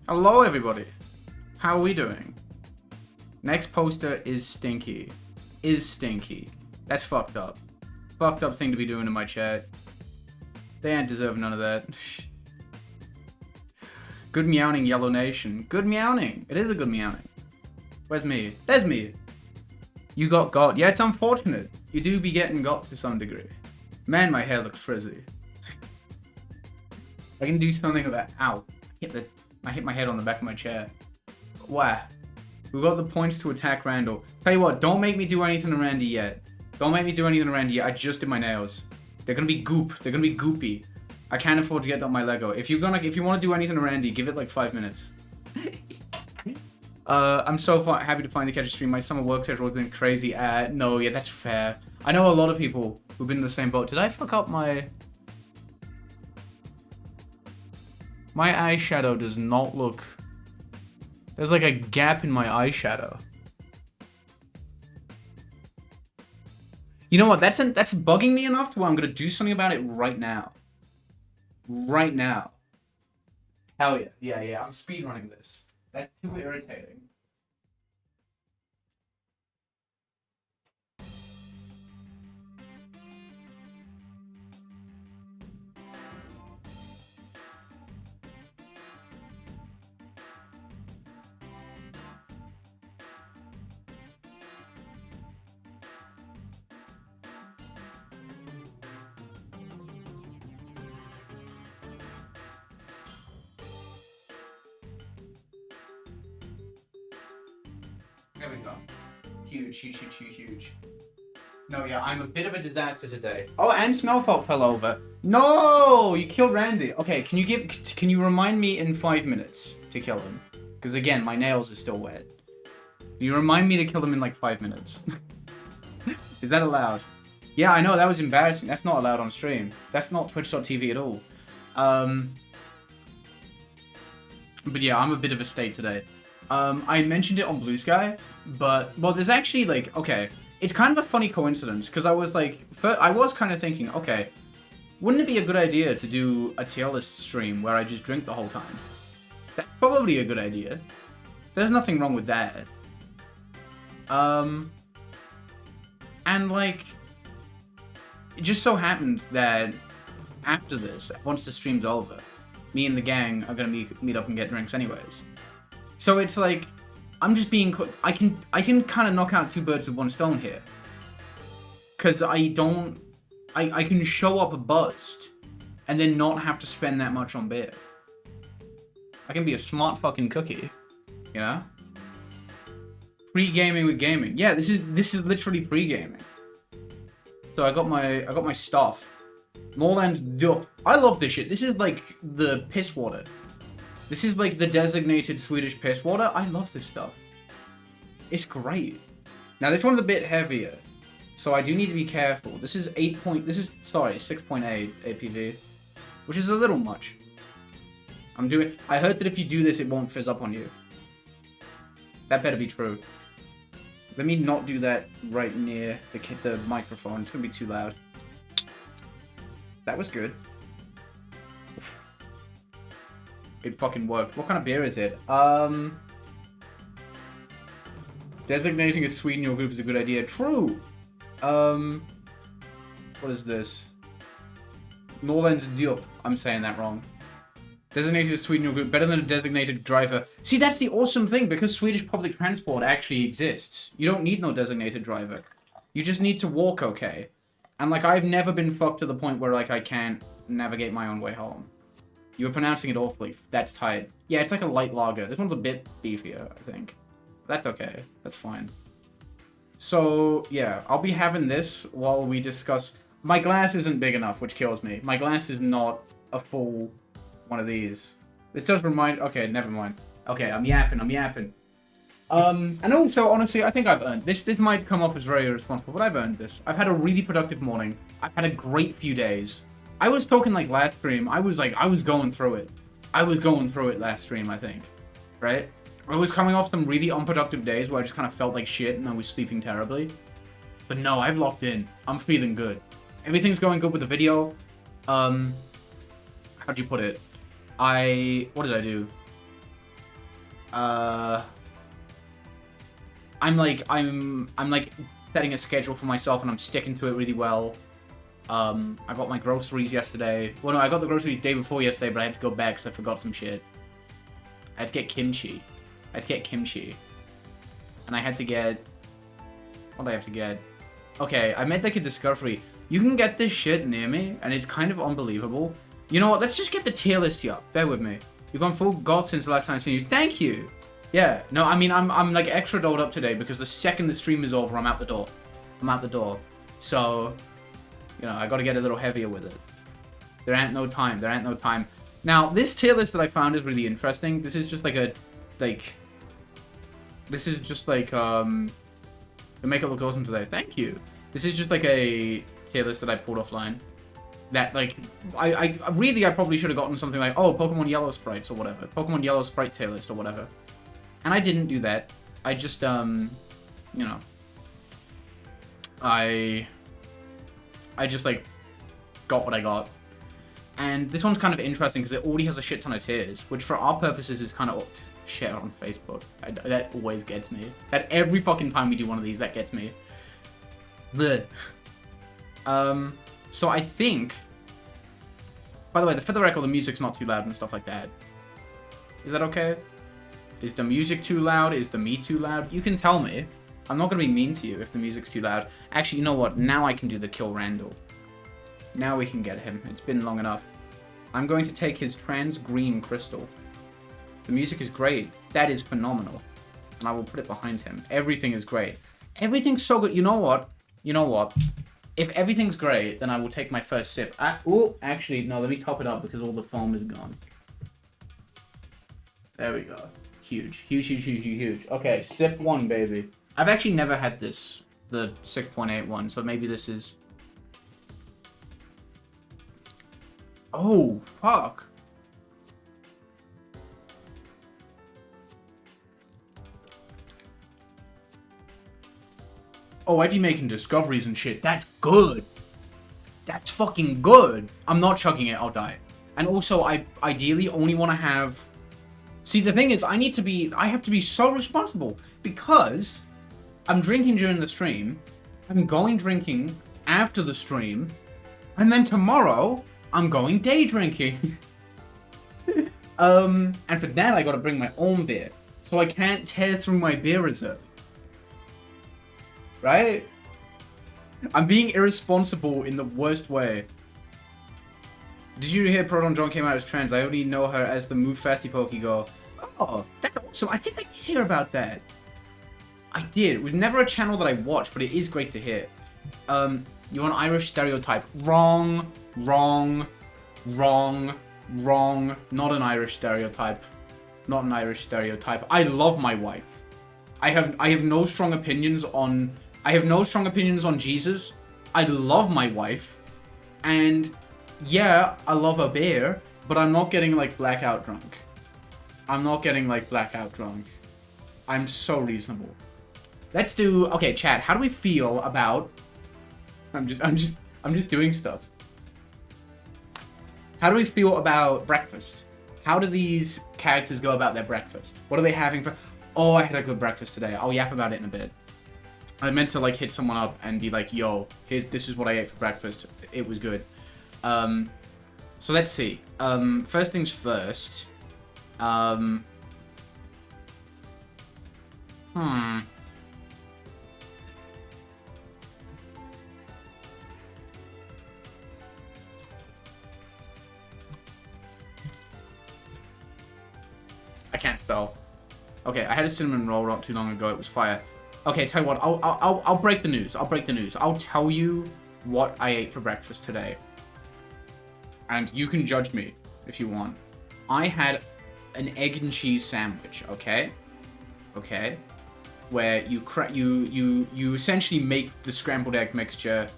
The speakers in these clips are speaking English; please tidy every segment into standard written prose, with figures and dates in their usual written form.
Hello, everybody. How are we doing? Next poster is stinky. Is stinky. That's fucked up. Fucked up thing to be doing in my chat. They ain't deserve none of that. Good meowing, Yellow Nation. Good meowing. It is a good meowing. Where's me? There's me. You got. Yeah, it's unfortunate. You do be getting got to some degree. Man, my hair looks frizzy. I can do something about. Ow. I hit my head on the back of my chair. Wow. We got the points to attack Randall. Tell you what, don't make me do anything to Randy yet. Don't make me do anything to Randy yet. I just did my nails. They're gonna be goop. They're gonna be goopy. I can't afford to get that on my Lego. If you want to do anything to Randy, give it like 5 minutes. I'm so happy to finally catch a stream. My summer work schedule has been crazy. No, yeah, that's fair. I know a lot of people who've been in the same boat. Did I fuck up my... My eyeshadow does not look... There's like a gap in my eyeshadow. You know what? That's bugging me enough to where I'm gonna do something about it right now. Right now. Hell yeah. Yeah. I'm speedrunning this. That's too irritating. There we go. Huge. No, yeah, I'm a bit of a disaster today. Oh, and Smellfelt fell over. No, you killed Randy. Okay, can you remind me in 5 minutes to kill him? Because again, my nails are still wet. Can you remind me to kill him in like 5 minutes? Is that allowed? Yeah, I know, that was embarrassing. That's not allowed on stream. That's not twitch.tv at all. But yeah, I'm a bit of a state today. I mentioned it on Blue Sky, but, well, there's actually, like, okay, it's kind of a funny coincidence, because I was, like, I was kind of thinking, okay, wouldn't it be a good idea to do a tier list stream where I just drink the whole time? That's probably a good idea. There's nothing wrong with that. And, like, it just so happens that after this, once the stream's over, me and the gang are gonna meet up and get drinks anyways. So it's like, I'm just being... I can kind of knock out 2 birds with 1 stone here. Because I can show up buzzed and then not have to spend that much on beer. I can be a smart fucking cookie. You know? Pre-gaming with gaming. Yeah, this is literally pre-gaming. So I got my stuff. Norland Dup. I love this shit. This is like the piss water. This is like the designated Swedish piss water. I love this stuff. It's great. Now this one's a bit heavier, so I do need to be careful. This is 6.8 APV, which is a little much. I heard that if you do this, it won't fizz up on you. That better be true. Let me not do that right near the microphone. It's gonna be too loud. That was good. It fucking worked. What kind of beer is it? Designating a Swede in your group is a good idea. True! What is this? Norlands Diop. I'm saying that wrong. Designated a Swede in your group. Better than a designated driver. See, that's the awesome thing. Because Swedish public transport actually exists. You don't need no designated driver. You just need to walk okay. And, like, I've never been fucked to the point where, like, I can't navigate my own way home. You were pronouncing it awfully. That's tight. Yeah, it's like a light lager. This one's a bit beefier, I think. That's okay. That's fine. So, yeah, I'll be having this while we discuss... My glass isn't big enough, which kills me. My glass is not a full one of these. This does remind... Okay, never mind. Okay, I'm yapping. And also, honestly, I think I've earned this. This might come off as very irresponsible, but I've earned this. I've had a really productive morning. I've had a great few days. I was talking like last stream. I was going through it. I was going through it last stream, I think. Right? I was coming off some really unproductive days where I just kind of felt like shit and I was sleeping terribly. But no, I've locked in. I'm feeling good. Everything's going good with the video. How'd you put it? What did I do? I'm like setting a schedule for myself and I'm sticking to it really well. I got my groceries yesterday. Well, no, I got the groceries day before yesterday, but I had to go back because I forgot some shit. I had to get kimchi. And I had to get... What did I have to get? Okay, I made like a discovery. You can get this shit near me, and it's kind of unbelievable. You know what? Let's just get the tier list here. Bear with me. You've gone full god since the last time I've seen you. Thank you! Yeah, no, I mean, I'm like extra dolled up today because the second the stream is over, I'm out the door. So, you know, I gotta get a little heavier with it. There ain't no time. Now, this tier list that I found is really interesting. This is just like a, this is just like, the makeup looks awesome today. Thank you. This is just like a tier list that I pulled offline. That, like, I probably should have gotten something like, oh, Pokemon Yellow sprites or whatever. Pokemon Yellow sprite tier list or whatever. And I didn't do that. I just, you know, I just, like, got what I got. And this one's kind of interesting because it already has a shit ton of tiers, which for our purposes is kind of shit on Facebook. That always gets me. That every fucking time we do one of these, that gets me. Blech. So I think... By the way, for the record, the music's not too loud and stuff like that. Is that okay? Is the music too loud? Is the me too loud? You can tell me. I'm not going to be mean to you if the music's too loud. Actually, you know what? Now I can do the kill Randall. Now we can get him. It's been long enough. I'm going to take his trans green crystal. The music is great. That is phenomenal. And I will put it behind him. Everything is great. Everything's so good. You know what? If everything's great, then I will take my first sip. Oh, actually, no, let me top it up because all the foam is gone. There we go. Huge. Okay, sip 1, baby. I've actually never had this, the 6.8 one, so maybe this is... Oh, fuck. Oh, I'd be making discoveries and shit. That's good. That's fucking good. I'm not chugging it, I'll die. And also, I ideally only want to have... See, the thing is, I have to be so responsible because I'm drinking during the stream, I'm going drinking after the stream, and then tomorrow, I'm going day drinking. And for that, I gotta bring my own beer. So I can't tear through my beer reserve. Right? I'm being irresponsible in the worst way. Did you hear Proton John came out as trans? I only know her as the Move Fasty Pokego. Oh, that's awesome. I think I did hear about that. I did. It was never a channel that I watched, but it is great to hear. You're an Irish stereotype. Wrong. Not an Irish stereotype. I love my wife. I have no strong opinions on Jesus. I love my wife. And yeah, I love a beer, but I'm not getting like blackout drunk. I'm so reasonable. Let's do, okay, chat, how do we feel about, I'm just doing stuff. How do we feel about breakfast? How do these characters go about their breakfast? What are they having for, oh, I had a good breakfast today. I'll yap about it in a bit. I meant to like hit someone up and be like, yo, this is what I ate for breakfast. It was good. So let's see. First things first. I can't spell. Okay, I had a cinnamon roll not too long ago. It was fire. Okay, tell you what. I'll break the news. I'll tell you what I ate for breakfast today, and you can judge me if you want. I had an egg and cheese sandwich. Okay, where you essentially make the scrambled egg mixture.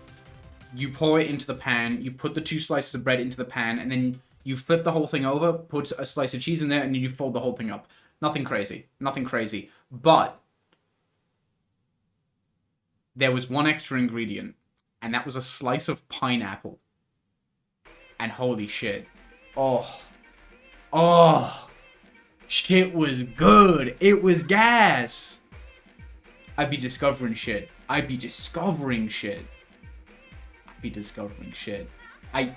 You pour it into the pan. You put the 2 slices of bread into the pan, and then you flip the whole thing over, put a slice of cheese in there, and then you fold the whole thing up. Nothing crazy. But there was one extra ingredient, and that was a slice of pineapple. And holy shit. Oh. Shit was good. It was gas. I'd be discovering shit. I'd be discovering shit.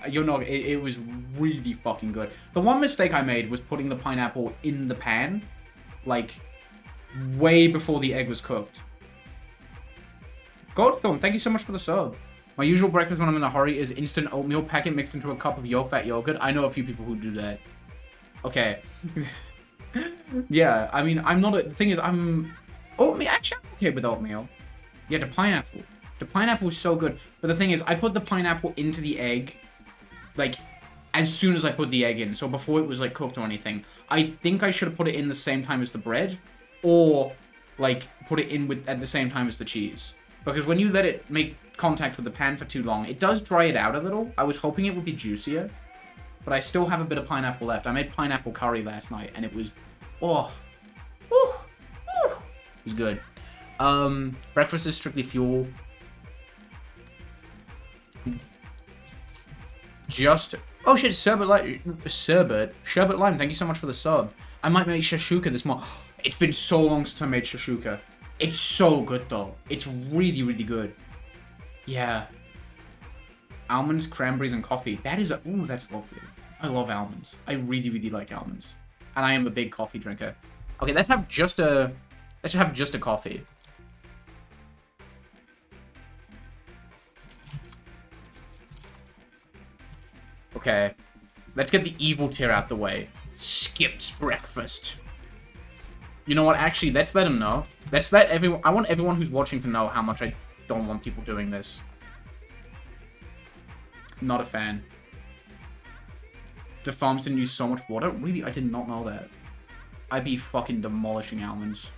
You're not, it was really fucking good. The one mistake I made was putting the pineapple in the pan, like, way before the egg was cooked. Goldthorn, thank you so much for the sub. My usual breakfast when I'm in a hurry is instant oatmeal packet mixed into a cup of low-fat yogurt. I know a few people who do that. Okay. Yeah, I mean, I'm not, the thing is, oatmeal, actually, I'm okay with oatmeal. Yeah, the pineapple. The pineapple is so good. But the thing is, I put the pineapple into the egg, like, as soon as I put the egg in. So before it was, like, cooked or anything. I think I should have put it in the same time as the bread. Or, like, put it in at the same time as the cheese. Because when you let it make contact with the pan for too long, it does dry it out a little. I was hoping it would be juicier. But I still have a bit of pineapple left. I made pineapple curry last night, and it was... Oh. Woo. Woo. It was good. Breakfast is strictly fuel. Just... Oh shit, Sherbet Lime, thank you so much for the sub. I might make shashuka this morning. It's been so long since I made shashuka. It's so good though. It's really, really good. Yeah. Almonds, cranberries, and coffee. That is a... Ooh, that's lovely. I love almonds. I really, really like almonds. And I am a big coffee drinker. Okay, let's have just a... Let's have just a coffee. Okay. Let's get the evil tier out the way. Skips breakfast. You know what? Actually, let's let them know. Let's let everyone... I want everyone who's watching to know how much I don't want people doing this. Not a fan. The farms didn't use so much water? Really? I did not know that. I'd be fucking demolishing almonds.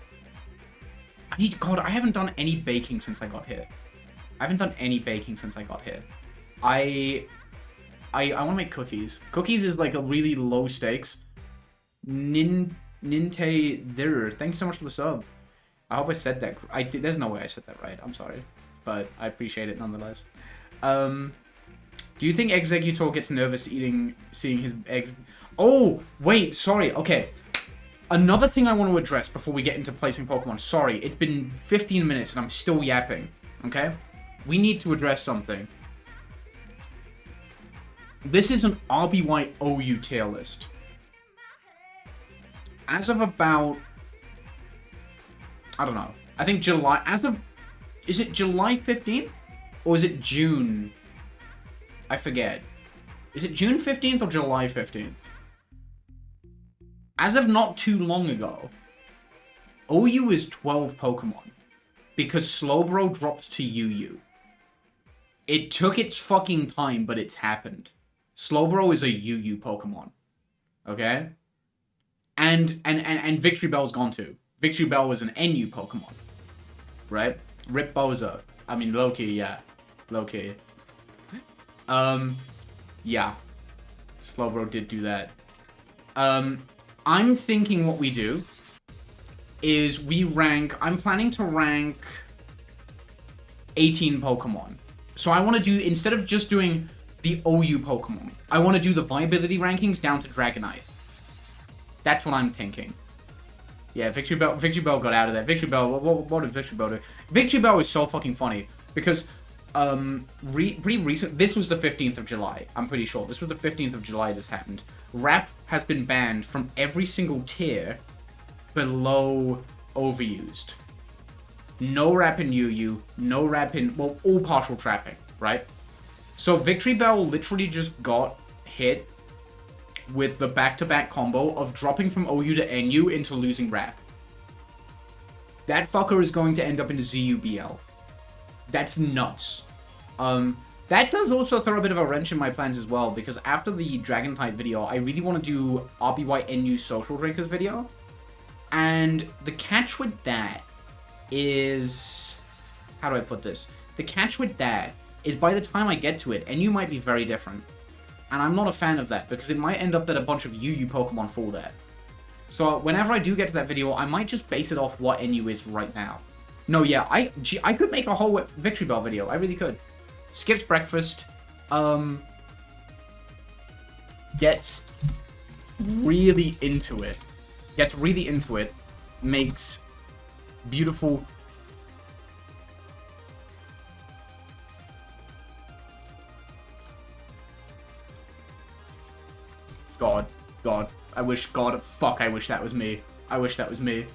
God, I haven't done any baking since I got here. I haven't done any baking since I got here. I want to make cookies. Cookies is like a really low stakes. Ninte there. Thank you so much for the sub. I hope I said that. There's no way I said that right. I'm sorry. But I appreciate it nonetheless. Do you think Executor gets nervous seeing his eggs? Oh, wait, sorry. Okay. Another thing I want to address before we get into placing Pokemon. Sorry, it's been 15 minutes and I'm still yapping. Okay? We need to address something. This is an RBY OU tier list. As of about... I don't know. I think July... Is it July 15th? Or is it June? I forget. Is it June 15th or July 15th? As of not too long ago, OU is 12 Pokemon. Because Slowbro dropped to UU. It took its fucking time, but it's happened. Slowbro is a UU Pokemon. Okay? And Victory Bell's gone too. Victory Bell was an NU Pokemon. Right? Rip Bozo. I mean, low-key, yeah. Low-key. Yeah. Slowbro did do that. I'm thinking what we do is we rank... I'm planning to rank 18 Pokemon. So I want to do... Instead of just doing the OU Pokemon, I want to do the viability rankings down to Dragonite. That's what I'm thinking. Yeah, Victory Bell got out of there. Victory Bell... What did Victory Bell do? Victory Bell is so fucking funny. Because... pretty recent. This was the 15th of July. I'm pretty sure. This was the 15th of July this happened. Rap has been banned from every single tier below overused. No rap in UU. No rap in... Well, all partial trapping, right? So Victory Bell literally just got hit with the back-to-back combo of dropping from OU to NU into losing rap. That fucker is going to end up in ZUBL. That's nuts. That does also throw a bit of a wrench in my plans as well, because after the Dragon type video, I really want to do RBY NU Social Drinkers video. And the catch with that is... How do I put this? The catch with that is by the time I get to it, NU might be very different. And I'm not a fan of that, because it might end up that a bunch of UU Pokemon fall there. So whenever I do get to that video, I might just base it off what NU is right now. No, yeah, I could make a whole Victory Bell video. I really could. Skips breakfast. Gets really into it. gets really into it, makes beautiful... God. I wish that was me. I wish that was me.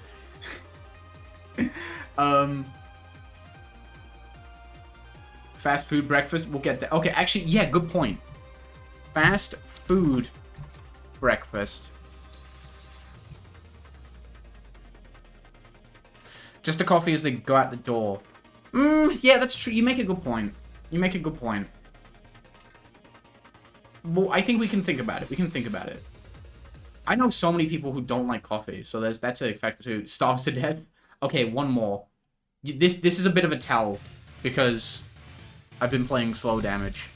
Fast food breakfast, we'll get there. Okay, actually, yeah, good point. Fast food breakfast. Just a coffee as they go out the door. Yeah, that's true. You make a good point. You make a good point. Well, I think we can think about it. We can think about it. I know so many people who don't like coffee, so that's a factor too. Starves to death. Okay, one more. This is a bit of a tell, because I've been playing slow damage.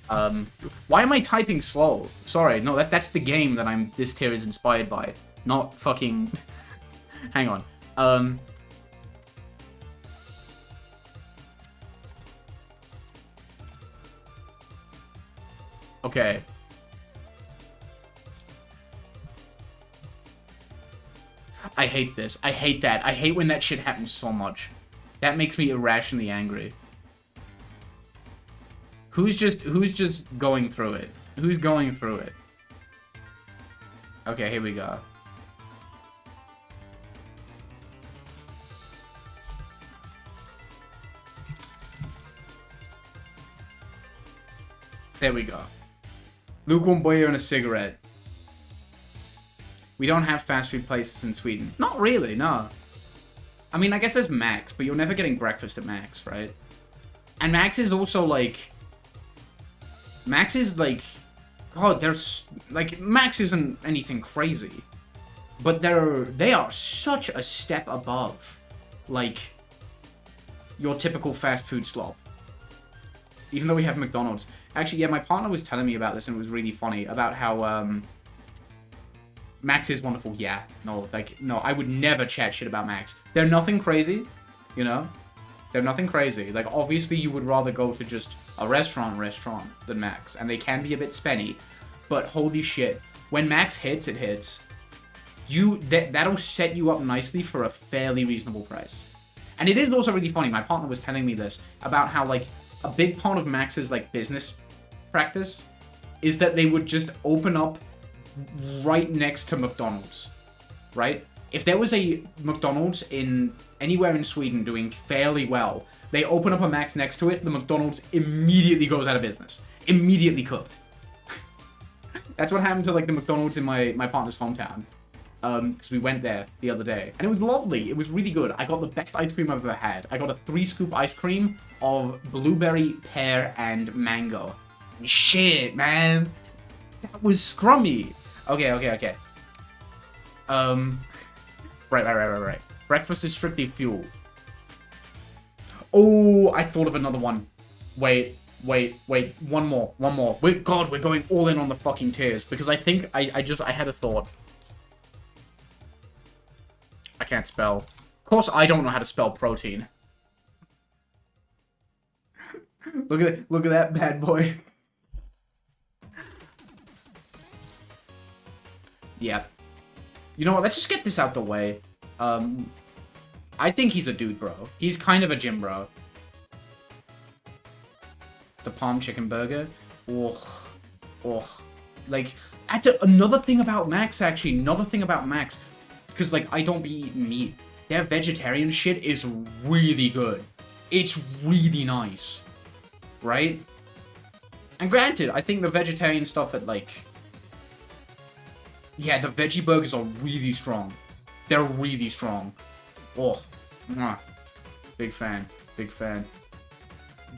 Why am I typing slow? Sorry, no, that's the game that this tier is inspired by. Not fucking... Hang on. Okay. I hate this. I hate that. I hate when that shit happens so much. That makes me irrationally angry. Who's just going through it? Who's going through it? Okay, here we go. There we go. Lukewarm boy and a cigarette. We don't have fast food places in Sweden. Not really, no. I mean, I guess there's Max, but you're never getting breakfast at Max, right? And Max is also, like... Max is, like... God, there's... Like, Max isn't anything crazy. But they are such a step above, like, your typical fast food slop. Even though we have McDonald's. Actually, yeah, my partner was telling me about this, and it was really funny, about how, Max is wonderful. Yeah, no, like, no, I would never chat shit about Max. They're nothing crazy, you know? They're nothing crazy. Like, obviously, you would rather go to just a restaurant than Max, and they can be a bit spenny, but holy shit, when Max hits, it hits. That'll set you up nicely for a fairly reasonable price. And it is also really funny, my partner was telling me this, about how, like, a big part of Max's, like, business practice is that they would just open up right next to McDonald's, right? If there was a McDonald's anywhere in Sweden doing fairly well, they open up a Max next to it, the McDonald's immediately goes out of business. Immediately cooked. That's what happened to, like, the McDonald's in my partner's hometown. Because we went there the other day. And it was lovely. It was really good. I got the best ice cream I've ever had. I got a 3-scoop ice cream of blueberry, pear, and mango. Shit, man. That was scrummy. Okay. Right. Breakfast is strictly fuel. Oh, I thought of another one. Wait. One more. God, we're going all in on the fucking tiers. Because I think I had a thought. I can't spell. Of course I don't know how to spell protein. Look at that bad boy. Yeah. You know what, let's just get this out the way. I think he's a dude, bro. He's kind of a gym bro. The Palm Chicken Burger. Oh. Like, that's another thing about Max, actually. Another thing about Max. Because, like, I don't be eating meat. Their vegetarian shit is really good. It's really nice. Right? And granted, I think the vegetarian stuff at, like... Yeah, the veggie burgers are really strong. They're really strong. Oh. Mwah. Big fan.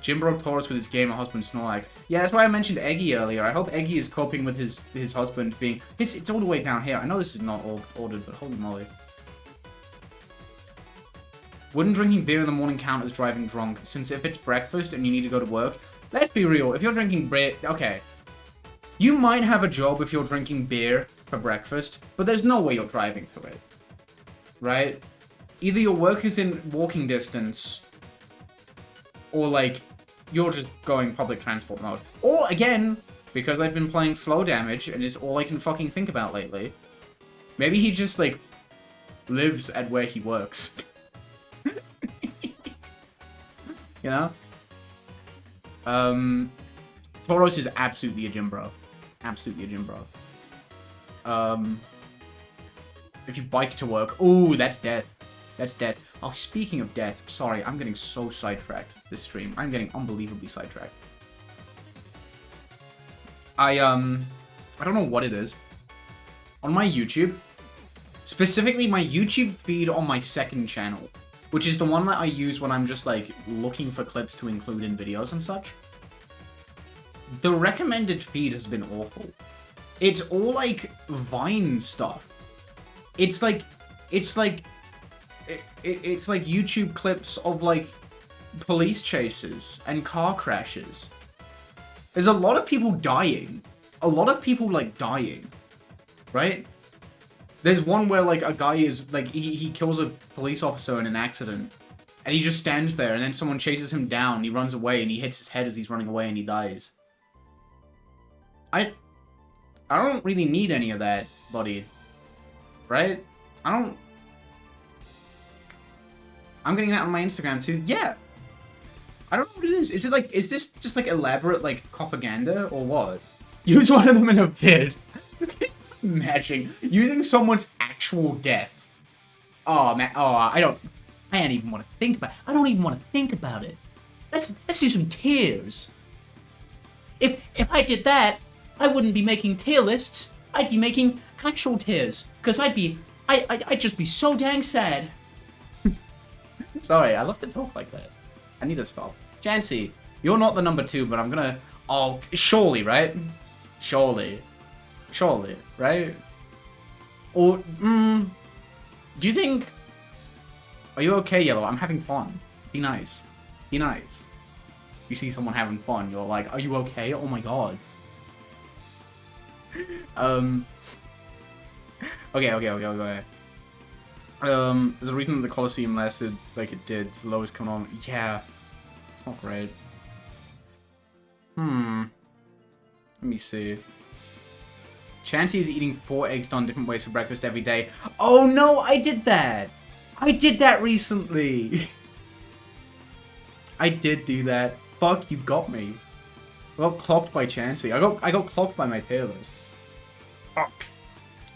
Jimbro Taurus with his gamer husband Snorlax. Yeah, that's why I mentioned Eggy earlier. I hope Eggy is coping with his husband being... It's all the way down here. I know this is not ordered, but holy moly. Wouldn't drinking beer in the morning count as driving drunk? Since if it's breakfast and you need to go to work... Let's be real. If you're drinking beer... Okay. You might have a job if you're drinking beer for breakfast, but there's no way you're driving to it. Right? Either your work is in walking distance... Or, like, you're just going public transport mode. Or, again, because I've been playing slow damage, and it's all I can fucking think about lately, Maybe he just, like, lives at where he works. You know? Tauros is absolutely a gym bro. Absolutely a gym bro. If you bike to work... Ooh, that's death. That's death. Oh, speaking of death, sorry, I'm getting so sidetracked this stream. I'm getting unbelievably sidetracked. I don't know what it is. On my YouTube, specifically my YouTube feed on my second channel, which is the one that I use when I'm just, like, looking for clips to include in videos and such, the recommended feed has been awful. It's all, like, Vine stuff. It's like YouTube clips of, like, police chases and car crashes. There's a lot of people dying. A lot of people, like, dying. Right? There's one where, like, a guy is, like, he kills a police officer in an accident. And he just stands there, and then someone chases him down, he runs away, and he hits his head as he's running away, and he dies. I don't really need any of that, buddy. Right? I'm getting that on my Instagram, too. Yeah. I don't know what it is. Is it, like, is this just, like, elaborate, like, propaganda, or what? Use one of them in a vid. Imagine using someone's actual death. Oh man, I don't even want to think about it. I don't even want to think about it. Let's do some tiers. If I did that, I wouldn't be making tier lists. I'd be making actual tiers. Cause I'd just be so dang sad. Sorry, I love to talk like that. I need to stop. Jancy, you're not the number 2, but I'm gonna... Oh, surely, right? Surely, right? Or, do you think... Are you okay, Yellow? I'm having fun. Be nice. Be nice. You see someone having fun, you're like, are you okay? Oh my god. Okay. There's a reason that the Colosseum lasted like it did. It's the lowest coming on. Yeah. It's not great. Let me see. Chansey is eating 4 eggs done different ways for breakfast every day. Oh no, I did that! I did that recently! I did do that. Fuck, you got me. I got clocked by Chansey. I got clocked by my tier list. Fuck.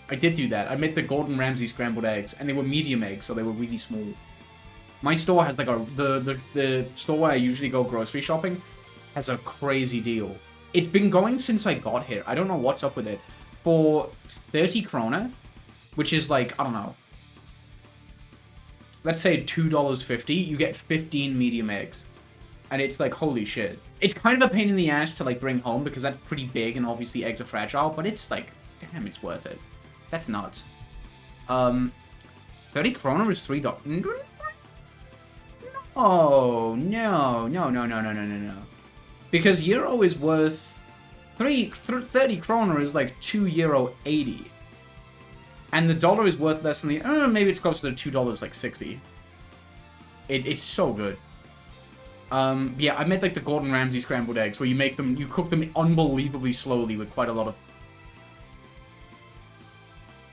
I did do that. I made the Gordon Ramsay scrambled eggs, and they were medium eggs, so they were really small. My store has like the store where I usually go grocery shopping has a crazy deal. It's been going since I got here. I don't know what's up with it. For 30 krona, which is like, I don't know, let's say $2.50, you get 15 medium eggs. And it's like, holy shit. It's kind of a pain in the ass to like bring home because that's pretty big and obviously eggs are fragile, but it's like, damn, it's worth it. That's nuts. 30 krona is $3. No. Because euro is worth 30 krona is like €2.80. And the dollar is worth less than the maybe it's closer to $2 like 60. It's so good. Yeah, I made like the Gordon Ramsay scrambled eggs where you cook them unbelievably slowly with quite a lot of...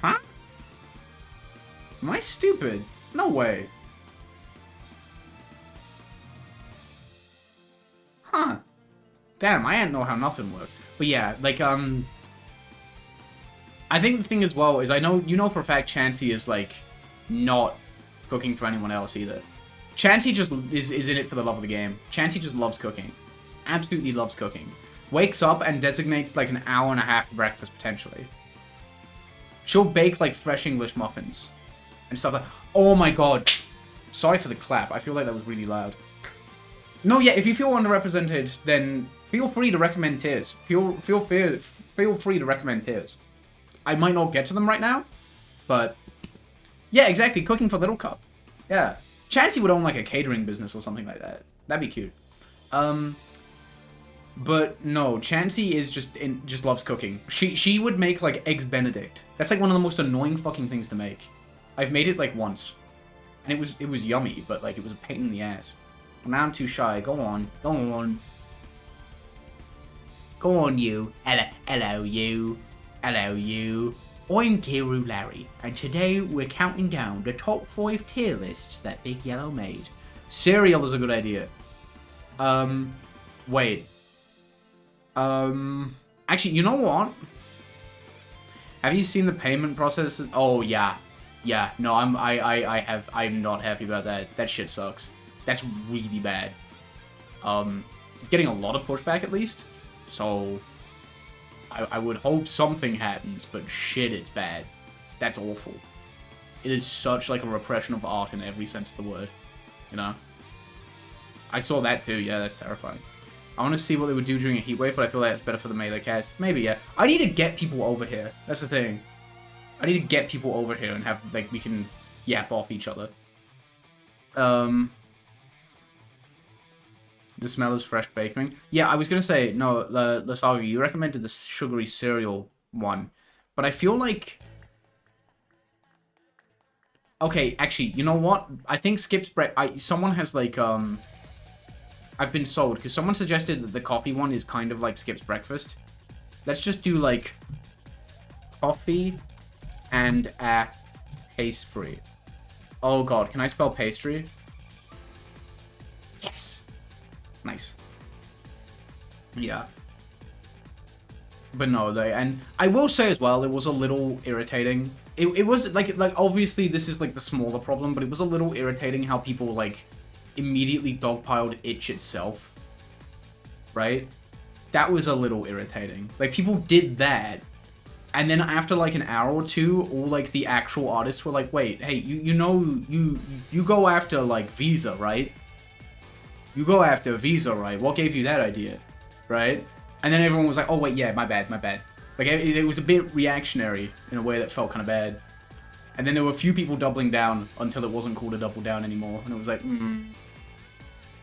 Huh? Am I stupid? No way. Huh. Damn, I didn't know how nothing worked. But yeah, like, I think the thing as well is you know for a fact Chansey is, like, not cooking for anyone else either. Chansey just is in it for the love of the game. Chansey just loves cooking. Absolutely loves cooking. Wakes up and designates, like, an hour and a half for breakfast, potentially. She'll bake, like, fresh English muffins. And stuff like... Oh my god. Sorry for the clap. I feel like that was really loud. No, yeah, if you feel underrepresented, then feel free to recommend tiers. Feel free to recommend tiers. I might not get to them right now, but... Yeah, exactly, cooking for Little Cup. Yeah. Chansey would own, like, a catering business or something like that. That'd be cute. But no, Chansey is just loves cooking. She would make, like, Eggs Benedict. That's, like, one of the most annoying fucking things to make. I've made it, like, once. And it was yummy, but, like, it was a pain in the ass. Now I'm too shy. Go on. Go on. Go on, you. Hello, you. Hello, you. I'm Kiru Larry, and today we're counting down the top 5 tier lists that Big Yellow made. Cereal is a good idea. Wait. Actually, you know what? Have you seen the payment process? Oh, yeah. Yeah, no, I'm not happy about that. That shit sucks. That's really bad. It's getting a lot of pushback at least, so I would hope something happens, but shit, it's bad. That's awful. It is such like a repression of art in every sense of the word, you know? I saw that too, yeah, that's terrifying. I want to see what they would do during a heatwave, but I feel like it's better for the melee cast. Maybe, yeah. I need to get people over here. That's the thing. I need to get people over here and have, like, we can yap off each other. The smell is fresh baking. Yeah, I was gonna say, no, Lasaga, you recommended the sugary cereal one. But I feel like... Okay, actually, you know what? I think Skip's someone has, like, I've been sold, because someone suggested that the coffee one is kind of like Skip's breakfast. Let's just do, like, coffee and a pastry. Oh god, can I spell pastry? Yes! Nice. Yeah. But no, and I will say as well, it was a little irritating. It was, like, obviously this is, like, the smaller problem, but it was a little irritating how people, like, immediately dogpiled itch itself. Right? That was a little irritating. Like, people did that, and then after, like, an hour or two, all, like, the actual artists were like, wait, hey, you know, you go after, like, Visa, right? You go after Visa, right? What gave you that idea? Right? And then everyone was like, oh, wait, yeah, my bad, my bad. Like, it was a bit reactionary in a way that felt kind of bad. And then there were a few people doubling down until it wasn't cool to double down anymore. And it was like,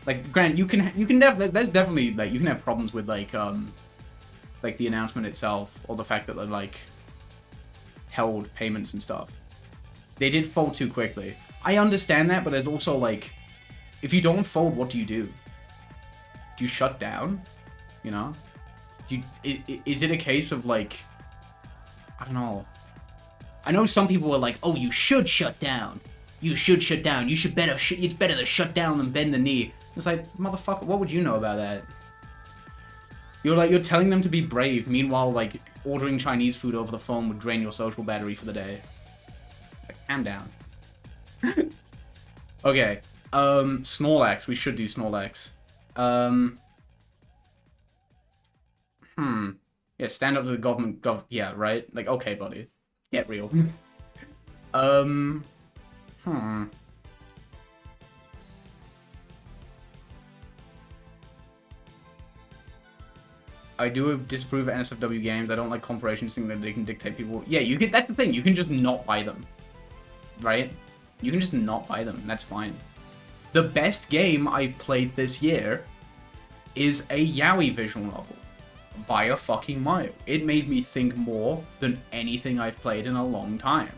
Like, Grant, there's definitely, like, you can have problems with, like, the announcement itself, or the fact that they, like, held payments and stuff. They did fold too quickly. I understand that, but there's also, like, if you don't fold, what do you do? Do you shut down? You know? Is it a case of, like, I don't know. I know some people are like, oh, you should shut down. You should shut down. You should it's better to shut down than bend the knee. It's like, motherfucker, what would you know about that? You're telling them to be brave. Meanwhile, like, ordering Chinese food over the phone would drain your social battery for the day. Like, calm down. Okay. Snorlax. We should do Snorlax. Yeah, stand up to the government. Yeah, right? Like, okay, buddy. Get real. I do disapprove of NSFW games. I don't like corporations thinking that they can dictate people. Yeah, you can. That's the thing. You can just not buy them, right? You can just not buy them. That's fine. The best game I've played this year is a yaoi visual novel by a fucking mile. It made me think more than anything I've played in a long time,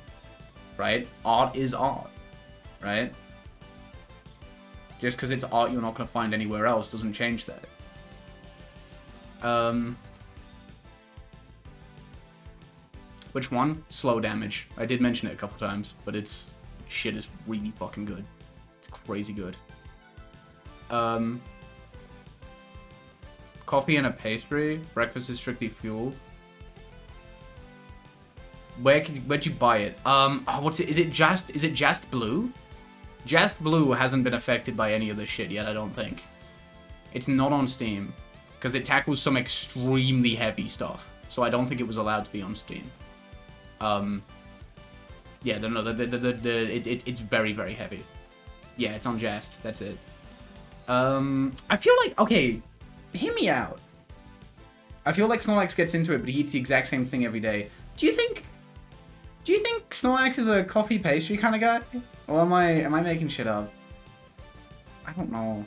right? Art is art, right? Just because it's art you're not going to find anywhere else doesn't change that. Which one? Slow damage. I did mention it a couple times, but it's... shit is really fucking good. It's crazy good. Coffee and a pastry. Breakfast is strictly fuel. Where'd you buy it? What's it? Is it just Blue? Just Blue hasn't been affected by any of this shit yet, I don't think. It's not on Steam. Because it tackles some extremely heavy stuff. So I don't think it was allowed to be on Steam. Yeah, no, it's very, very heavy. Yeah, it's on Jest. That's it. I feel like, okay, hear me out. I feel like Snorlax gets into it, but he eats the exact same thing every day. Do you think Snorlax is a coffee pastry kind of guy? Or am I making shit up? I don't know.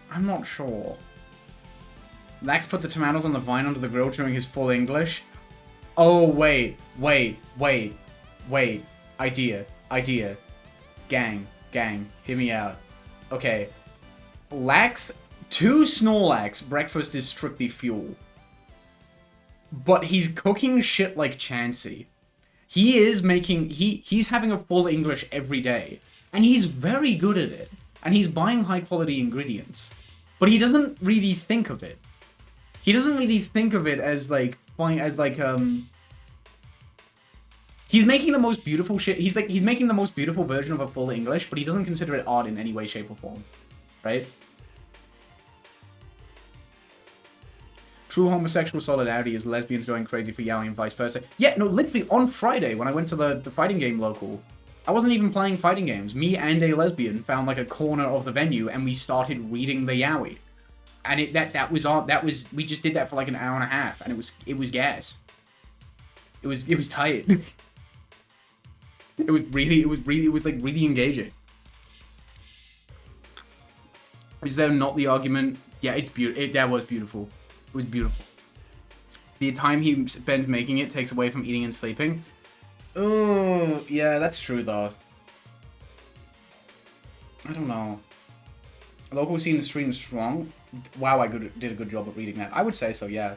I'm not sure. Lax put the tomatoes on the vine under the grill during his full English. Oh, wait. Idea. Gang, hear me out. Okay. Lax, to Snorlax, breakfast is strictly fuel. but he's cooking shit like Chansey. He is making he's having a full English every day, and he's very good at it. And he's buying high quality ingredients, but he doesn't really think of it. He doesn't really think of it as like he's making the most beautiful shit. He's making the most beautiful version of a full English, but he doesn't consider it art in any way, shape, or form, right? True homosexual solidarity is lesbians going crazy for yaoi and vice versa. Yeah, no, literally on Friday when I went to the fighting game local, I wasn't even playing fighting games. Me and a lesbian found like a corner of the venue and we started reading the yaoi. And we just did that for like an hour and a half, and it was gas. It was tight. It was like really engaging. Is there not the argument? Yeah, it's beautiful. That was beautiful. It was beautiful. The time he spends making it takes away from eating and sleeping. Oh, yeah, that's true though. I don't know. Local scene stream strong. Wow, I did a good job at reading that. I would say so, yeah.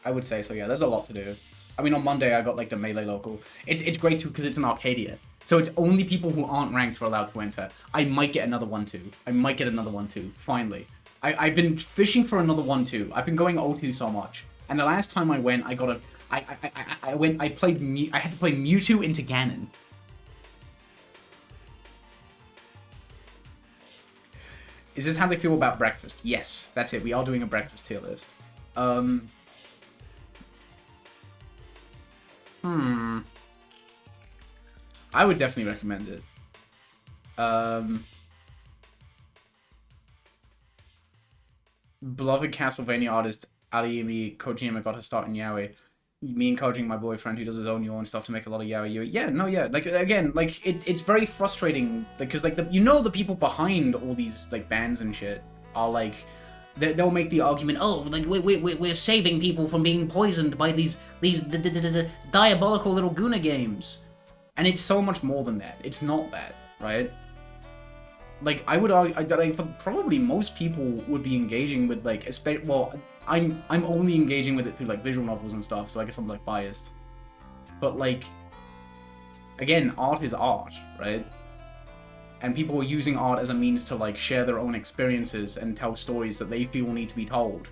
I would say so, yeah. There's a lot to do. I mean, on Monday I got like the Melee local. It's great too because it's an Arcadia. So it's only people who aren't ranked are allowed to enter. I might get another one too. Finally. I've been fishing for another one too. I've been going O2 so much. And the last time I went, I got a... I had to play Mewtwo into Ganon. Is this how they feel about breakfast? Yes, that's it. We are doing a breakfast tier list. I would definitely recommend it. Beloved Castlevania artist Aliimi Kojima got her start in yaoi. Me encouraging my boyfriend who does his own yaoi and stuff to make a lot of yaoi. Yeah, no, yeah. Like, again, like, it's very frustrating because, like, the people behind all these, like, bands and shit are, like, they'll make the argument, oh, like, we're saving people from being poisoned by these diabolical little Guna games. And it's so much more than that. It's not that, right? Like, I would argue that probably most people would be engaging with, like, well, I'm only engaging with it through, like, visual novels and stuff, so I guess I'm, like, biased. But, like, again, art is art, right? And people are using art as a means to, like, share their own experiences and tell stories that they feel need to be told.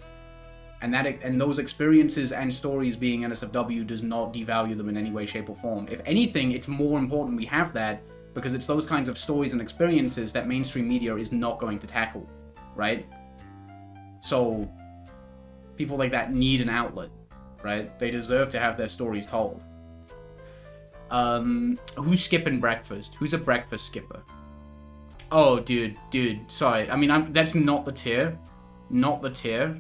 And those experiences and stories being NSFW does not devalue them in any way, shape, or form. If anything, it's more important we have that because it's those kinds of stories and experiences that mainstream media is not going to tackle, right? So, people like that need an outlet, right? They deserve to have their stories told. Who's skipping breakfast? Who's a breakfast skipper? Oh, dude, sorry. I mean, that's not the tier. Not the tier.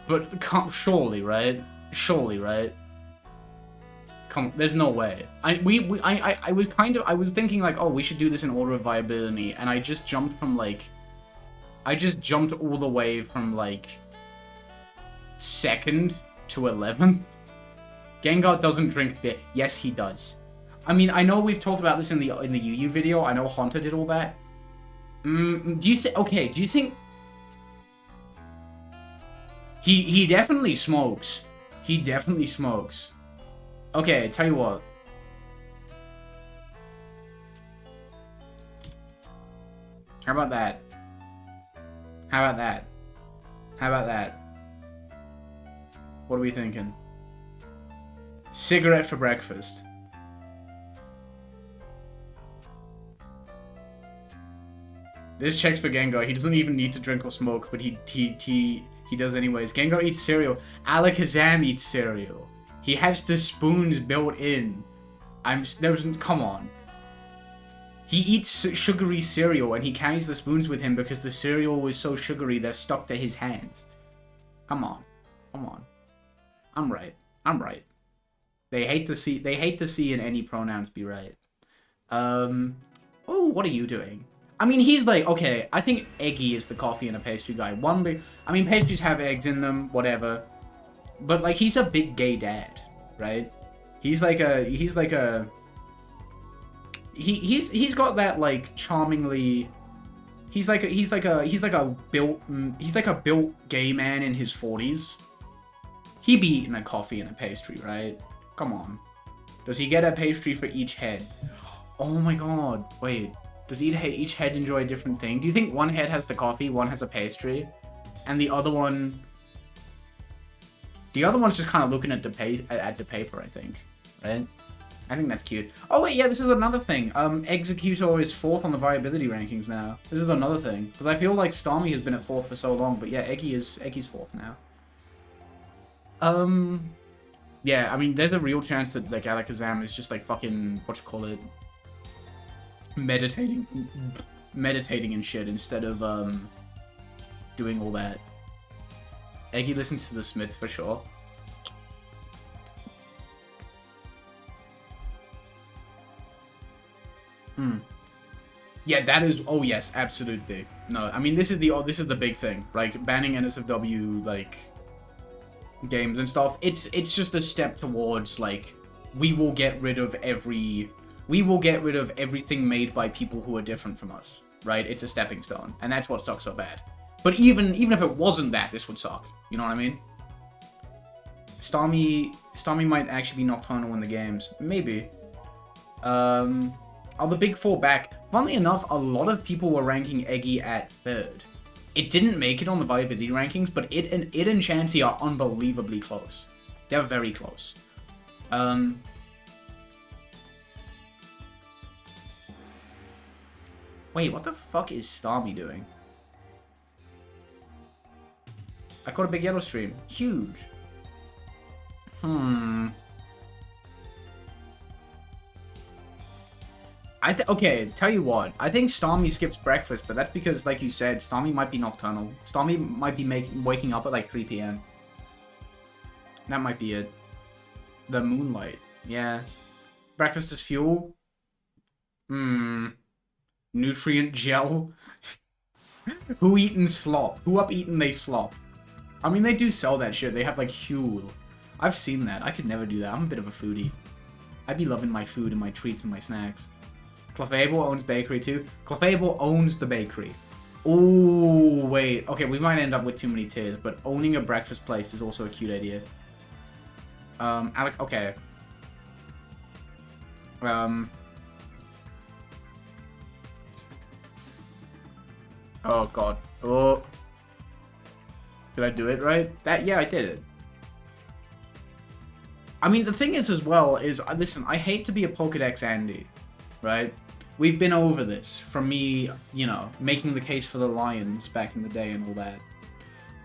But surely, right? Surely, right? Come on, there's no way. I was thinking like, oh, we should do this in order of viability, and I just jumped from like, all the way from like 2nd to 11th. Gengar doesn't drink beer. Yes, he does. I mean, I know we've talked about this in the UU video. I know Hunter did all that. Do you think he definitely smokes? He definitely smokes. Okay, tell you what. How about that? How about that? How about that? What are we thinking? Cigarette for breakfast. This checks for Gengar. He doesn't even need to drink or smoke, but he does anyways. Gengar eats cereal. Alakazam eats cereal. He has the spoons built in. Come on. He eats sugary cereal and he carries the spoons with him because the cereal was so sugary they're stuck to his hands. Come on. Come on. I'm right. They hate to see in any pronouns be right. Oh, what are you doing? I mean, he's like, okay, I think Eggy is the coffee and a pastry guy. I mean, pastries have eggs in them, whatever. But, like, he's a big gay dad, right? He's like a got that, like, charmingly... He's like a built gay man in his 40s. He be eating a coffee and a pastry, right? Come on. Does he get a pastry for each head? Oh my god. Wait. Does each head enjoy a different thing? Do you think one head has the coffee, one has a pastry, and the other one... The other one's just kind of looking at the paper, I think. Right? I think that's cute. Oh wait, yeah, this is another thing. Executor is 4th on the viability rankings now. This is another thing. Because I feel like Starmie has been at 4th for so long, but yeah, Eggy's 4th now. Yeah, I mean, there's a real chance that, like, Alakazam is just, like, fucking, meditating and shit instead of, doing all that. Eggy listens to the Smiths for sure. Yeah, that is... Oh, yes, absolutely. No, I mean, this is the big thing. Like, banning NSFW, like... games and stuff, it's just a step towards, like, we will get rid of everything made by people who are different from us, right? It's a stepping stone, and that's what sucks so bad. But even if it wasn't that, this would suck. You know what I mean? Starmie might actually be nocturnal in the games. Maybe. Are the big 4 back? Funnily enough, a lot of people were ranking Eggy at 3rd. It didn't make it on the viability rankings, but it and Chansey are unbelievably close. They're very close. Wait, what the fuck is Starmie doing? I caught a big yellow stream. Huge. Okay, tell you what. I think Starmie skips breakfast, but that's because, like you said, Starmie might be nocturnal. Starmie might be waking up at like 3 p.m. That might be it. The moonlight. Yeah. Breakfast is fuel. Nutrient gel. Who eaten slop? Who up eaten they slop? I mean, they do sell that shit. They have like Huel. I've seen that. I could never do that. I'm a bit of a foodie. I'd be loving my food and my treats and my snacks. Clefable owns bakery too. Clefable owns the bakery. Ooh, wait. Okay, we might end up with too many tiers, but owning a breakfast place is also a cute idea. Okay. Oh god. Oh. Did I do it right? Yeah, I did it. I mean, the thing is as well is, listen, I hate to be a Pokédex Andy, right? We've been over this from me, you know, making the case for the Lions back in the day and all that.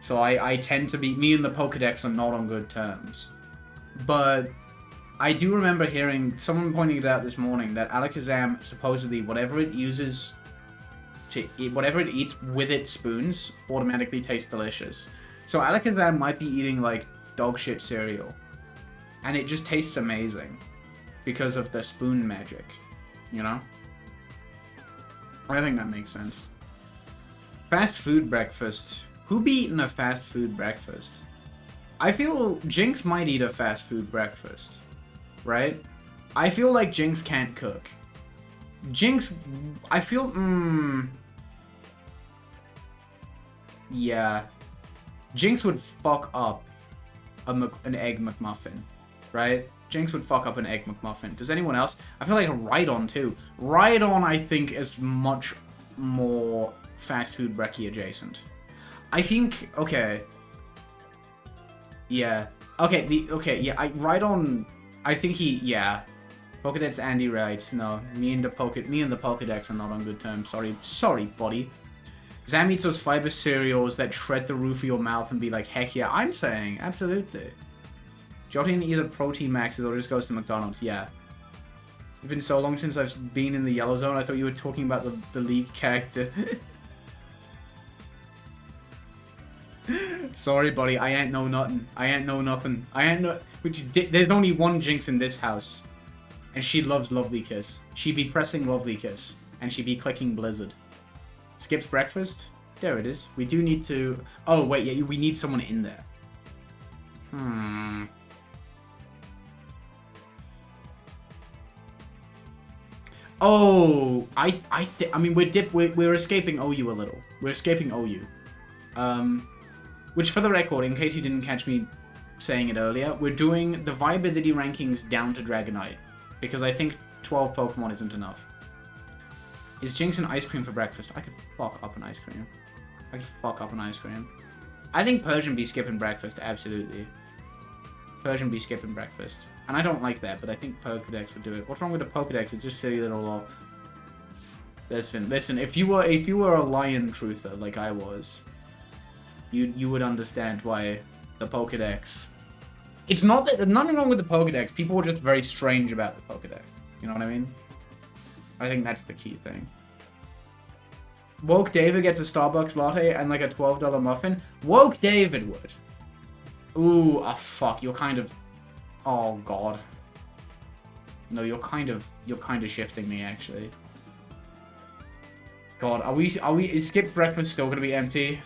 So I tend to be... Me and the Pokédex are not on good terms. But I do remember hearing someone pointing it out this morning that Alakazam, supposedly, whatever it uses to eat, whatever it eats with its spoons automatically tastes delicious. So Alakazam might be eating, like, dog shit cereal. And it just tastes amazing because of the spoon magic, you know? I think that makes sense. Fast food breakfast. Who be eating a fast food breakfast? I feel Jinx might eat a fast food breakfast, right? I feel like Jinx can't cook. Jinx, I feel, yeah. Jinx would fuck up an Egg McMuffin, right? Jinx would fuck up an Egg McMuffin. Does anyone else? I feel like Rhydon too. Rhydon, I think, is much more fast food brekkie adjacent. I think, okay. Yeah. Okay, Rhydon, I think yeah. Pokédex Andy writes, no, me and the Pokédex are not on good terms. Sorry, buddy. Zam eats those fiber cereals that shred the roof of your mouth and be like, heck yeah, I'm saying, absolutely. Jotun either protein maxes or just goes to McDonald's, yeah. It's been so long since I've been in the yellow zone, I thought you were talking about the league character. Sorry, buddy, I ain't know nothing. There's only one Jinx in this house. And she loves Lovely Kiss. She be pressing Lovely Kiss. And she be clicking Blizzard. Skips breakfast? There it is. We do need to... Oh, wait, yeah, we need someone in there. Oh, I mean, we're escaping OU a little. We're escaping OU. Which, for the record, in case you didn't catch me saying it earlier, we're doing the viability rankings down to Dragonite. Because I think 12 Pokemon isn't enough. Is Jinx an ice cream for breakfast? I could fuck up an ice cream. I think Persian be skipping breakfast, absolutely. Persian be skipping breakfast. And I don't like that, but I think Pokedex would do it. What's wrong with the Pokedex? It's just silly little lol. Listen, if you were a lion truther like I was, you would understand why the Pokedex. It's not that there's nothing wrong with the Pokedex. People were just very strange about the Pokedex. You know what I mean? I think that's the key thing. Woke David gets a Starbucks latte and like a $12 muffin. Woke David would. Ooh, oh fuck, you're kind of... Oh god. No, you're kind of shifting me actually. God, is Skip Breakfast still gonna be empty?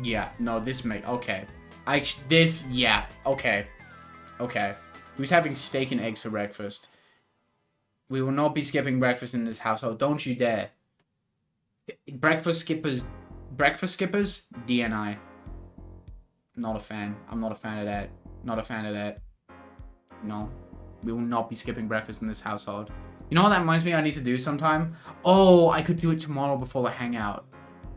Yeah, no, this may, okay. Yeah, okay. Okay. Who's having steak and eggs for breakfast? We will not be skipping breakfast in this household. Don't you dare. Breakfast skippers, DNI. Not a fan. I'm not a fan of that. Not a fan of that. No. We will not be skipping breakfast in this household. You know what that reminds me I need to do sometime? Oh, I could do it tomorrow before the hangout.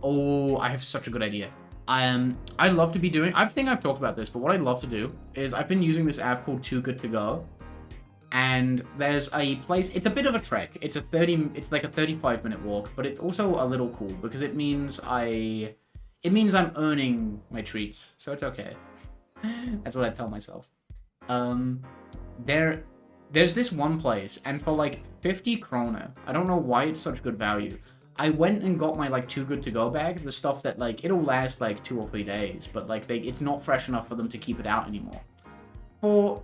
Oh, I have such a good idea. I'd love to be doing... I think I've talked about this, but what I'd love to do is I've been using this app called Too Good To Go. And there's a place... It's a bit of a trek. It's like a 35-minute walk, but it's also a little cool because it means I'm earning my treats, so it's okay. That's what I tell myself. There's this one place, and for like 50 krona, I don't know why it's such good value. I went and got my like Too Good To Go bag, the stuff that like it'll last like 2 or 3 days, but like it's not fresh enough for them to keep it out anymore. For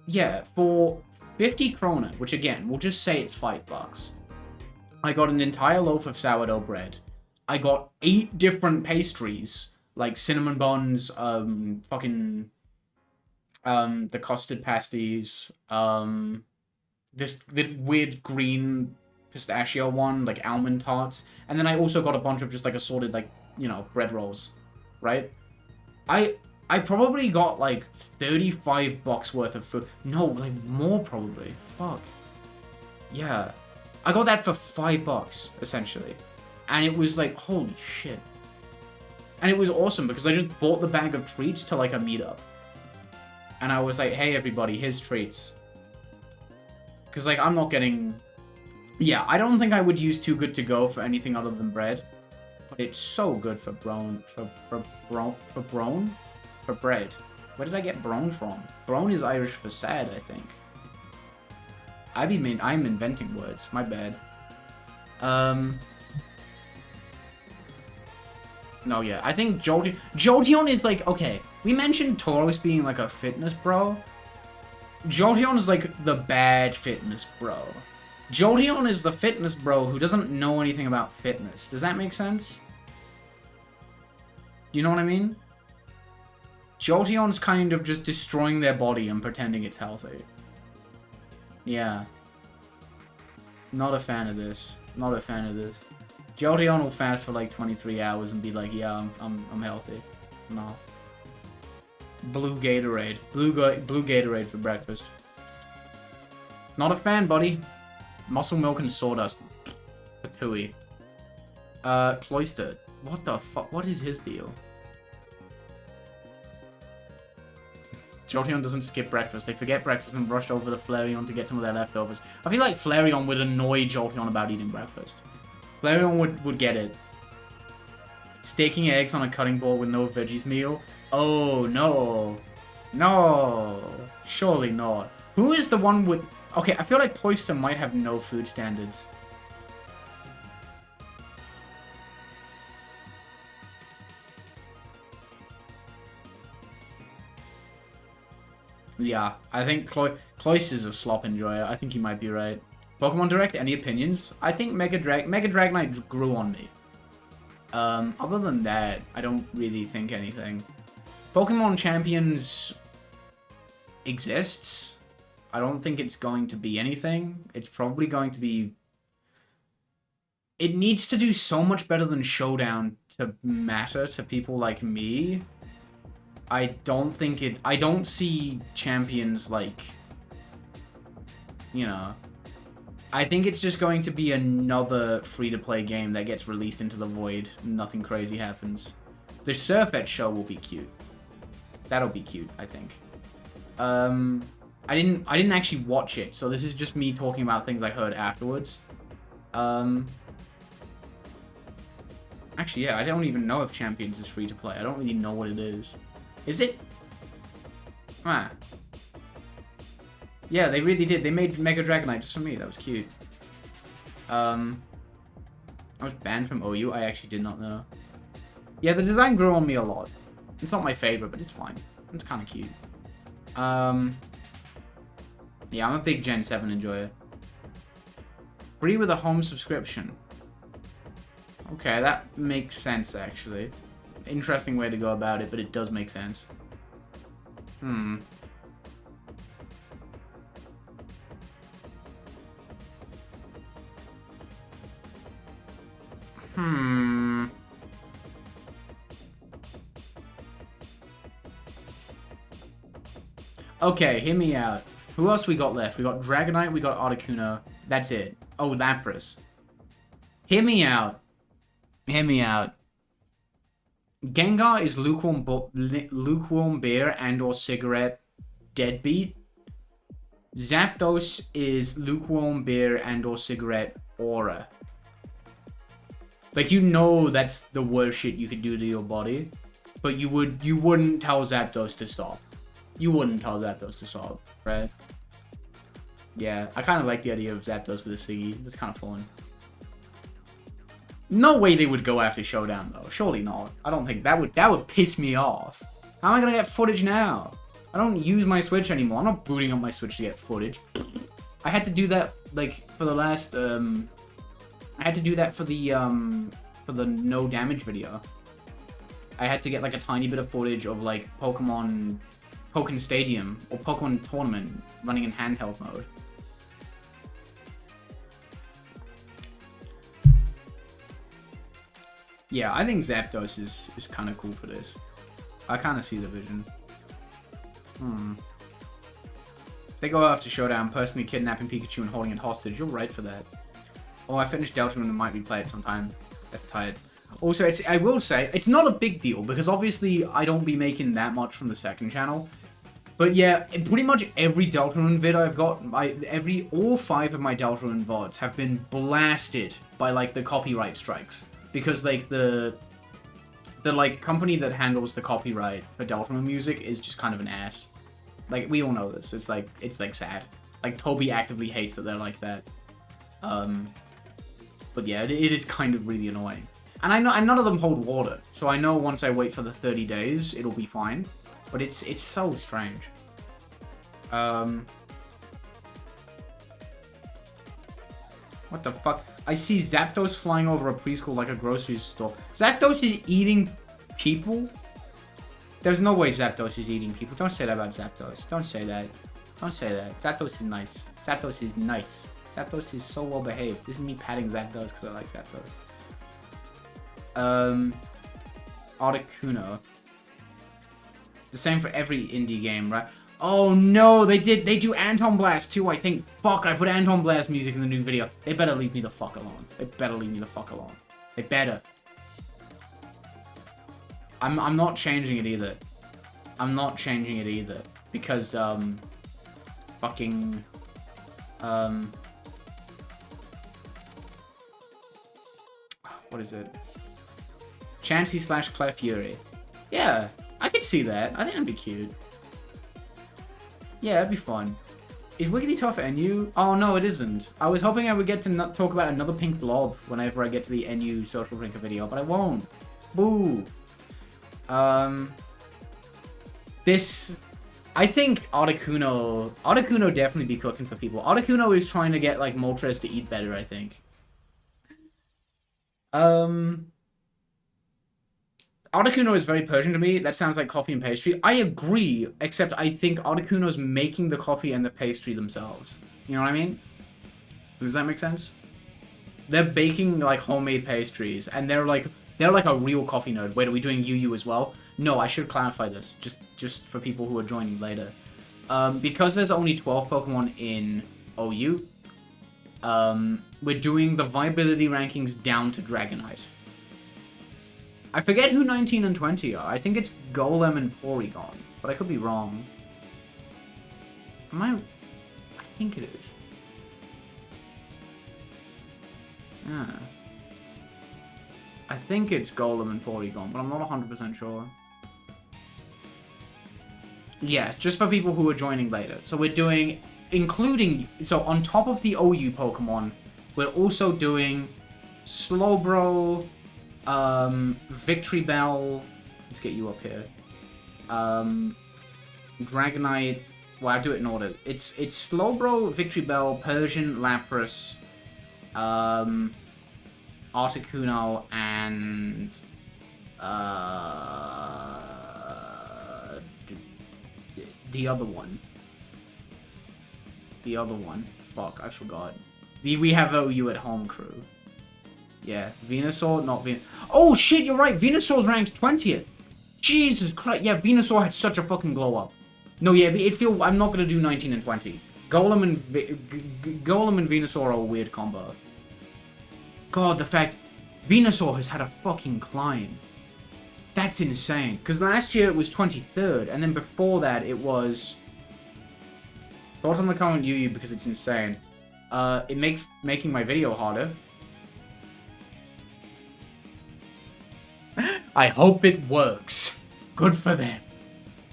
50 krona, which again, we'll just say it's $5. I got an entire loaf of sourdough bread. I got 8 different pastries, like cinnamon buns, the custard pasties, this weird green pistachio one, like almond tarts, and then I also got a bunch of just like assorted, like, you know, bread rolls, right? I probably got like $35 worth of food. No, like more probably. Fuck. Yeah. I got that for $5, essentially. And it was like, holy shit. And it was awesome because I just bought the bag of treats to like a meetup. And I was like, hey everybody, here's treats. Because like, I'm not getting... Yeah, I don't think I would use Too Good To Go for anything other than bread. But it's so good for bread. Where did I get brone from? Brone is Irish for sad, I think. I'm inventing words, my bad. No, yeah, I think Jolteon is like, okay, we mentioned Tauros being like a fitness bro. Jolteon is like the bad fitness bro. Jolteon is the fitness bro who doesn't know anything about fitness. Does that make sense? Do you know what I mean? Jolteon's kind of just destroying their body and pretending it's healthy. Yeah. Not a fan of this. Not a fan of this. Jolteon will fast for like 23 hours and be like, yeah, I'm healthy. No. Blue Gatorade. Blue Gatorade for breakfast. Not a fan, buddy. Muscle Milk and Sawdust. Patooey. Cloister. What the fuck? What is his deal? Jolteon doesn't skip breakfast. They forget breakfast and rush over to Flareon to get some of their leftovers. I feel like Flareon would annoy Jolteon about eating breakfast. Flareon would get it. Staking eggs on a cutting board with no veggies meal? Oh, no. No. Surely not. Who is the one with... Okay, I feel like Cloister might have no food standards. Yeah, I think Cloister's a slop enjoyer. I think you might be right. Pokemon Direct, any opinions? I think Mega Dragonite grew on me. Other than that, I don't really think anything. Pokemon Champions exists. I don't think it's going to be anything. It's probably going to be It needs to do so much better than Showdown to matter to people like me. I don't see champions like, you know. I think it's just going to be another free-to-play game that gets released into the void. Nothing crazy happens. The Surfette show will be cute. That'll be cute, I think. I didn't actually watch it, so this is just me talking about things I heard afterwards. Actually, yeah, I don't even know if Champions is free to play. I don't really know what it is. Is it? Ah. Yeah, they really did. They made Mega Dragonite just for me. That was cute. I was banned from OU. I actually did not know. Yeah, the design grew on me a lot. It's not my favorite, but it's fine. It's kind of cute. Yeah, I'm a big Gen 7 enjoyer. Free with a home subscription. Okay, that makes sense, actually. Interesting way to go about it, but it does make sense. Okay, hear me out. Who else we got left? We got Dragonite, we got Articuno. That's it. Oh, Lapras. Hear me out. Hear me out. Gengar is lukewarm beer and or cigarette deadbeat. Zapdos is lukewarm beer and or cigarette aura. Like, you know that's the worst shit you could do to your body, but you wouldn't tell Zapdos to stop. You wouldn't tell Zapdos to stop, right? Yeah, I kind of like the idea of Zapdos with a Siggy. It's kind of fun. No way they would go after Showdown, though. Surely not. I don't think that would piss me off. How am I gonna get footage now? I don't use my Switch anymore. I'm not booting up my Switch to get footage. I had to do that, like, for the last, I had to do that for the no damage video. I had to get, like, a tiny bit of footage of, like, Pokemon Stadium or Pokemon Tournament running in handheld mode. Yeah, I think Zapdos is kind of cool for this. I kind of see the vision. They go after Showdown, personally kidnapping Pikachu and holding it hostage. You're right for that. Oh, I finished Deltarune and might replay it sometime. That's tired. Also, I will say, it's not a big deal, because obviously I don't be making that much from the second channel. But yeah, pretty much every Deltarune vid I've got, all 5 of my Deltarune VODs have been blasted by, like, the copyright strikes. Because, like, the like, company that handles the copyright for Deltarune music is just kind of an ass. Like, we all know this. It's like sad. Like, Toby actively hates that they're like that. But yeah, it is kind of really annoying. And I know, and none of them hold water. So I know once I wait for the 30 days, it'll be fine. But it's so strange. What the fuck? I see Zapdos flying over a preschool like a grocery store. Zapdos is eating people? There's no way Zapdos is eating people. Don't say that about Zapdos. Don't say that. Don't say that. Zapdos is nice. Zapdos is nice. Zapdos is so well behaved. This is me patting Zapdos because I like Zapdos. Articuno. The same for every indie game, right? Oh no, they do Anton Blast too, I think. Fuck, I put Anton Blast music in the new video. They better leave me the fuck alone. They better leave me the fuck alone. They better. I'm not changing it either. I'm not changing it either. Because, fucking, what is it? Chansey / Claire Fury. Yeah, I could see that. I think that'd be cute. Yeah, that'd be fun. Is Wigglytuff NU? Oh, no, it isn't. I was hoping I would get to talk about another pink blob whenever I get to the NU social drinker video, but I won't. Boo. I think Articuno definitely be cooking for people. Articuno is trying to get, like, Moltres to eat better, I think. Articuno is very Persian to me. That sounds like coffee and pastry. I agree, except I think Articuno's making the coffee and the pastry themselves. You know what I mean? Does that make sense? They're baking like homemade pastries, and they're like a real coffee nerd. Wait, are we doing UU as well? No, I should clarify this just for people who are joining later. Because there's only 12 Pokemon in OU, we're doing the viability rankings down to Dragonite. I forget who 19 and 20 are. I think it's Golem and Porygon, but I could be wrong. I think it is. Yeah. I think it's Golem and Porygon, but I'm not 100% sure. Yes, just for people who are joining later. So we're doing, so on top of the OU Pokemon, we're also doing Slowbro, Victory Bell, let's get you up here, Dragonite, well, I do it in order. It's Slowbro, Victory Bell, Persian, Lapras, Articuno, and the other one. Fuck, I forgot. We have OU at home crew. Yeah, Venusaur, not Venusaur. Oh shit, you're right. Venusaur's ranked 20th. Jesus Christ. Yeah, Venusaur had such a fucking glow up. No, yeah, I'm not gonna do 19 and 20. Golem and Venusaur are a weird combo. God, the fact Venusaur has had a fucking climb. That's insane. Because last year it was 23rd, and then before that it was... Thoughts on the comment, UU, because it's insane. It makes making my video harder. I hope it works. Good for them.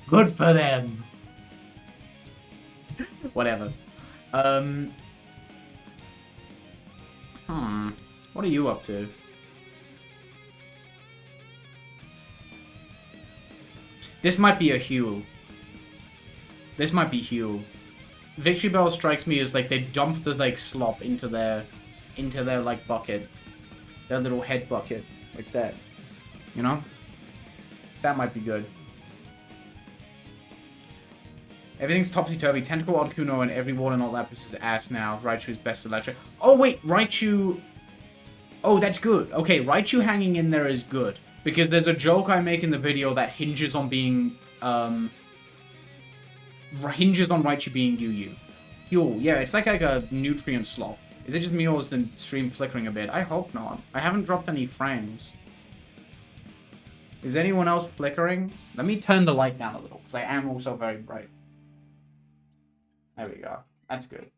Good for them. Whatever. What are you up to? This might be a Huel. This might be Huel. Victory Bell strikes me as like they dump the like slop into their like bucket. Their little head bucket. Like that. You know? That might be good. Everything's topsy-turvy. Tentacle, Articuno, and every water not Lapras is ass now. Raichu's best electric. Oh, wait. Raichu... Oh, that's good. Okay, Raichu hanging in there is good. Because there's a joke I make in the video that hinges on being... hinges on Raichu being UU. Fuel. Yeah, it's like a nutrient slop. Is it just me or is the stream flickering a bit? I hope not. I haven't dropped any frames. Is anyone else flickering? Let me turn the light down a little, because I am also very bright. There we go. That's good.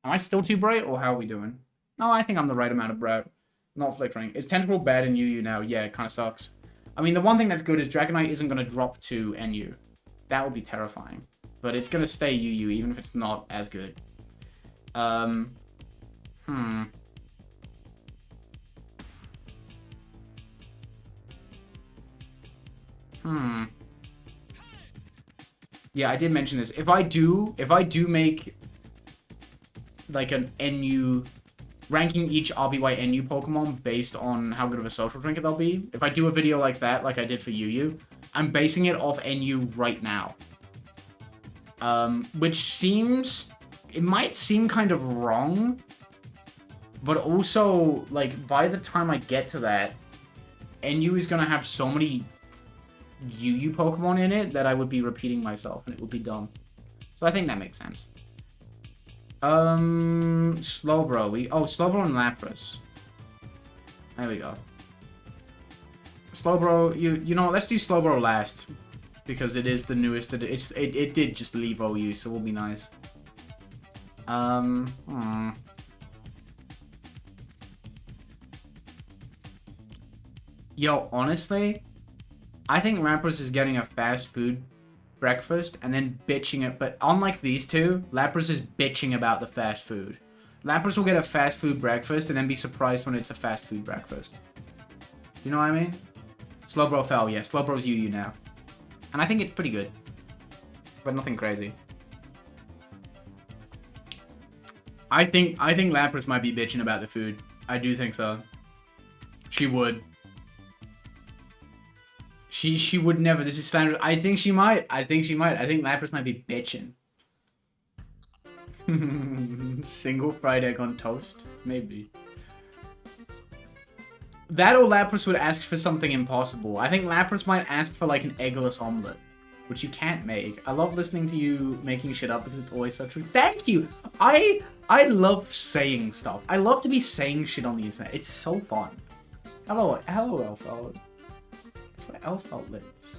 Am I still too bright, or how are we doing? No, I think I'm the right amount of bright. Not flickering. Is Tentacle bad in UU now? Yeah, it kind of sucks. I mean, the one thing that's good is Dragonite isn't going to drop to NU. That would be terrifying. But it's going to stay UU, even if it's not as good. Yeah, I did mention this. If I do make like an NU ranking each RBY NU Pokemon based on how good of a social drinker they'll be, if I do a video like that, like I did for UU, I'm basing it off NU right now. Which it might seem kind of wrong, but also, like, by the time I get to that, NU is gonna have so many UU Pokemon in it that I would be repeating myself, and it would be dumb. So I think that makes sense. Slowbro. Slowbro and Lapras. There we go. Slowbro, you know, let's do Slowbro last. Because it is the newest, it did just leave OU, so we'll be nice. Yo, honestly, I think Lapras is getting a fast food breakfast and then bitching it. But unlike these two, Lapras is bitching about the fast food. Lapras will get a fast food breakfast and then be surprised when it's a fast food breakfast. You know what I mean? Slowbro fell, yeah. Slowbro's UU now. And I think it's pretty good. But nothing crazy. I think Lapras might be bitching about the food. I do think so. She would. She would never. This is standard. I think she might. I think Lapras might be bitching. Single fried egg on toast? Maybe. That or Lapras would ask for something impossible. I think Lapras might ask for like an eggless omelet, which you can't make. I love listening to you making shit up because it's always so true. Thank you! I love saying stuff. I love to be saying shit on the internet. It's so fun. Hello, Elfeld. That's where Elfeld lives.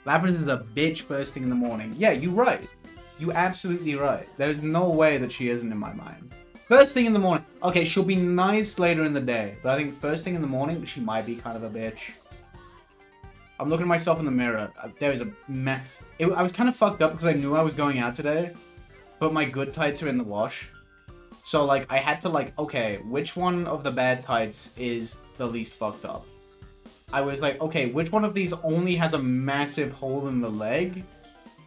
Lapras is a bitch first thing in the morning. Yeah, you're right. You absolutely right. There's no way that she isn't in my mind. First thing in the morning. Okay, she'll be nice later in the day. But I think first thing in the morning, she might be kind of a bitch. I'm looking at myself in the mirror. There's a mess. I was kind of fucked up because I knew I was going out today. But my good tights are in the wash. So, like, I had to, like, okay, which one of the bad tights is the least fucked up? I was like, okay, which one of these only has a massive hole in the leg?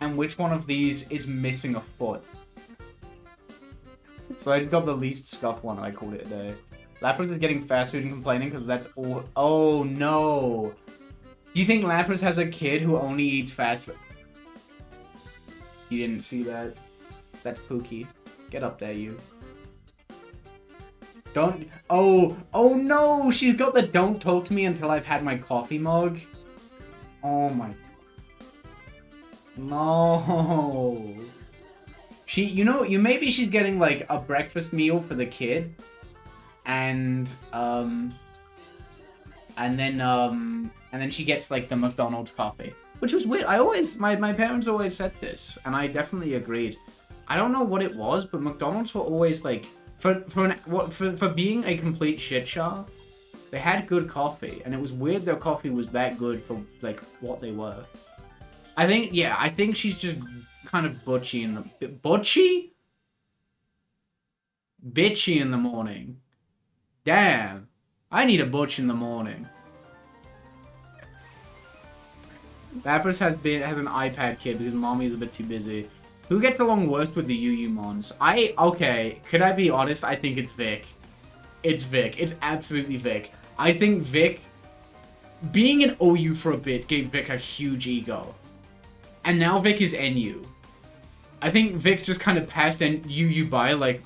And which one of these is missing a foot? So I just got the least scuffed one and I called it a day. Lapras is getting fast food and complaining because that's all... Oh, no. Do you think Lapras has a kid who only eats fast food? You didn't see that? That's Pookie. Get up there, you. Don't... Oh no! She's got the don't talk to me until I've had my coffee mug. Oh my... No. Maybe she's getting like a breakfast meal for the kid, and then she gets like the McDonald's coffee, which was weird. My parents always said this, and I definitely agreed. I don't know what it was, but McDonald's were always like for being a complete shit show. They had good coffee, and it was weird their coffee was that good for like what they were. I think she's just kind of bitchy in the morning. Damn, I need a butch in the morning. Lapras has an iPad kid because mommy is a bit too busy. Who gets along worst with the UU mons? Okay, could I be honest? I think it's Vic. It's Vic. It's absolutely Vic. I think Vic, being an OU for a bit, gave Vic a huge ego. And now Vic is NU. I think Vic just kind of passed UU by, like...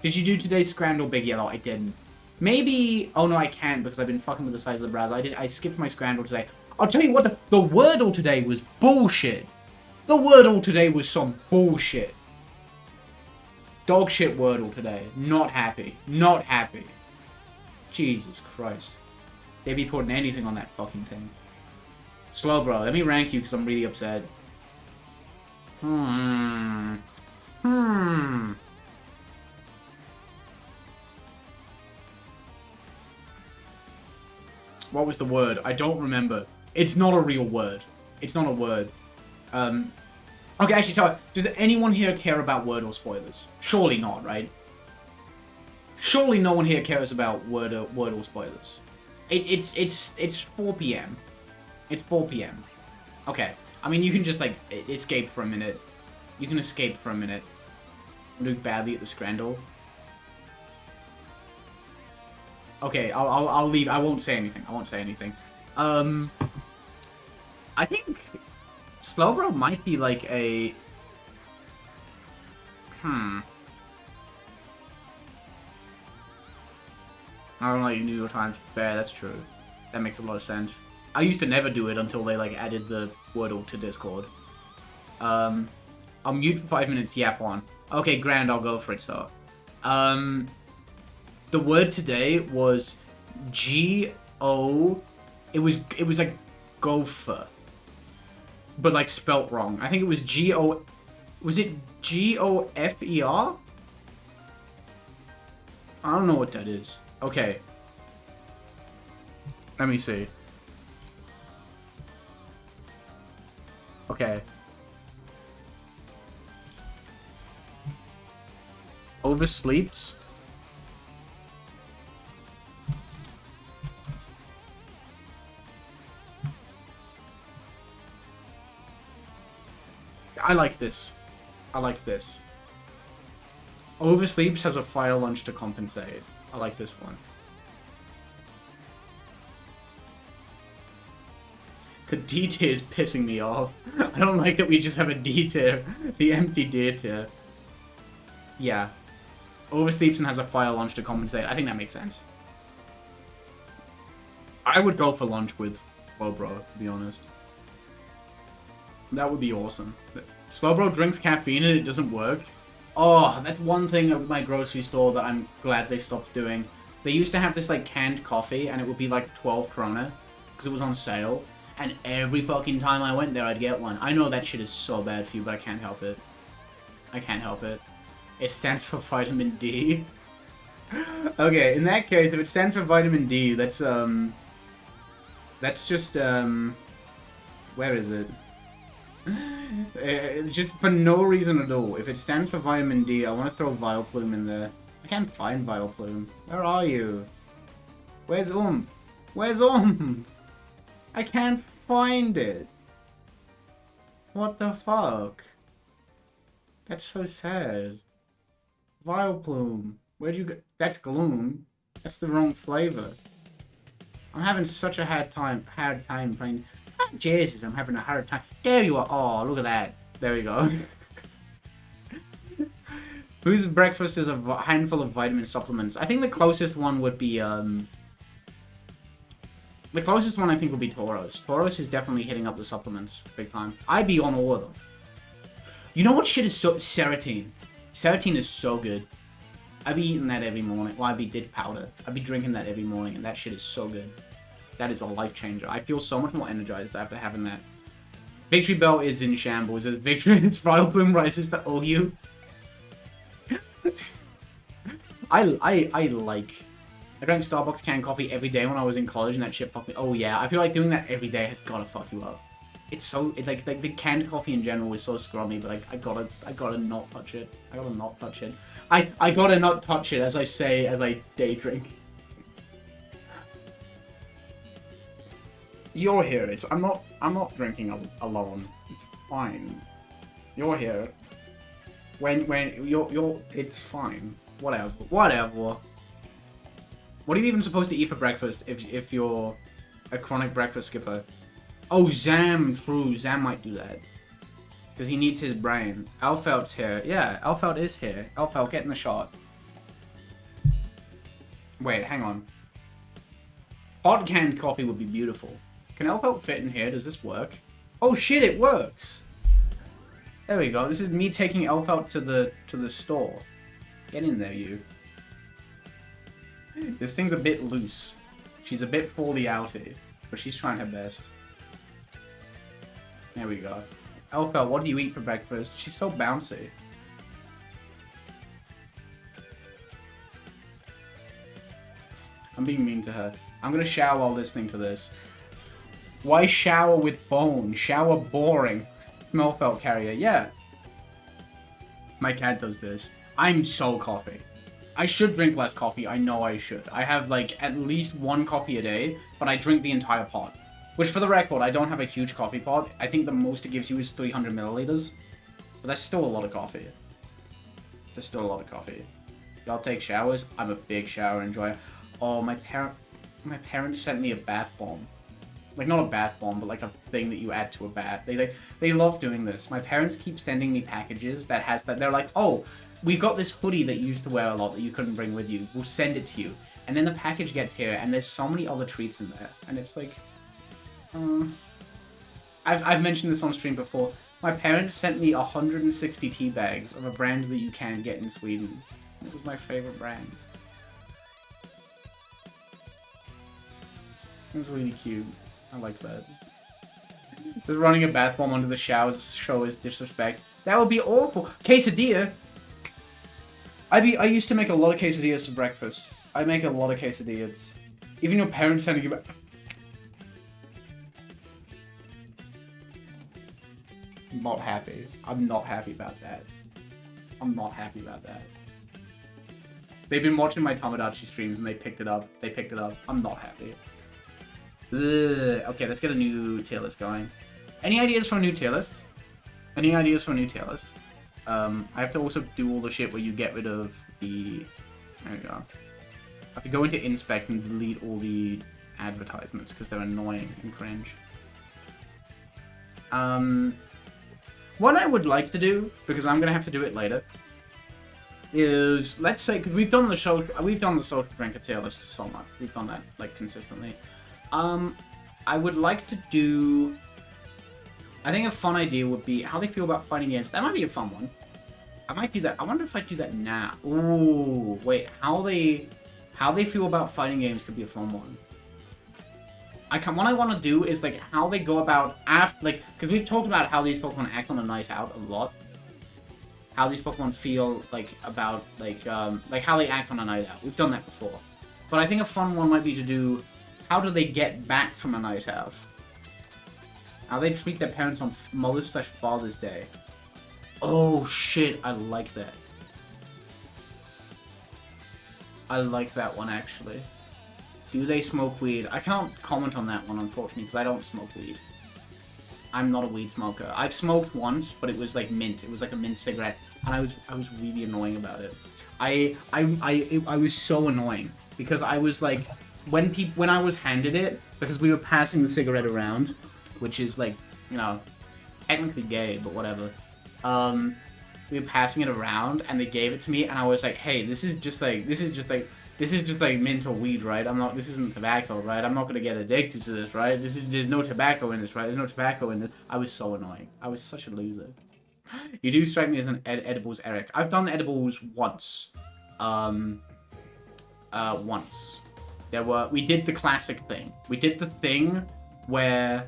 Did you do today's Scramble Big Yellow? I didn't. Maybe... Oh, no, I can't because I've been fucking with the size of the browser. I skipped my Scramble today. I'll tell you what, the Wordle today was bullshit. The Wordle today was some bullshit. Dog shit Wordle today. Not happy. Not happy. Jesus Christ. They be putting anything on that fucking thing. Slow, bro. Let me rank you because I'm really upset. What was the word? I don't remember. It's not a real word. It's not a word. Okay, actually, does anyone here care about Wordle spoilers? Surely not, right? Surely no one here cares about Wordle spoilers. It's 4 p.m. It's 4 p.m. Okay. I mean, you can just, like, escape for a minute. You can escape for a minute. Look badly at the Scrandle. Okay, I'll leave. I won't say anything. I won't say anything. I think Slowbro might be like a... I don't like New York Times fair, that's true. That makes a lot of sense. I used to never do it until they like added the Wordle to Discord. I'll mute for 5 minutes, yap on. Okay, grand, I'll go for it, so. The word today was G-O... It was like gopher. But like spelt wrong. I think it was G-O... Was it G-O-F-E-R? I don't know what that is. Okay. Let me see. Okay. Oversleeps? I like this. I like this. Oversleeps has a fire lunch to compensate. I like this one. The D tier is pissing me off. I don't like that we just have a D tier. The empty D tier. Yeah. Oversleeps and has a fire lunch to compensate. I think that makes sense. I would go for lunch with Slowbro, to be honest. That would be awesome. Slowbro drinks caffeine and it doesn't work. Oh, that's one thing at my grocery store that I'm glad they stopped doing. They used to have this, like, canned coffee, and it would be, like, 12 krona, because it was on sale. And every fucking time I went there, I'd get one. I know that shit is so bad for you, but I can't help it. I can't help it. It stands for vitamin D. Okay, in that case, if it stands for vitamin D, that's just, where is it? Just for no reason at all. If it stands for vitamin D, I want to throw Vileplume in there. I can't find Vileplume. Where are you? Where's Where's I can't find it. What the fuck? That's so sad. Vileplume. Where'd you go? That's Gloom. That's the wrong flavor. I'm having such a hard time playing. Oh, Jesus, I'm having a hard time. There you are. Oh, look at that. There we go. Whose breakfast is a handful of vitamin supplements? I think the closest one would be, the closest one I think would be Tauros. Tauros is definitely hitting up the supplements big time. I'd be on all of them. You know what shit is so... Serotonin. Serotonin is so good. I'd be eating that every morning. Well, I'd be did powder. I'd be drinking that every morning, and that shit is so good. That is a life changer. I feel so much more energized after having that. Victory Bell is in shambles. As Victory its Vileplume rises to OU. I drank Starbucks canned coffee every day when I was in college, and that shit fucked me. Oh yeah, I feel like doing that every day has gotta fuck you up. It's so like the canned coffee in general is so scrummy, but like I gotta not touch it. I gotta not touch it. I gotta not touch it, as I say as I day drink. You're here. I'm not drinking alone. It's fine. You're here. When you're it's fine. Whatever. What are you even supposed to eat for breakfast if you're a chronic breakfast skipper? Oh, Zam, true. Zam might do that. Because he needs his brain. Alfelt's here. Yeah, Alfelt is here. Alfelt, get in the shot. Wait, hang on. Hot canned coffee would be beautiful. Can Alfelt fit in here? Does this work? Oh shit, it works! There we go. This is me taking Alfelt to the store. Get in there, you. This thing's a bit loose. She's a bit fully outy, but she's trying her best. There we go. Alpha, what do you eat for breakfast? She's so bouncy. I'm being mean to her. I'm gonna shower while listening to this. Why shower with bone? Shower boring. Smell felt carrier. Yeah. My cat does this. I'm so coffee. I should drink less coffee. I know I should. I have like at least one coffee a day, but I drink the entire pot. Which, for the record, I don't have a huge coffee pot. I think the most it gives you is 300 milliliters. But that's still a lot of coffee. There's still a lot of coffee. Y'all take showers? I'm a big shower enjoyer. Oh, my parents sent me a bath bomb. Like, not a bath bomb, but like a thing that you add to a bath. They love doing this. My parents keep sending me packages that has that. They're like, oh, we've got this hoodie that you used to wear a lot that you couldn't bring with you. We'll send it to you. And then the package gets here, and there's so many other treats in there. And it's like... I've mentioned this on stream before. My parents sent me 160 tea bags of a brand that you can get in Sweden. It was my favorite brand. It was really cute. I liked that. Just running a bath bomb under the showers show is disrespect. That would be awful. Quesadilla. I used to make a lot of quesadillas for breakfast. I make a lot of quesadillas. Even your parents sending you back. I'm not happy. I'm not happy about that. I'm not happy about that. They've been watching my Tomodachi streams and they picked it up. I'm not happy. Ugh. Okay, let's get a new tier list going. Any ideas for a new tier list? I have to also do all the shit where you get rid of the... There we go. I have to go into inspect and delete all the advertisements because they're annoying and cringe. What I would like to do, because I'm going to have to do it later, is, let's say, because we've done the social drinker tier list so much. We've done that like consistently. I would like to do. I think a fun idea would be how they feel about fighting games. That might be a fun one. I might do that. I wonder if I do that now. Ooh, wait, how they feel about fighting games could be a fun one. What I want to do is like how they go about after, like, because we've talked about how these Pokemon act on a night out a lot. How these Pokemon feel like about like how they act on a night out. We've done that before, but I think a fun one might be to do how do they get back from a night out. How they treat their parents on Mother's/Father's Day. Oh shit! I like that. I like that one actually. Do they smoke weed? I can't comment on that one, unfortunately, because I don't smoke weed. I'm not a weed smoker. I've smoked once, but it was like mint. It was like a mint cigarette, and I was really annoying about it. I was so annoying because I was like, when I was handed it, because we were passing the cigarette around, which is like, you know, technically gay, but whatever. We were passing it around, and they gave it to me, and I was like, hey, this is just like mint or weed, right? This isn't tobacco, right? I'm not gonna get addicted to this, right? There's no tobacco in this, right? There's no tobacco in this. I was so annoying. I was such a loser. You do strike me as an edibles Eric. I've done edibles once. Once. We did the classic thing. We did the thing where,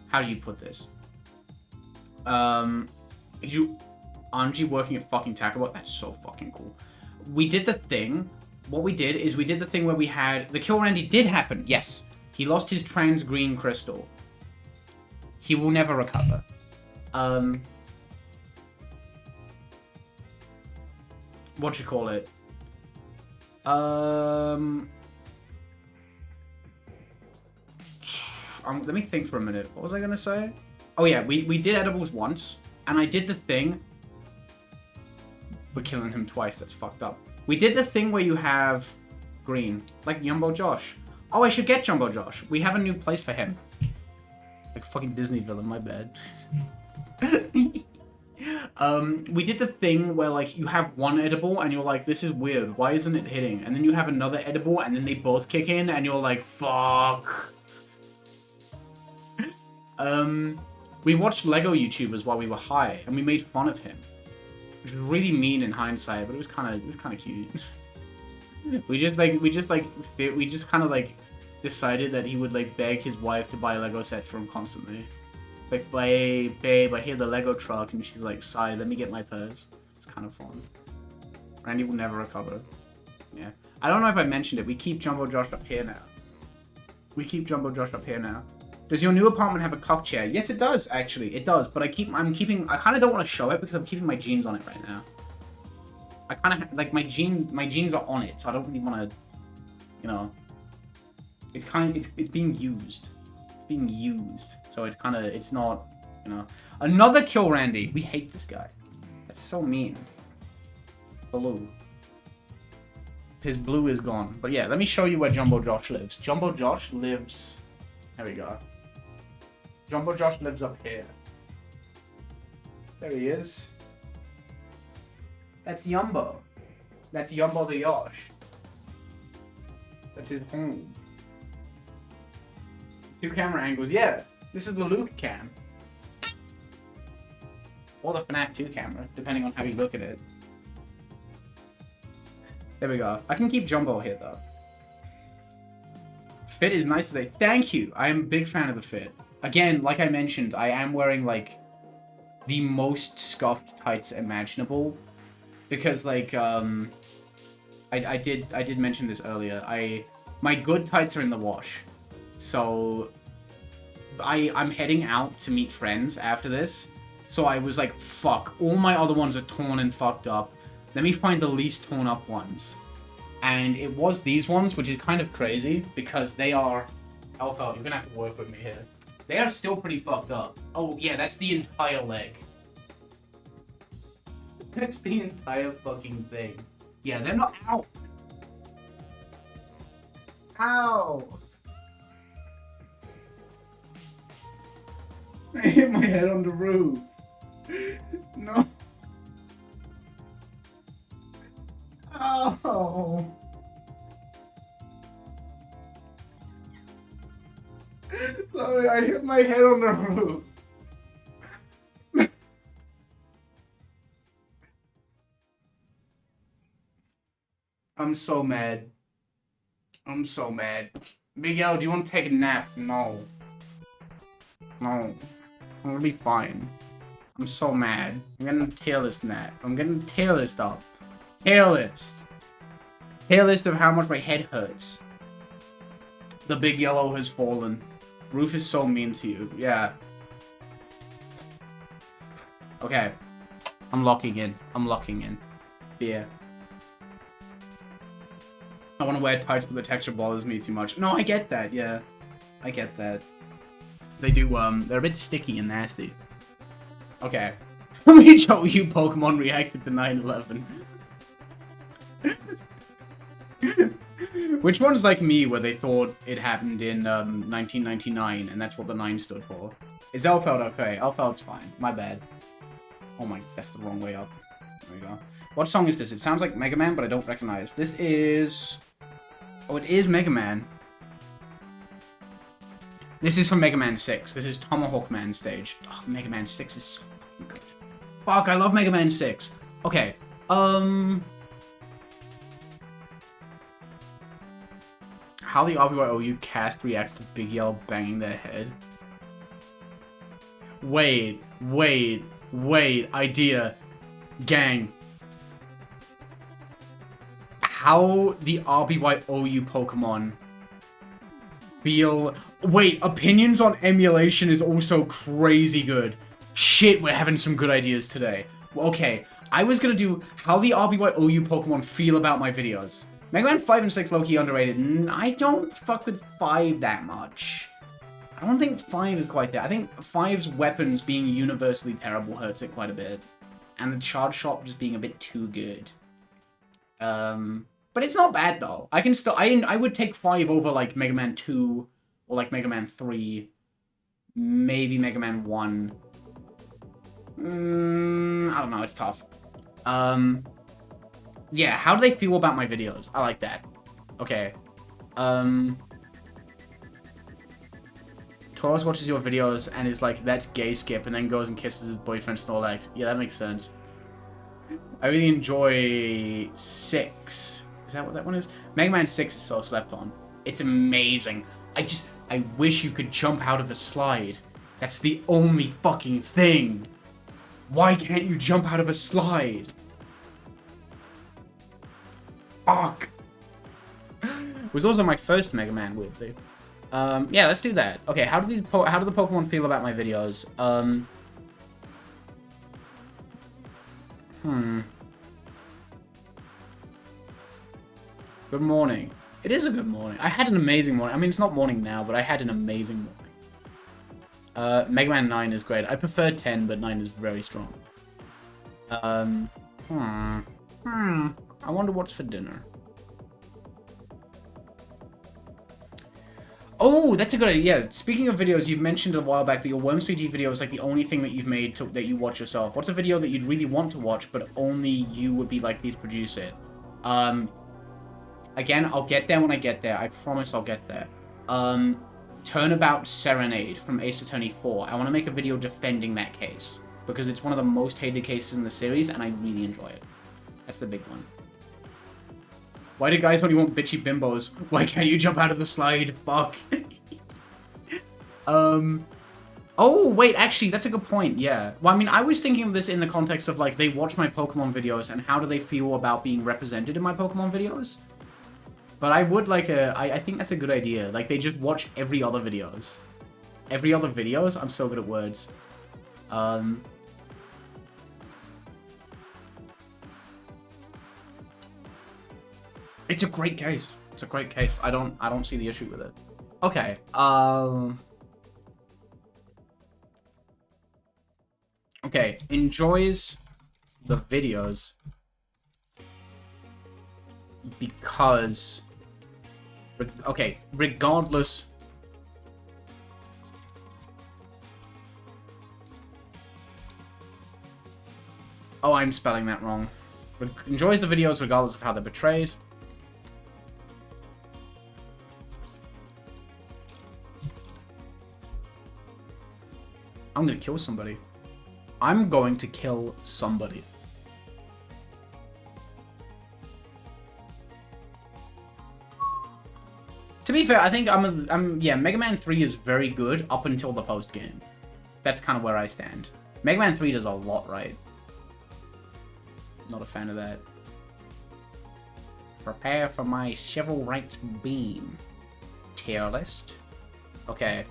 how do you put this? Aren't you working at fucking Taco Bell? That's so fucking cool. We did the thing. What we did is we did the thing where we had... The Kill Randy did happen, yes. He lost his trans green crystal. He will never recover. What you call it? Let me think for a minute. What was I gonna say? Oh yeah, we did edibles once, and I did the thing. We're killing him twice, that's fucked up. We did the thing where you have green, like Jumbo Josh. Oh, I should get Jumbo Josh. We have a new place for him. Like fucking Disney villain, my bad. We did the thing where like you have one edible and you're like, this is weird, why isn't it hitting? And then you have another edible and then they both kick in and you're like, fuck. We watched Lego YouTubers while we were high and we made fun of him. Which was really mean in hindsight, but it was kind of cute. we just kind of like decided that he would like beg his wife to buy a Lego set for him constantly. Like, babe, I hear the Lego truck, and she's like, sigh, let me get my purse. It's kind of fun. Randy will never recover. Yeah. I don't know if I mentioned it. We keep Jumbo Josh up here now. Does your new apartment have a cock chair? Yes, it does, actually. It does, but I kind of don't want to show it because I'm keeping my jeans on it right now. I kind of, like, my jeans are on it, so I don't really want to, you know. It's being used. It's being used. So it's not, you know. Another Kill Randy. We hate this guy. That's so mean. Blue. His blue is gone. But yeah, let me show you where Jumbo Josh lives. Jumbo Josh lives... There we go. Jumbo Josh lives up here. There he is. That's Yumbo. That's Yumbo the Yosh. That's his home. 2 camera angles. Yeah, this is the Luke cam. Or the FNAF 2 camera, depending on how you look at it. There we go. I can keep Jumbo here, though. Fit is nice today. Thank you. I am a big fan of the fit. Again, like I mentioned, I am wearing, like, the most scuffed tights imaginable. Because, like, I did mention this earlier. My good tights are in the wash. So, I'm heading out to meet friends after this. So I was like, fuck, all my other ones are torn and fucked up. Let me find the least torn up ones. And it was these ones, which is kind of crazy, because they are... Alpha, you're gonna have to work with me here. They are still pretty fucked up. Oh, yeah, that's the entire leg. That's the entire fucking thing. Yeah, they're not... Ow! Ow! I hit my head on the roof. No. Oh. Sorry, I hit my head on the roof. I'm so mad. I'm so mad. Miguel, do you want to take a nap? No. No. I'm gonna be fine. I'm so mad. I'm gonna tier list nap. I'm gonna tier list up. Tier list. Tier list of how much my head hurts. The big yellow has fallen. Roof is so mean to you. Yeah. Okay. I'm locking in. I'm locking in. Beer. I want to wear tights, but the texture bothers me too much. No, I get that, yeah. I get that. They do, they're a bit sticky and nasty. Okay. Let me show you Pokemon reacted to 9/11. Which one's like me, where they thought it happened in, 1999, and that's what the 9 stood for? Is Elfeld okay? Elfeld's fine. My bad. Oh my, that's the wrong way up. There we go. What song is this? It sounds like Mega Man, but I don't recognize. This is... Oh, it is Mega Man. This is from Mega Man 6. This is Tomahawk Man stage. Oh, Mega Man 6 is so good. Fuck, I love Mega Man 6. Okay, how the RBYOU cast reacts to Big Yellow banging their head. Wait, idea. Gang. How the RBYOU Pokemon feel... Wait, opinions on emulation is also crazy good. Shit, we're having some good ideas today. Okay, I was gonna do how the RBYOU Pokemon feel about my videos. Mega Man 5 and 6 low-key underrated. I don't fuck with 5 that much. I don't think 5 is quite there. I think 5's weapons being universally terrible hurts it quite a bit. And the charge shot just being a bit too good. But it's not bad though. I can still... I would take 5 over like Mega Man 2 or like Mega Man 3. Maybe Mega Man 1. I don't know, it's tough. Yeah, how do they feel about my videos? I like that. Okay. Taurus watches your videos and is like, that's gay Skip, and then goes and kisses his boyfriend Snorlax. Yeah, that makes sense. I really enjoy 6. Is that what that one is? Mega Man 6 is so slept on. It's amazing. I wish you could jump out of a slide. That's the only fucking thing. Why can't you jump out of a slide? Fuck. It was also my first Mega Man, weirdly. Yeah, let's do that. Okay, how do the Pokemon feel about my videos? Good morning. It is a good morning. I had an amazing morning. I mean, it's not morning now, but I had an amazing morning. Mega Man 9 is great. I prefer 10, but 9 is very strong. I wonder what's for dinner. Oh, that's a good idea. Yeah, speaking of videos, you mentioned a while back that your Worms 3D video is like the only thing that you've made that you watch yourself. What's a video that you'd really want to watch, but only you would be likely to produce it? Again, I'll get there when I get there. I promise I'll get there. Turnabout Serenade from Ace Attorney 4. I want to make a video defending that case, because it's one of the most hated cases in the series, and I really enjoy it. That's the big one. Why do guys only want bitchy bimbos? Why can't you jump out of the slide? Fuck. Oh, wait, actually, that's a good point, yeah. Well, I mean, I was thinking of this in the context of, like, they watch my Pokemon videos, and how do they feel about being represented in my Pokemon videos? But I would like I think that's a good idea. Like, they just watch every other videos. Every other videos? I'm so good at words. It's a great case. It's a great case. I don't see the issue with it. Okay. Okay. Enjoys the videos because... Okay, regardless... Oh, I'm spelling that wrong. enjoys the videos regardless of how they're portrayed. I'm gonna kill somebody. I'm going to kill somebody. To be fair, I think yeah, Mega Man 3 is very good up until the post game. That's kind of where I stand. Mega Man 3 does a lot right. Not a fan of that. Prepare for my civil rights beam. Tier list. Okay.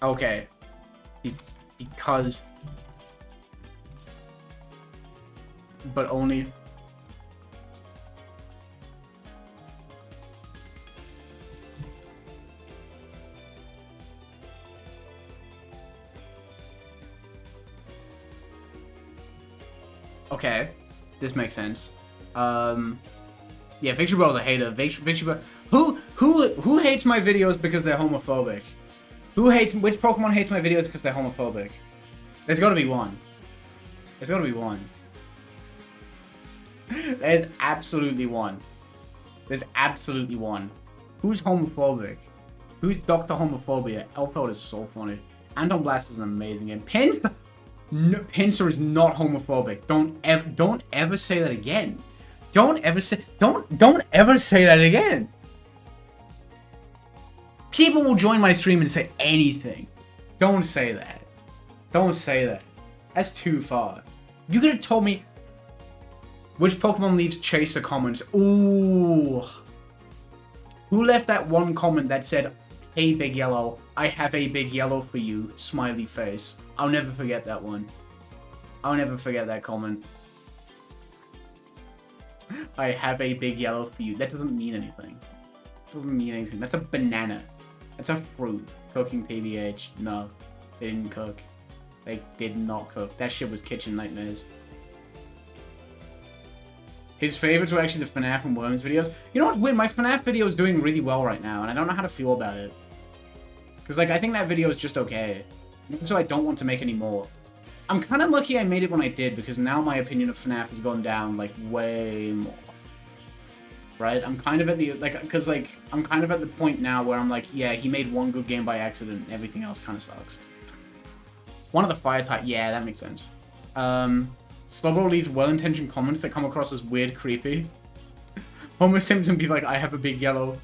Okay. Because... But only... Okay. This makes sense. Yeah, Victory Bell's a hater. Victory Bell... Who hates my videos because they're homophobic? Which Pokemon hates my videos because they're homophobic? There's gotta be one. There's gotta be one. There's absolutely one. There's absolutely one. Who's homophobic? Who's Dr. Homophobia? Elfeld is so funny. Anton Blast is an amazing game. Pinsir is not homophobic. Don't ever say that again. Don't ever say that again. People will join my stream and say anything. Don't say that. Don't say that. That's too far. You could have told me which Pokemon leaves Chaser comments. Ooh. Who left that one comment that said, "Hey Big Yellow, I have a big yellow for you," smiley face. I'll never forget that one. I'll never forget that comment. I have a big yellow for you. That doesn't mean anything. It doesn't mean anything. That's a banana. That's a fruit. Cooking PBH. No. They didn't cook. They did not cook. That shit was kitchen nightmares. His favorites were actually the FNAF and Worms videos. You know what's weird? My FNAF video is doing really well right now, and I don't know how to feel about it. Because, like, I think that video is just okay. So I don't want to make any more. I'm kind of lucky I made it when I did, because now my opinion of FNAF has gone down, like, way more. Right? I'm kind of at the, like, because, like, I'm kind of at the point now where I'm like, yeah, he made one good game by accident, and everything else kind of sucks. One of the fire type, yeah, that makes sense. Slowbro leaves well-intentioned comments that come across as weird, creepy. Homer Simpson be like, "I have a big yellow."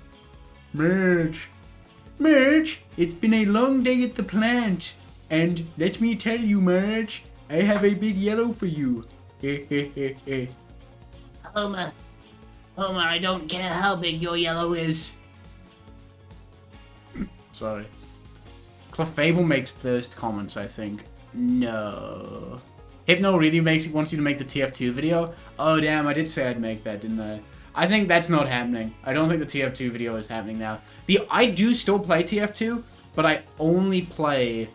Merge. Merge, it's been a long day at the plant. And let me tell you, Merge, I have a big yellow for you. Homer, I don't care how big your yellow is. Sorry. Clefable makes thirst comments, I think. No. Hypno really wants you to make the TF2 video? Oh, damn, I did say I'd make that, didn't I? I think that's not happening. I don't think the TF2 video is happening now. I do still play TF2, but I only play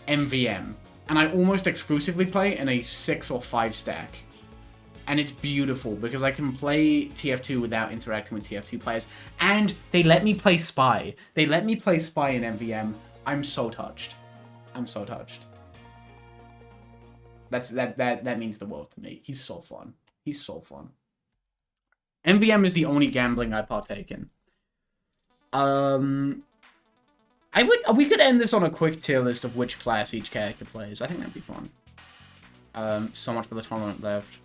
MVM. And I almost exclusively play in a 6 or 5 stack. And it's beautiful, because I can play TF2 without interacting with TF2 players. And they let me play Spy. They let me play Spy in MVM. I'm so touched. I'm so touched. That means the world to me. He's so fun. He's so fun. MVM is the only gambling I partake in. We could end this on a quick tier list of which class each character plays. I think that'd be fun. So much for the tournament left.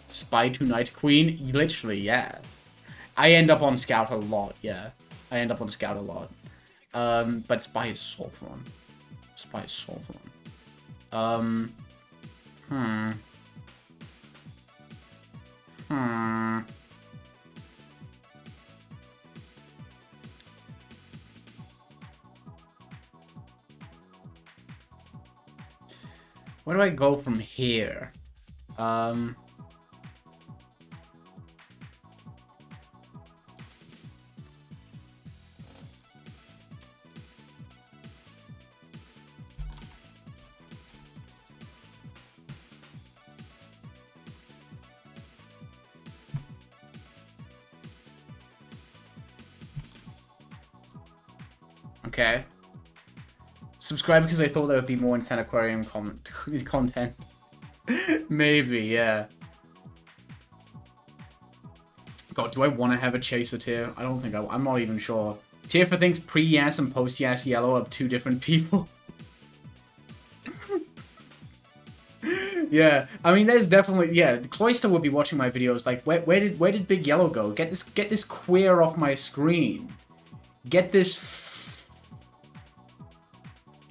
Spy to Night Queen, literally, yeah. I end up on Scout a lot, yeah. I end up on Scout a lot. But Spy is so fun. Spy is so fun. Where do I go from here? Okay. Subscribe because I thought there would be more Insane Aquarium content. Maybe, yeah. God, do I want to have a chaser tier? I don't think I'm not even sure. Tier for things pre-Yas and post-Yas Yellow are 2 different people. Yeah, I mean, there's definitely, yeah, Cloyster would be watching my videos like, where did Big Yellow go? Get this queer off my screen. Get this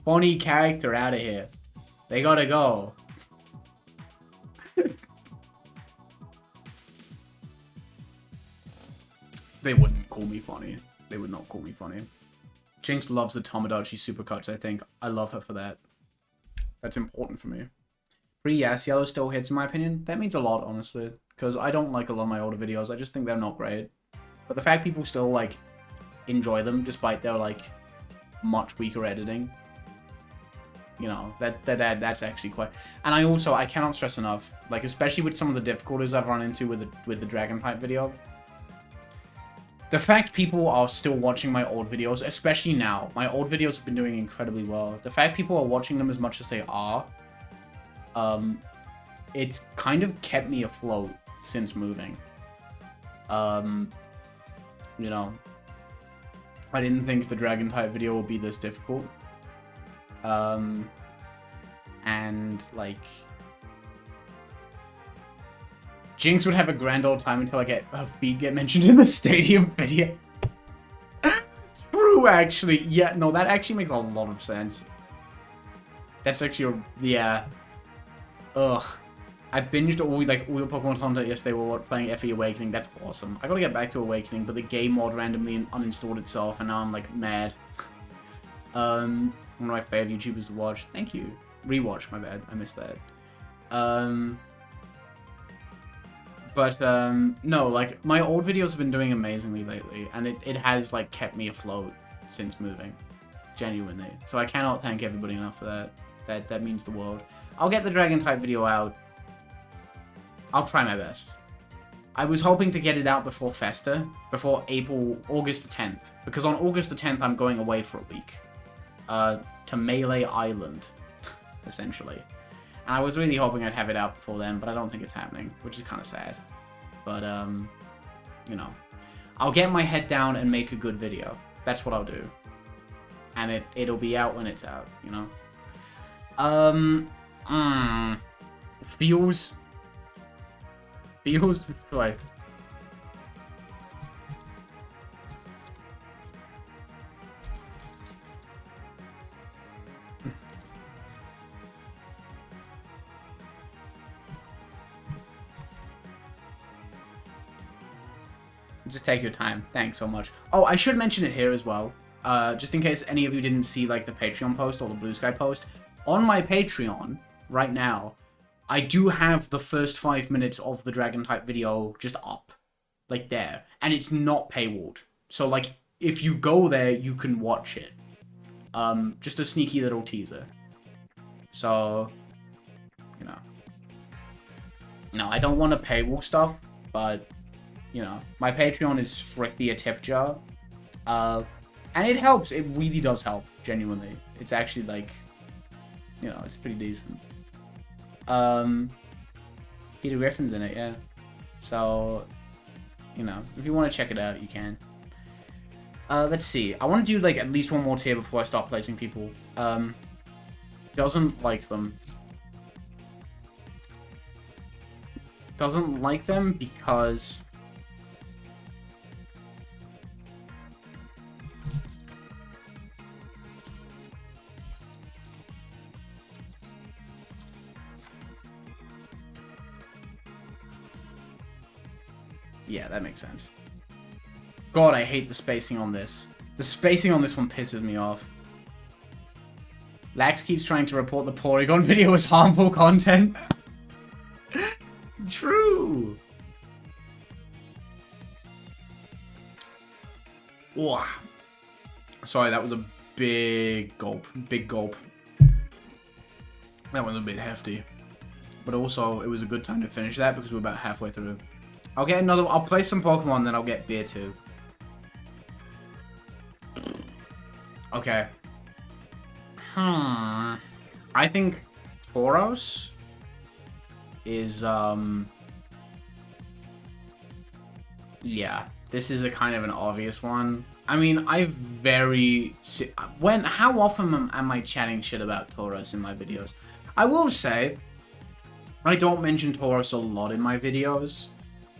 funny character out of here. They gotta go. They wouldn't call me funny. They would not call me funny. Jinx loves the Tomodachi supercuts, I think. I love her for that. That's important for me. Pre-Yas Yellow still hits, in my opinion. That means a lot, honestly. Because I don't like a lot of my older videos. I just think they're not great. But the fact people still, like, enjoy them, despite their, like, much weaker editing. You know, that's actually quite... And I cannot stress enough, like, especially with some of the difficulties I've run into with the Dragon type video. The fact people are still watching my old videos, especially now, my old videos have been doing incredibly well. The fact people are watching them as much as they are, it's kind of kept me afloat since moving. You know, I didn't think the Dragon type video would be this difficult. And like, Jinx would have a grand old time until I get a beat get mentioned in the stadium video. True, actually. Yeah, no, that actually makes a lot of sense. That's actually yeah. Ugh. I binged all your Pokemon content yesterday while playing FE Awakening. That's awesome. I gotta get back to Awakening, but the game mod randomly uninstalled itself, and now I'm like mad. One of my favorite YouTubers to watch. Thank you. Rewatch, my bad. I missed that. No, like, my old videos have been doing amazingly lately, and it has, like, kept me afloat since moving. Genuinely. So I cannot thank everybody enough for that. That means the world. I'll get the Dragon type video out. I'll try my best. I was hoping to get it out before Festa, before August the 10th, because on August the 10th I'm going away for a week. To Melee Island, essentially. And I was really hoping I'd have it out before then, but I don't think it's happening, which is kind of sad. But, you know. I'll get my head down and make a good video. That's what I'll do. And it'll be out when it's out, you know? Feels like... Just take your time. Thanks so much. Oh, I should mention it here as well. Just in case any of you didn't see like the Patreon post or the Blue Sky post. On my Patreon, right now, I do have the first 5 minutes of the Dragon type video just up. Like there. And it's not paywalled. So like, if you go there, you can watch it. Just a sneaky little teaser. So, you know. No, I don't want to paywall stuff, but... You know, my Patreon is strictly a tip jar. And it helps. It really does help, genuinely. It's actually, like, you know, it's pretty decent. Peter Griffin's in it, yeah. So, you know, if you want to check it out, you can. Let's see. I want to do, like, at least one more tier before I start placing people. Doesn't like them. Doesn't like them because... Yeah, that makes sense. God, I hate the spacing on this. The spacing on this one pisses me off. Lax keeps trying to report the Porygon video as harmful content. True. Wow. Sorry, that was a big gulp. Big gulp. That was a bit hefty. But also, it was a good time to finish that because we're about halfway through. I'll get another... I'll play some Pokemon, then I'll get beer too. Okay. I think Tauros is, yeah, this is a kind of an obvious one. I mean, how often am I chatting shit about Tauros in my videos? I will say, I don't mention Tauros a lot in my videos,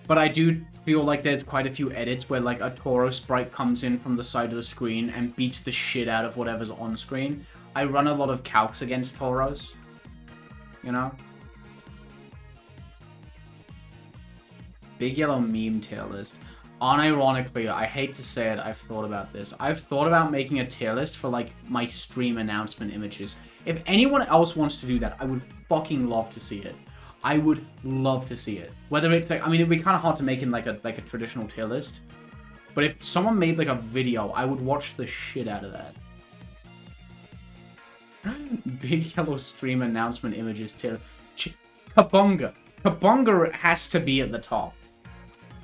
but I do feel like there's quite a few edits where, like, a Tauros sprite comes in from the side of the screen and beats the shit out of whatever's on screen. I run a lot of calcs against Tauros, you know? Big yellow meme tier list. Unironically, I hate to say it, I've thought about this. I've thought about making a tier list for, like, my stream announcement images. If anyone else wants to do that, I would fucking love to see it. I would love to see it. Whether it's like, I mean, it'd be kind of hard to make in like a traditional tier list. But if someone made like a video, I would watch the shit out of that. Big yellow stream announcement images tier. Kabunga. Kabunga has to be at the top.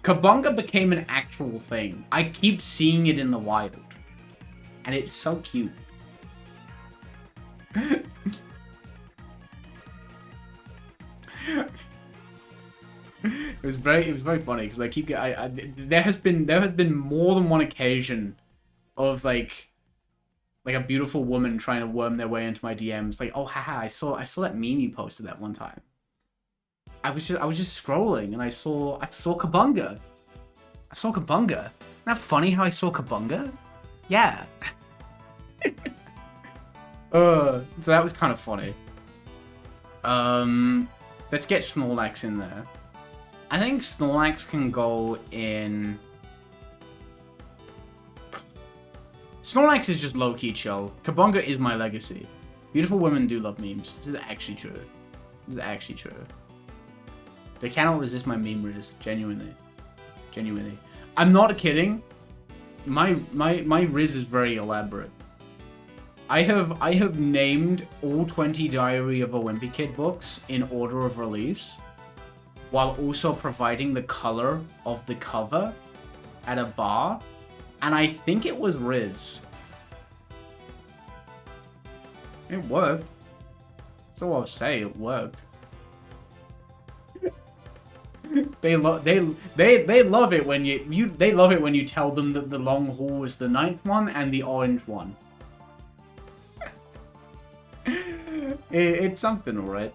Kabunga became an actual thing. I keep seeing it in the wild. And it's so cute. It was very funny because I keep there has been more than one occasion of like a beautiful woman trying to worm their way into my DMs. Like, oh haha, I saw that meme you posted that one time. I was just scrolling and I saw Kabunga. I saw Kabunga. Isn't that funny how I saw Kabunga? Yeah. So that was kind of funny. Let's get Snorlax in there. I think Snorlax can go in... Snorlax is just low-key chill. Kabunga is my legacy. Beautiful women do love memes. This is actually true. This is actually true. They cannot resist my meme riz. Genuinely. Genuinely. I'm not kidding. My riz is very elaborate. I have named all 20 Diary of a Wimpy Kid books in order of release, while also providing the color of the cover at a bar, and I think it was Riz. It worked. That's all I'll say. It worked. They love it when they love it when you tell them that the long haul is the 9th one and the orange one. It's something, alright.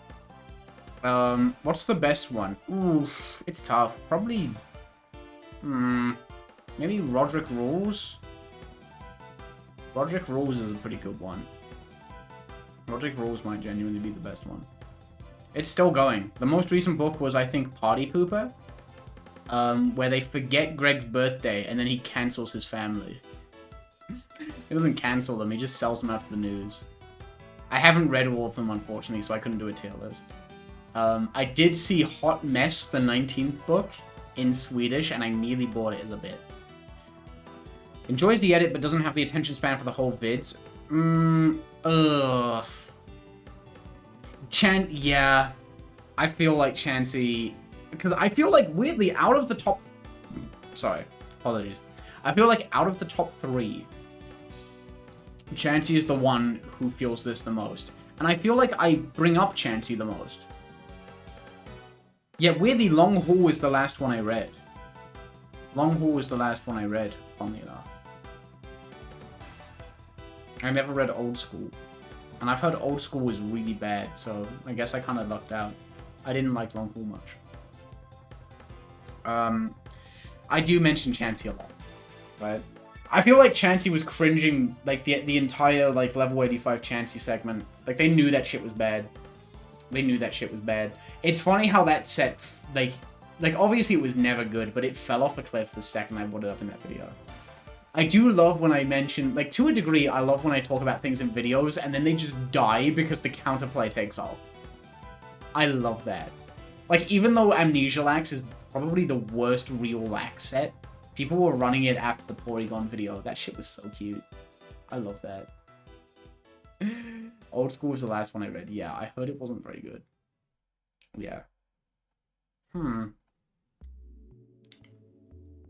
What's the best one? Oof, it's tough. Probably, maybe Roderick Rules? Roderick Rules is a pretty good one. Roderick Rules might genuinely be the best one. It's still going. The most recent book was, I think, Party Pooper, where they forget Greg's birthday and then he cancels his family. He doesn't cancel them, he just sells them out to the news. I haven't read all of them, unfortunately, so I couldn't do a tier list. I did see Hot Mess, the 19th book, in Swedish, and I nearly bought it as a bit. Enjoys the edit, but doesn't have the attention span for the whole vids. Ugh. Yeah. I feel like Chansey... Because I feel like, weirdly, out of the top... Sorry. Apologies. I feel like out of the top 3... Chansey is the one who feels this the most. And I feel like I bring up Chansey the most. Yet weirdly, Long Haul is the last one I read. Long Haul was the last one I read, funnily enough. I never read Old School. And I've heard Old School was really bad, so I guess I kind of lucked out. I didn't like Long Haul much. I do mention Chansey a lot, right? I feel like Chansey was cringing, like, the entire, like, level 85 Chansey segment. Like, they knew that shit was bad. They knew that shit was bad. It's funny how that set, like, obviously it was never good, but it fell off a cliff the second I brought it up in that video. I do love when I mention, like, to a degree, I love when I talk about things in videos, and then they just die because the counterplay takes off. I love that. Like, even though Amnesia Lax is probably the worst real Lax set, people were running it after the Porygon video. That shit was so cute. I love that. Old School was the last one I read. Yeah, I heard it wasn't very good. Yeah.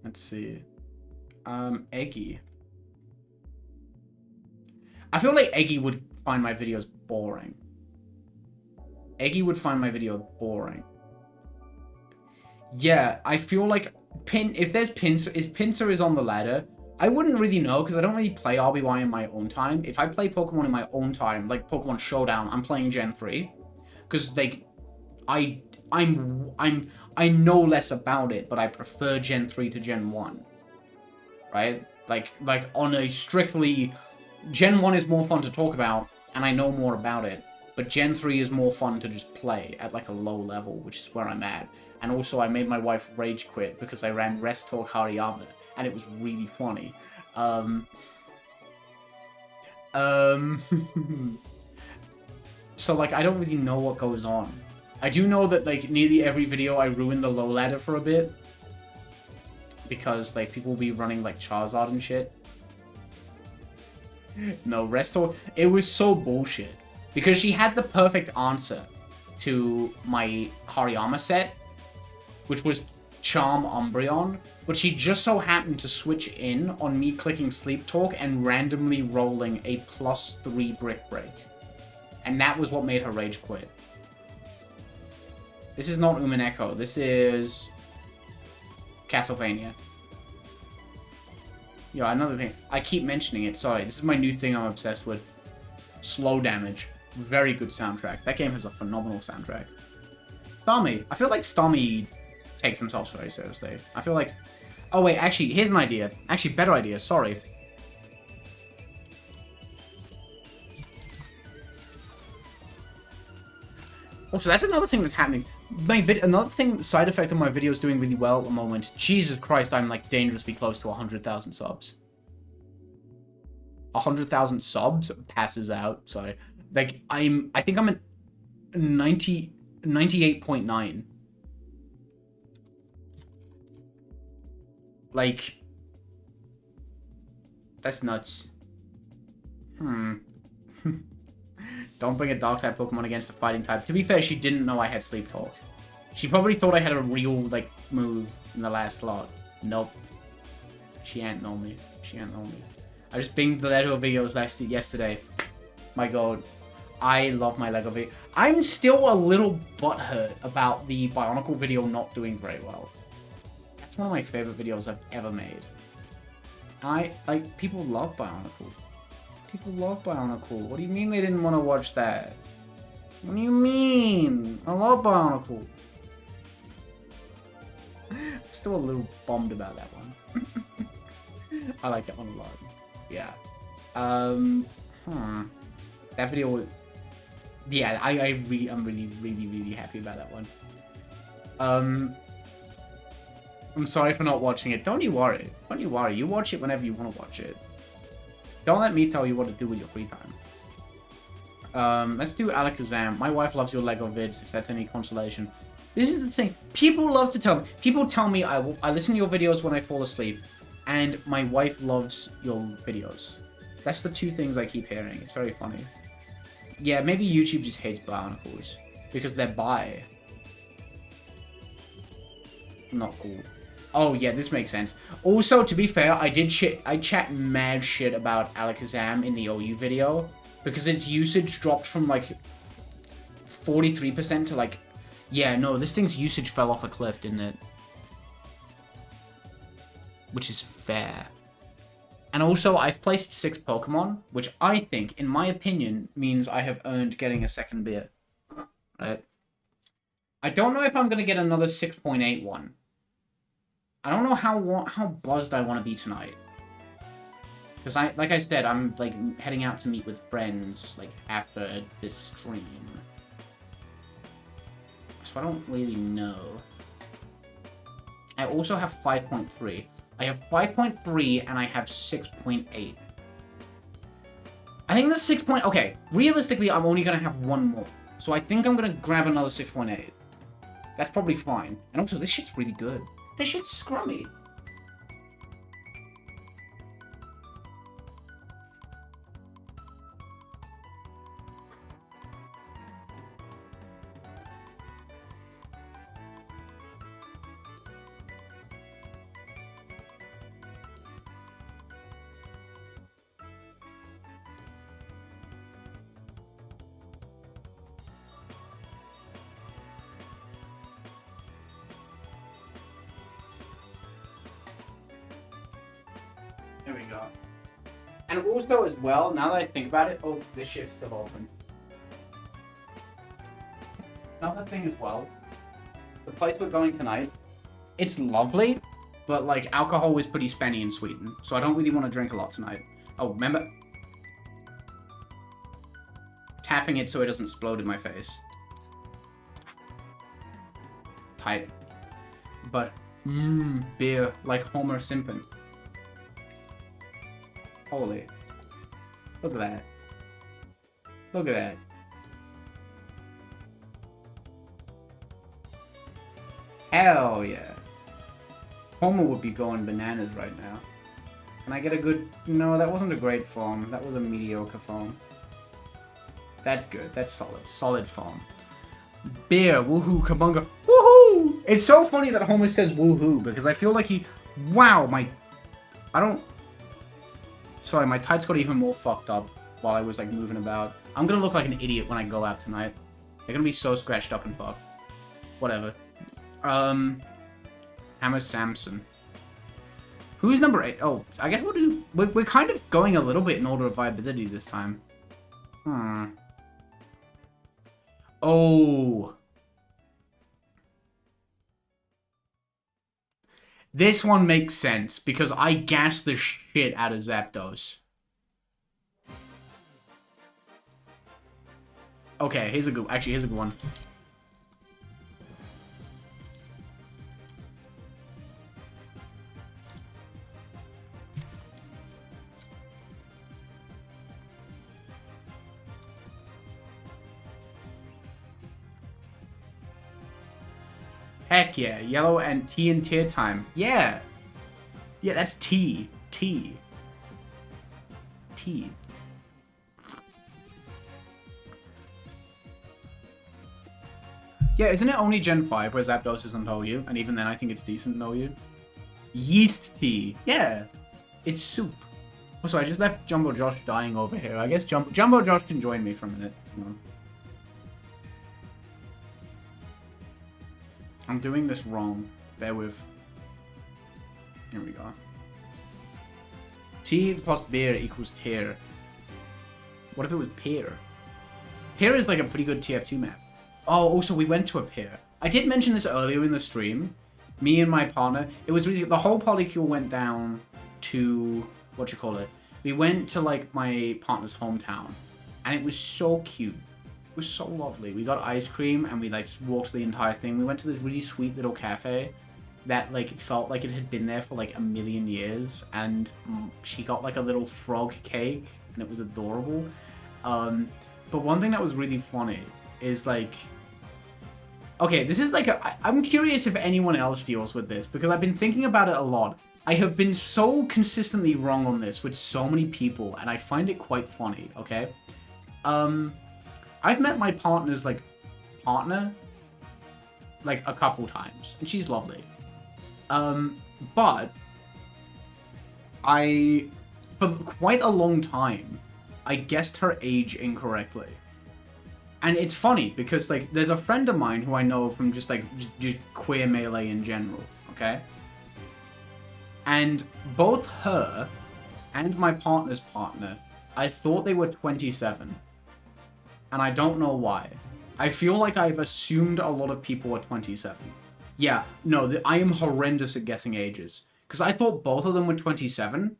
Let's see. Eggy. I feel like Eggy would find my videos boring. Eggy would find my video boring. Yeah, I feel like if Pinsir is on the ladder, I wouldn't really know because I don't really play RBY in my own time. If I play Pokemon in my own time, like Pokemon Showdown, I'm playing Gen 3. Because like I know less about it, but I prefer Gen 3 to Gen 1. Right? Like on a strictly Gen 1 is more fun to talk about, and I know more about it. But Gen 3 is more fun to just play at like a low level, which is where I'm at. And also I made my wife rage quit because I ran Rest Talk Hariyama, and it was really funny. So like I don't really know what goes on. I do know that like nearly every video I ruin the low ladder for a bit. Because like people will be running like Charizard and shit. No, Rest Talk, it was so bullshit. Because she had the perfect answer to my Hariyama set, which was Charm Umbreon, but she just so happened to switch in on me clicking Sleep Talk and randomly rolling a +3 Brick Break. And that was what made her rage quit. This is not Umineko, this is Castlevania. Yo, another thing, I keep mentioning it, sorry, this is my new thing I'm obsessed with. Slow Damage. Very good soundtrack. That game has a phenomenal soundtrack. Starmie. I feel like Starmie takes themselves very seriously. I feel like... Oh wait, actually, here's an idea. Actually, better idea, sorry. Also, that's another thing that's happening. Another thing, side effect of my video is doing really well at the moment. Jesus Christ, I'm like dangerously close to 100,000 subs. 100,000 subs passes out, sorry. Like, I think I'm at 98.9. Like, that's nuts. Don't bring a dark type Pokemon against a fighting type. To be fair, she didn't know I had Sleep Talk. She probably thought I had a real, like, move in the last slot. Nope. She ain't know me. She ain't know me. I just binged the Lego videos yesterday. My god. I love my Lego video. I'm still a little butthurt about the Bionicle video not doing very well. That's one of my favorite videos I've ever made. People love Bionicle. People love Bionicle. What do you mean they didn't want to watch that? What do you mean? I love Bionicle. I'm still a little bummed about that one. I like that one a lot. Yeah. That video was... Yeah, I'm really happy about that one. I'm sorry for not watching it. Don't you worry. Don't you worry. You watch it whenever you want to watch it. Don't let me tell you what to do with your free time. Let's do Alakazam. My wife loves your Lego vids, if that's any consolation. This is the thing. People love to tell me. People tell me I listen to your videos when I fall asleep, and my wife loves your videos. That's the two things I keep hearing. It's very funny. Yeah, maybe YouTube just hates Bionicles because they're bi. Not cool. Oh yeah, this makes sense. Also, to be fair, I chat mad shit about Alakazam in the OU video because its usage dropped from like 43% to like, yeah, no, this thing's usage fell off a cliff, didn't it? Which is fair. And also, I've placed 6 Pokemon, which I think, in my opinion, means I have earned getting a second beer. Right? I don't know if I'm going to get another 6.8 one. I don't know how buzzed I want to be tonight. Because like I said, I'm like heading out to meet with friends like after this stream. So I don't really know. I also have 5.3. I have 5.3 and I have 6.8. I think the 6. Okay, realistically, I'm only going to have one more. So I think I'm going to grab another 6.8. That's probably fine. And also, this shit's really good. This shit's scrummy. There we go. And also as well, now that I think about it, oh, this shit's still open. Another thing as well, the place we're going tonight, it's lovely, but like alcohol is pretty spenny in Sweden, so I don't really want to drink a lot tonight. Oh, remember? Tapping it so it doesn't explode in my face. Tight. But, beer, like Homer Simpson. Holy. Look at that. Look at that. Hell yeah. Homer would be going bananas right now. Can I get a good... No, that wasn't a great foam. That was a mediocre foam. That's good. That's solid. Solid foam. Beer. Woohoo. Kabunga. Woohoo! It's so funny that Homer says woohoo, because I feel like he... Wow, my... I don't... Sorry, my tights got even more fucked up while I was, like, moving about. I'm gonna look like an idiot when I go out tonight. They're gonna be so scratched up and fucked. Whatever. Hammer Samson. Who's number 8? Oh, I guess we're kind of going a little bit in order of viability this time. Oh. This one makes sense, because I gassed the shit out of Zapdos. Okay, here's a good... Actually, here's a good one. Heck yeah, yellow and T and tier time. Yeah. Yeah, that's T. T. T. Yeah, isn't it only Gen 5 where Zapdos isn't OU? And even then I think it's decent in OU. Yeast tea. Yeah. It's soup. Also, I just left Jumbo Josh dying over here. I guess Jumbo Josh can join me for a minute. No. I'm doing this wrong. Bear with. Here we go. Tea plus beer equals tear. What if it was pear? Pear is like a pretty good TF2 map. Oh, also we went to a pear. I did mention this earlier in the stream. Me and my partner. It was really... The whole polycule went down to... We went to like my partner's hometown. And it was so cute. It was so lovely. We got ice cream and we like just walked the entire thing. We went to this really sweet little cafe that like felt like it had been there for like a million years, and she got like a little frog cake and it was adorable. But one thing that was really funny is like, okay, this is like I'm curious if anyone else deals with this, because I've been thinking about it a lot. I have been so consistently wrong on this with so many people, and I find it quite funny. Okay. I've met my partner's, like, partner, like, a couple times, and she's lovely. But for quite a long time, I guessed her age incorrectly. And it's funny, because, like, there's a friend of mine who I know from just, like, just queer melee in general, okay? And both her and my partner's partner, I thought they were 27. And I don't know why. I feel like I've assumed a lot of people are 27. Yeah, no, I am horrendous at guessing ages. Because I thought both of them were 27.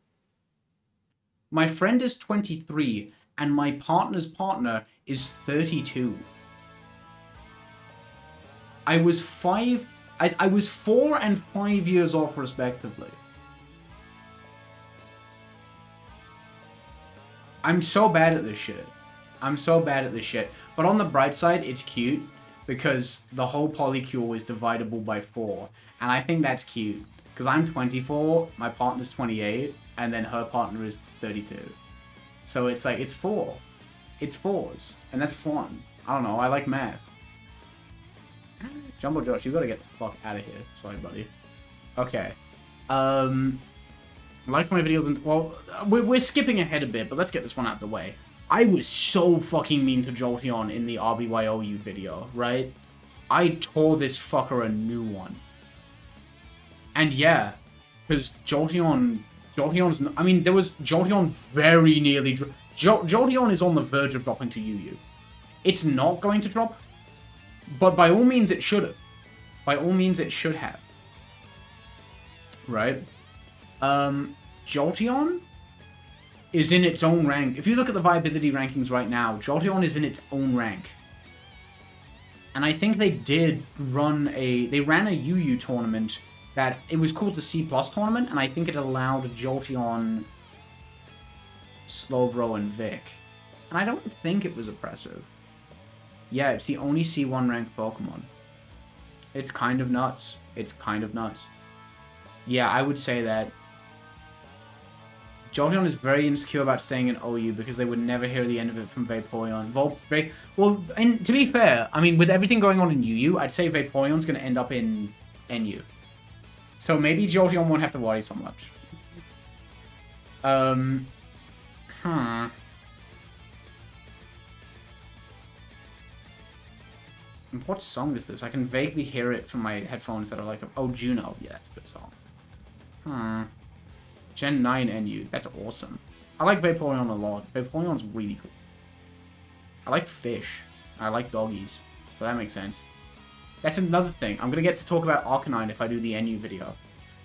My friend is 23, and my partner's partner is 32. I was 4 and 5 years off, respectively. I'm so bad at this shit. I'm so bad at this shit. But on the bright side, it's cute, because the whole polycule is dividable by 4. And I think that's cute. Because I'm 24, my partner's 28, and then her partner is 32. So it's like, it's 4. It's 4s. And that's fun. I don't know, I like math. Jumbo Josh, you gotta get the fuck out of here. Sorry, buddy. Okay. Like my videos, and well, we're skipping ahead a bit, but let's get this one out of the way. I was so fucking mean to Jolteon in the RBYOU video, right? I tore this fucker a new one. And yeah, because Jolteon Jolteon's... I mean, there was... Jolteon very nearly... Jolteon is on the verge of dropping to UU. It's not going to drop, but by all means it should have. By all means it should have. Right? Jolteon is in its own rank. If you look at the viability rankings right now, Jolteon is in its own rank. And I think they did run a... They ran a UU tournament that... It was called the C+ tournament, and I think it allowed Jolteon, Slowbro, and Vic. And I don't think it was oppressive. Yeah, it's the only C1 ranked Pokemon. It's kind of nuts. It's kind of nuts. Yeah, I would say that. Jolteon is very insecure about staying in OU because they would never hear the end of it from Vaporeon. Well, and to be fair, I mean, with everything going on in UU, I'd say Vaporeon's going to end up in NU. So maybe Jolteon won't have to worry so much. What song is this? I can vaguely hear it from my headphones that are like, oh, Juno. Yeah, that's a good song. Gen 9 NU. That's awesome. I like Vaporeon a lot. Vaporeon's really cool. I like fish. I like doggies. So that makes sense. That's another thing. I'm going to get to talk about Arcanine if I do the NU video.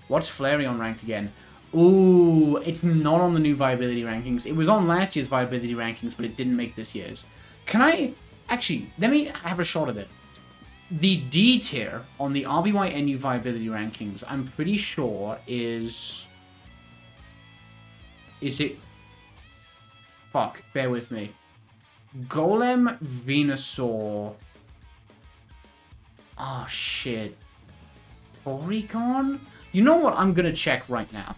What's Flareon ranked again? Ooh, it's not on the new viability rankings. It was on last year's viability rankings, but it didn't make this year's. Can I... Actually, let me have a shot at it. The D tier on the RBY NU viability rankings, I'm pretty sure is... Is it... Fuck, bear with me. Golem, Venusaur... Oh, shit. Porygon? You know what? I'm gonna check right now.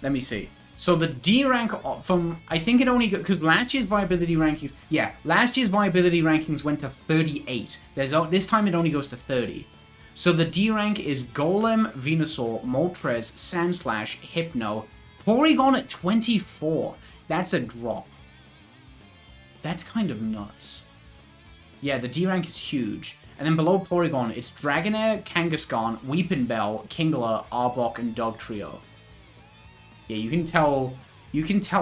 Let me see. So the D rank from... I think it only... Because last year's viability rankings... Yeah, last year's viability rankings went to 38. This time it only goes to 30. So the D rank is Golem, Venusaur, Moltres, Sandslash, Hypno. Porygon at 24. That's a drop. That's kind of nuts. Yeah, the D rank is huge. And then below Porygon, it's Dragonair, Kangaskhan, Weepinbell, Kingler, Arbok, and Dugtrio. Yeah, you can tell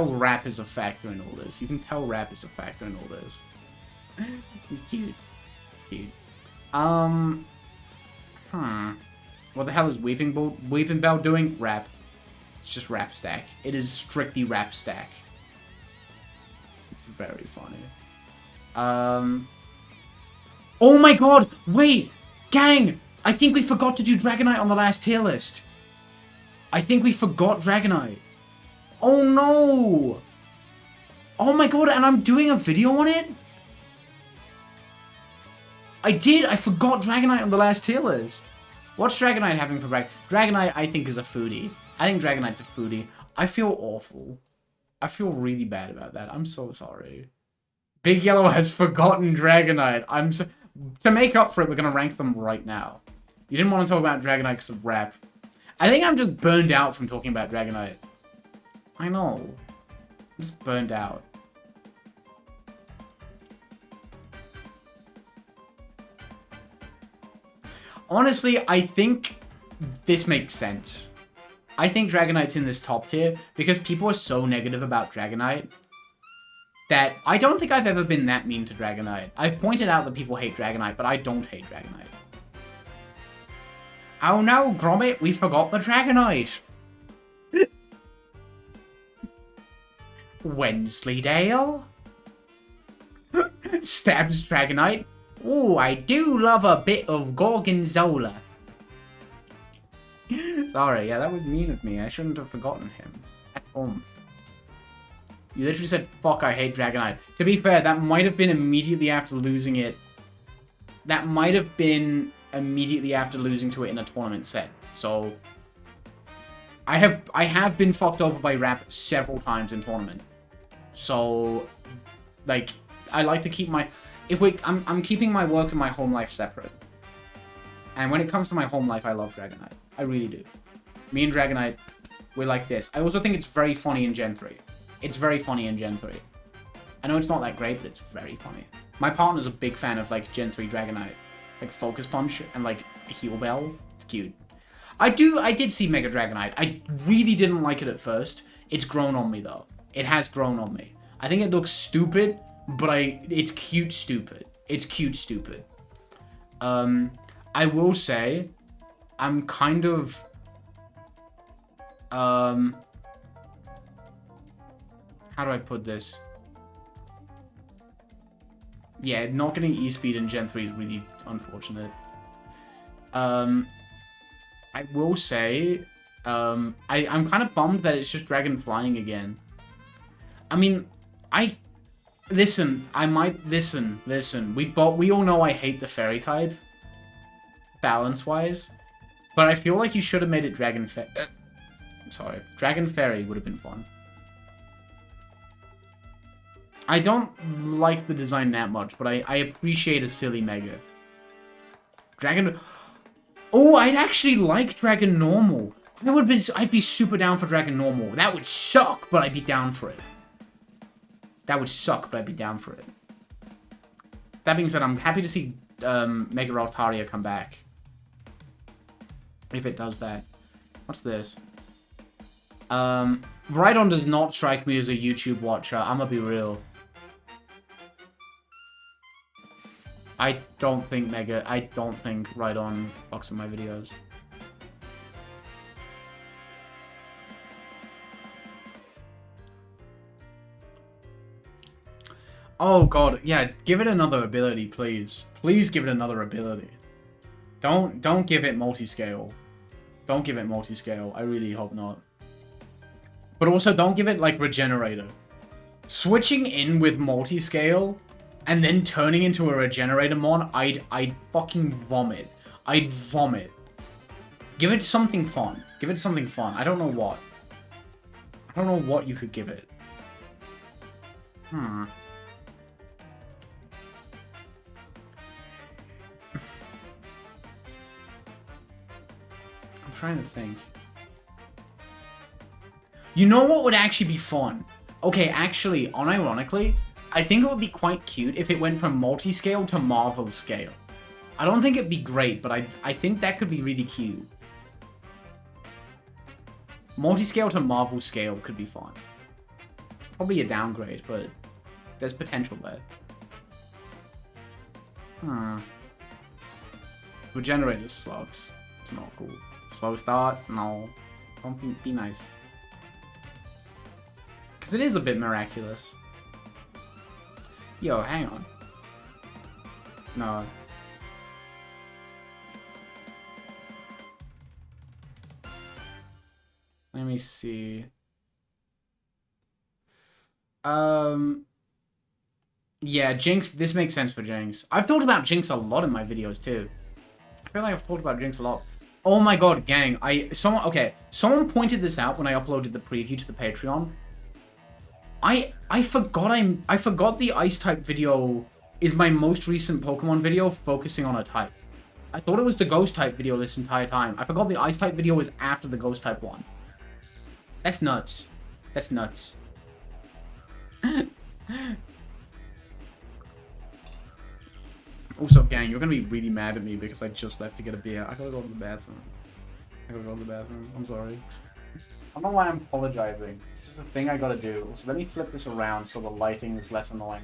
rap is a factor in all this. You can tell rap is a factor in all this. He's cute. He's cute. What the hell is Weepinbell doing? Rap. It's just rap stack. It is strictly rap stack. It's very funny. Oh my god! Wait! Gang! I think we forgot to do Dragonite on the last tier list. I think we forgot Dragonite. Oh no! Oh my god, and I'm doing a video on it? I did! I forgot Dragonite on the last tier list. What's Dragonite having for breakfast? Dragonite, I think, is a foodie. I think Dragonite's a foodie. I feel awful. I feel really bad about that. I'm so sorry. Big Yellow has forgotten Dragonite. To make up for it, we're going to rank them right now. You didn't want to talk about Dragonite because of rap. I think I'm just burned out from talking about Dragonite. I know. I'm just burned out. Honestly, I think this makes sense. I think Dragonite's in this top tier because people are so negative about Dragonite that I don't think I've ever been that mean to Dragonite. I've pointed out that people hate Dragonite, but I don't hate Dragonite. Oh no, Gromit, we forgot the Dragonite. Wensleydale? Stabs Dragonite. Ooh, I do love a bit of Gorgonzola. Sorry, yeah, that was mean of me. I shouldn't have forgotten him. At home. You literally said, fuck, I hate Dragonite. To be fair, that might have been immediately after losing it. That might have been immediately after losing to it in a tournament set. So, I have been fucked over by rap several times in tournament. So, like, I like to keep my... I'm keeping my work and my home life separate. And when it comes to my home life, I love Dragonite. I really do. Me and Dragonite, we're like this. I also think it's very funny in Gen 3. It's very funny in Gen 3. I know it's not that great, but it's very funny. My partner's a big fan of, like, Gen 3 Dragonite. Like, Focus Punch and, like, Heal Bell. It's cute. I did see Mega Dragonite. I really didn't like it at first. It's grown on me, though. It has grown on me. I think it looks stupid, but it's cute stupid. It's cute stupid. I will say, I'm kind of... how do I put this? Yeah, not getting E-Speed in Gen 3 is really unfortunate. I will say, I'm kind of bummed that it's just Dragon Flying again. I mean, listen, we all know I hate the Fairy type, balance-wise, but I feel like you should have made it Dragon Fairy would have been fun. I don't like the design that much, but I appreciate a silly Mega. Oh, I'd actually like Dragon Normal. I'd be super down for Dragon Normal. That would suck, but I'd be down for it. That would suck, but I'd be down for it. That being said, I'm happy to see Mega Altaria come back. If it does that. What's this? Rhydon does not strike me as a YouTube watcher. I'm gonna be real. I don't think Rhydon fucks with my videos. Oh god, yeah, give it another ability, please. Please give it another ability. Don't give it multi-scale. Don't give it multi-scale. I really hope not. But also, don't give it, like, Regenerator. Switching in with multi-scale and then turning into a Regenerator mon, I'd fucking vomit. I'd vomit. Give it something fun. Give it something fun. I don't know what. I don't know what you could give it. I'm trying to think. You know what would actually be fun? Okay, actually, unironically, I think it would be quite cute if it went from multi-scale to Marvel scale. I don't think it'd be great, but I think that could be really cute. Multi-scale to Marvel scale could be fun. Probably a downgrade, but there's potential there. Regenerator slugs. It's not cool. Slow start? No. Don't be nice. Because it is a bit miraculous. Yo, hang on. No. Let me see. Yeah, Jinx, this makes sense for Jinx. I've thought about Jinx a lot in my videos too. I feel like I've talked about Jinx a lot. Oh my god, gang, someone pointed this out when I uploaded the preview to the Patreon. I forgot the Ice type video is my most recent Pokemon video focusing on a type. I thought it was the Ghost type video this entire time. I forgot the Ice type video is after the Ghost type one. That's nuts. That's nuts. Also, gang, you're gonna be really mad at me because I just left to get a beer. I gotta go to the bathroom. I'm sorry. I don't know why I'm apologizing. It's just a thing I gotta do. So let me flip this around so the lighting is less annoying.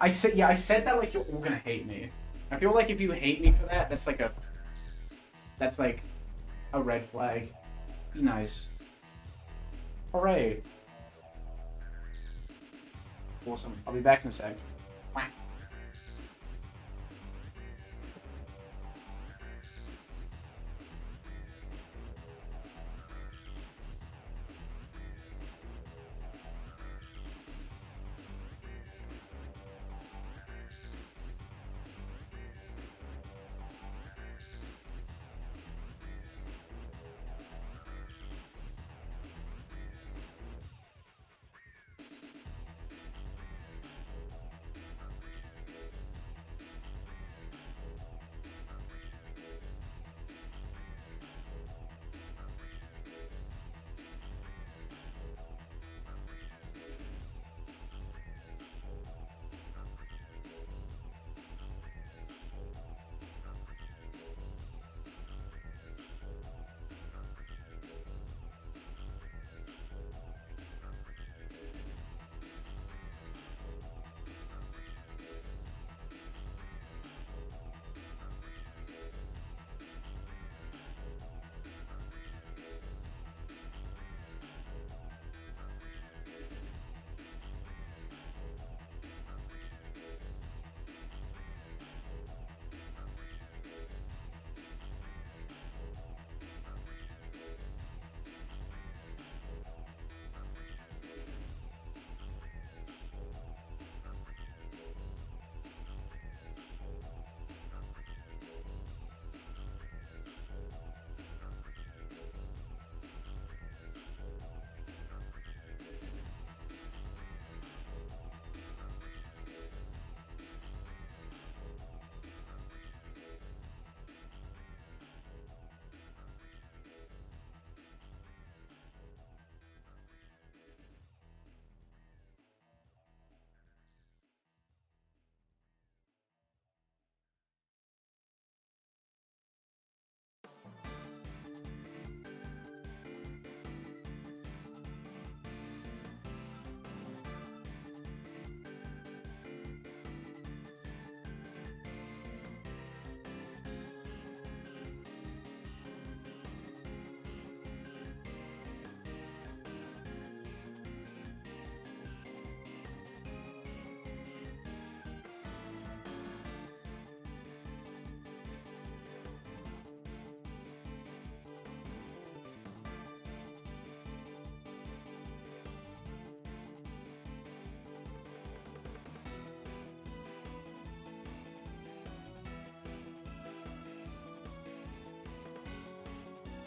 I said that like you're all gonna hate me. I feel like if you hate me for that, that's like a red flag. Be nice. Hooray. Awesome. I'll be back in a sec.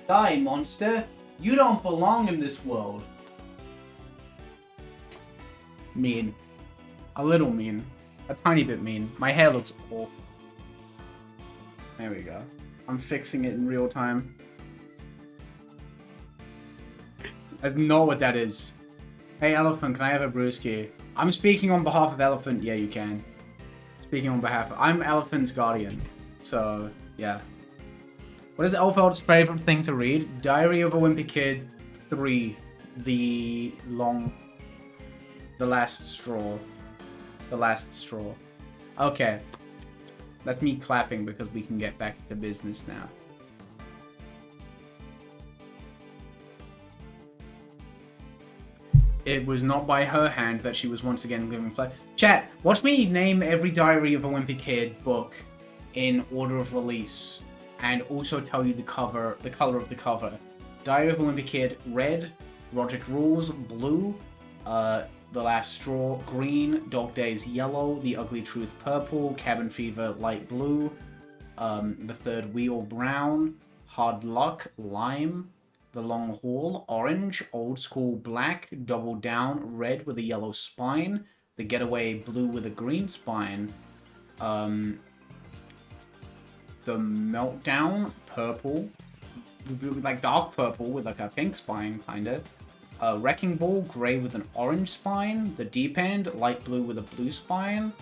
Die, monster. You don't belong in this world. Mean. A little mean. A tiny bit mean. My hair looks awful. There we go. I'm fixing it in real time. That's not what that is. Hey, Elephant, can I have a brewski? I'm speaking on behalf of Elephant. Yeah, you can. Speaking on behalf of... I'm Elephant's guardian. So, yeah. What is Elfield's favorite thing to read? Diary of a Wimpy Kid 3. The last straw. The last straw. Okay. That's me clapping because we can get back to business now. It was not by her hand that she was once again given play. Chat, watch me name every Diary of a Wimpy Kid book in order of release. And also tell you the color of the cover. Diary of a Wimpy Kid, red. Project Rules, blue. The Last Straw, green. Dog Days, yellow. The Ugly Truth, purple. Cabin Fever, light blue. The Third Wheel, brown. Hard Luck, lime. The Long Haul, orange. Old School, black. Double Down, red with a yellow spine. The Getaway, blue with a green spine. The Meltdown, purple. Like dark purple with like a pink spine, kinda. Wrecking Ball, grey with an orange spine. The Deep End, light blue with a blue spine.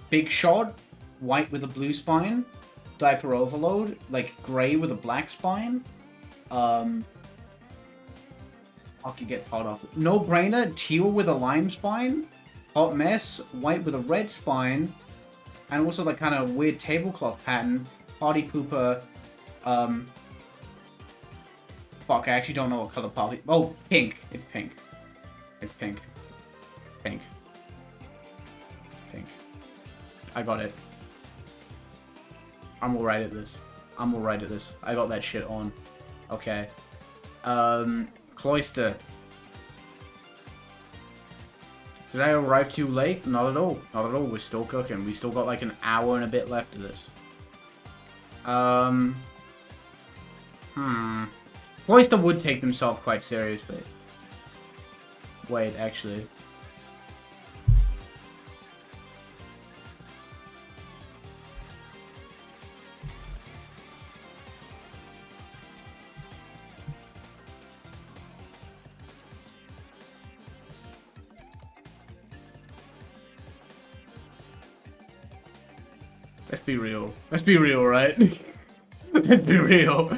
Big Shot, white with a blue spine. Diaper Overload, like grey with a black spine. Hockey gets hot off. No Brainer, teal with a lime spine. Hot Mess, white with a red spine. And also like kind of weird tablecloth pattern. Party Pooper, fuck, I actually don't know what color party... Oh, pink. It's pink. It's pink. Pink. It's pink. I got it. I'm alright at this. I'm alright at this. I got that shit on. Okay. Cloister. Did I arrive too late? Not at all. Not at all. We're still cooking. We still got like an hour and a bit left of this. Cloister would take themselves quite seriously. Wait, actually. Let's be real. Let's be real, right? Let's be real.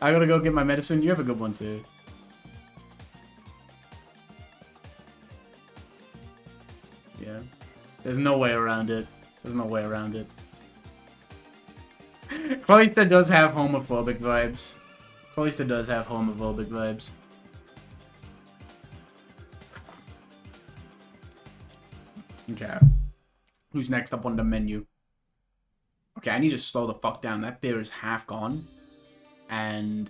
I gotta go get my medicine. You have a good one, too. Yeah. There's no way around it. There's no way around it. Cloister does have homophobic vibes. Cloister does have homophobic vibes. Okay. Who's next up on the menu? Okay, I need to slow the fuck down. That beer is half gone. And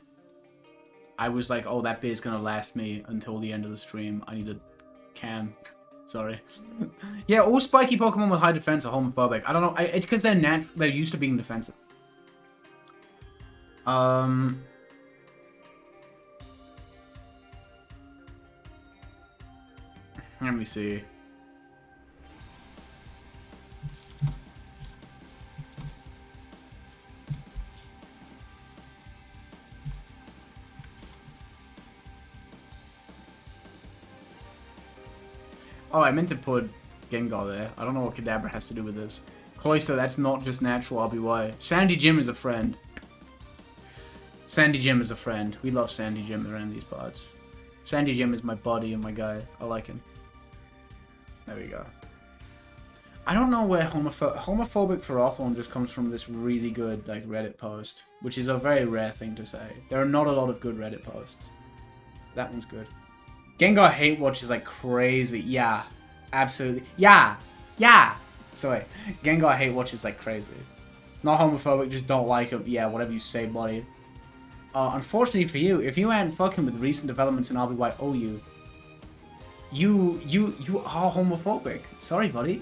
I was like, oh, that beer's gonna last me until the end of the stream. I need a can. Sorry. Yeah, all spiky Pokemon with high defense are homophobic. I don't know. It's because they're used to being defensive. Let me see. Oh, I meant to put Gengar there. I don't know what Kadabra has to do with this. Cloister, that's not just natural RBY. Sandy Jim is a friend. Sandy Jim is a friend. We love Sandy Jim around these parts. Sandy Jim is my buddy and my guy. I like him. There we go. I don't know where homophobic Ferrothorn just comes from this really good like Reddit post, which is a very rare thing to say. There are not a lot of good Reddit posts. That one's good. Gengar hate watch is like crazy. Yeah, absolutely. Yeah. Sorry. Gengar hate watch is like crazy. Not homophobic, just don't like him. Yeah, whatever you say, buddy. Unfortunately for you, if you ain't fucking with recent developments in RBY, you are homophobic. Sorry, buddy.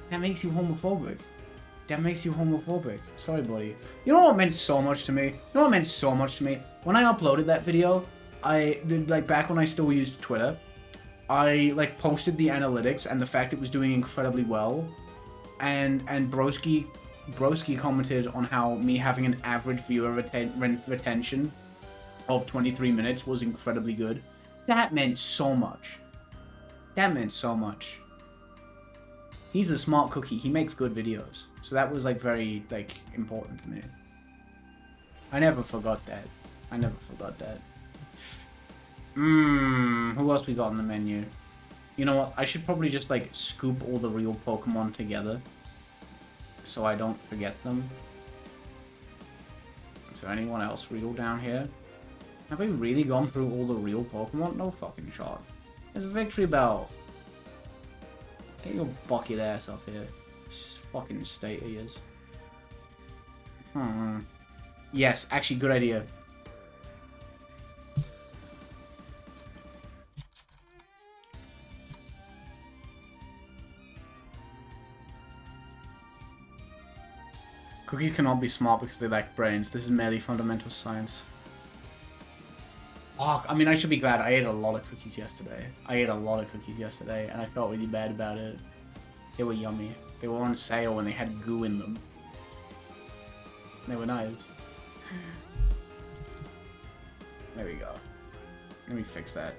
That makes you homophobic. That makes you homophobic. Sorry, buddy. You know what meant so much to me? You know what meant so much to me? When I uploaded that video, back when I still used Twitter, I, like, posted the analytics and the fact it was doing incredibly well. And Broski commented on how me having an average viewer retention of 23 minutes was incredibly good. That meant so much. That meant so much. He's a smart cookie. He makes good videos. So that was, like, very, like, important to me. I never forgot that. I never forgot that. Who else we got on the menu? You know what? I should probably just, like, scoop all the real Pokemon together. So I don't forget them. Is there anyone else real down here? Have we really gone through all the real Pokemon? No fucking shot. There's a victory bell. Get your bucket ass up here. Just fucking state he is. Yes, actually, good idea. Cookies cannot be smart because they lack brains. This is merely fundamental science. Oh, I mean, I should be glad. I ate a lot of cookies yesterday. And I felt really bad about it. They were yummy. They were on sale and they had goo in them. They were nice. There we go. Let me fix that.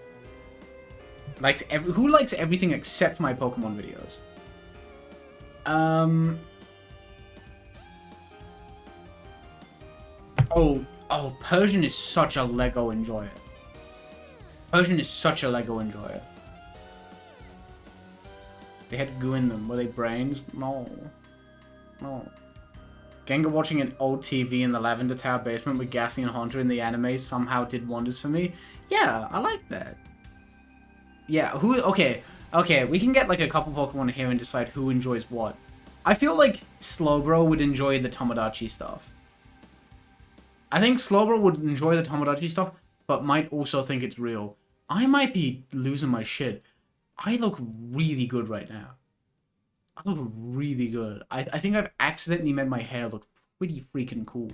Who likes everything except my Pokemon videos? Oh, Persian is such a Lego enjoyer. Persian is such a Lego enjoyer. They had goo in them. Were they brains? No. No. Gengar watching an old TV in the Lavender Tower basement with Gassy and Haunter in the anime somehow did wonders for me. Yeah, I like that. Yeah, okay, we can get like a couple Pokemon here and decide who enjoys what. I feel like Slowbro would enjoy the Tomodachi stuff. I think Slowbro would enjoy the Tomodachi stuff, but might also think it's real. I might be losing my shit. I look really good right now. I look really good. I think I've accidentally made my hair look pretty freaking cool.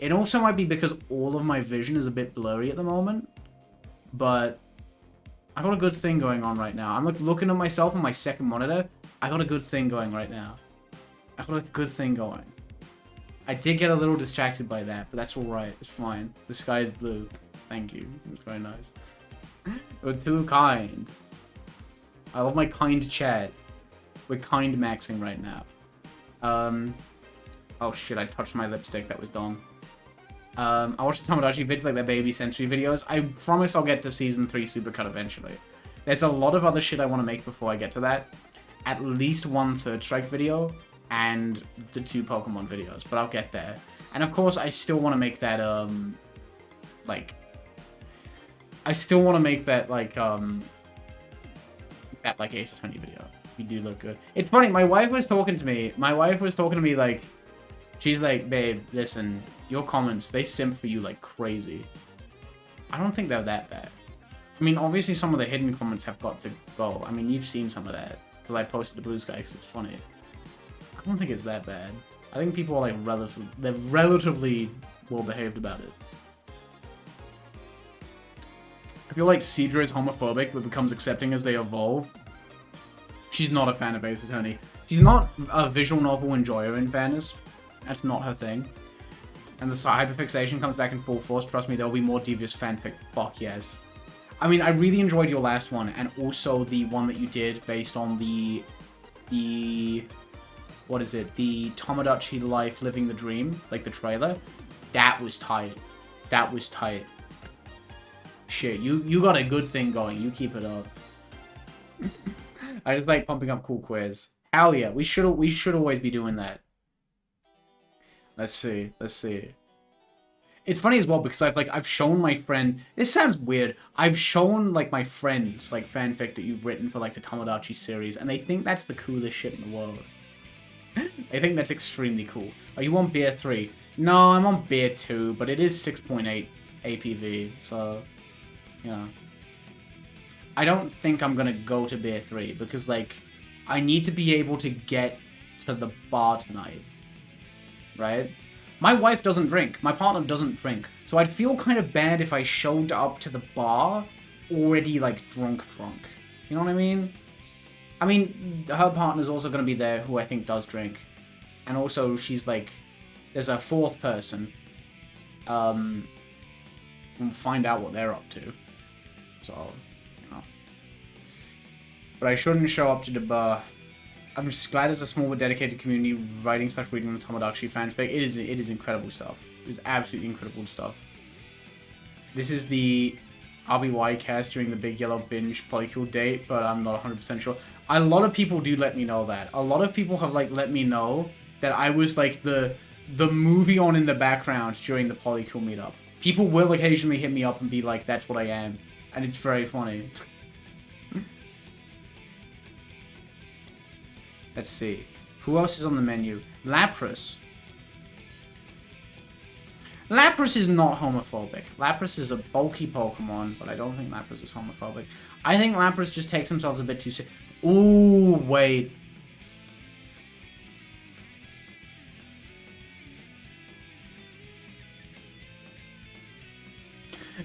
It also might be because all of my vision is a bit blurry at the moment. But I got a good thing going on right now. I'm like looking at myself on my second monitor. I got a good thing going right now. I got a good thing going. I did get a little distracted by that, but that's alright. It's fine. The sky is blue. Thank you. It's very nice. You're too kind. I love my kind chat. We're kind maxing right now. Oh shit, I touched my lipstick. That was dumb. I watched the Tomodachi vids, like their Baby Century videos. I promise I'll get to Season 3 Supercut eventually. There's a lot of other shit I want to make before I get to that. At least one Third Strike video, and the 2 Pokemon videos, but I'll get there. And of course, I still want to make that, that, Ace Attorney video. You do look good. It's funny, my wife was talking to me, like, she's like, babe, listen, your comments, they simp for you like crazy. I don't think they're that bad. I mean, obviously some of the hidden comments have got to go. I mean, you've seen some of that, because I posted the Blue Sky because it's funny. I don't think it's that bad. I think people are, like, relatively well-behaved about it. I feel like Seadra is homophobic, but becomes accepting as they evolve. She's not a fan of Ace Attorney. She's not a visual novel enjoyer, in fairness. That's not her thing. And the hyperfixation comes back in full force. Trust me, there'll be more devious fanfic. Fuck yes. I mean, I really enjoyed your last one, and also the one that you did based on the what is it? The Tomodachi Life Living the Dream, like the trailer. That was tight. That was tight. Shit, you got a good thing going. You keep it up. I just like pumping up cool quiz. Hell yeah, we should always be doing that. Let's see. It's funny as well because I've shown my friend. This sounds weird. I've shown like my friends like fanfic that you've written for like the Tomodachi series, and they think that's the coolest shit in the world. I think that's extremely cool. Are you on Beer 3? No, I'm on Beer 2, but it is 6.8 APV, so, you know. I don't think I'm gonna go to Beer 3, because, like, I need to be able to get to the bar tonight, right? My wife doesn't drink. My partner doesn't drink. So I'd feel kind of bad if I showed up to the bar already, like, drunk. You know what I mean? I mean, her partner's also going to be there, who I think does drink. And also, she's, like, there's a fourth person. We'll find out what they're up to. So, you know. But I shouldn't show up to the bar. I'm just glad there's a small but dedicated community writing / reading the Tomodachi fanfic. It is incredible stuff. It is absolutely incredible stuff. This is the RBY cast during the Big Yellow Binge Polycule date, but I'm not 100% sure. A lot of people do let me know that. A lot of people have, like, let me know that I was, like, the movie on in the background during the Polycule meetup. People will occasionally hit me up and be like, that's what I am. And it's very funny. Let's see. Who else is on the menu? Lapras. Lapras is not homophobic. Lapras is a bulky Pokemon, but I don't think Lapras is homophobic. I think Lapras just takes themselves a bit too seriously. Ooh, wait.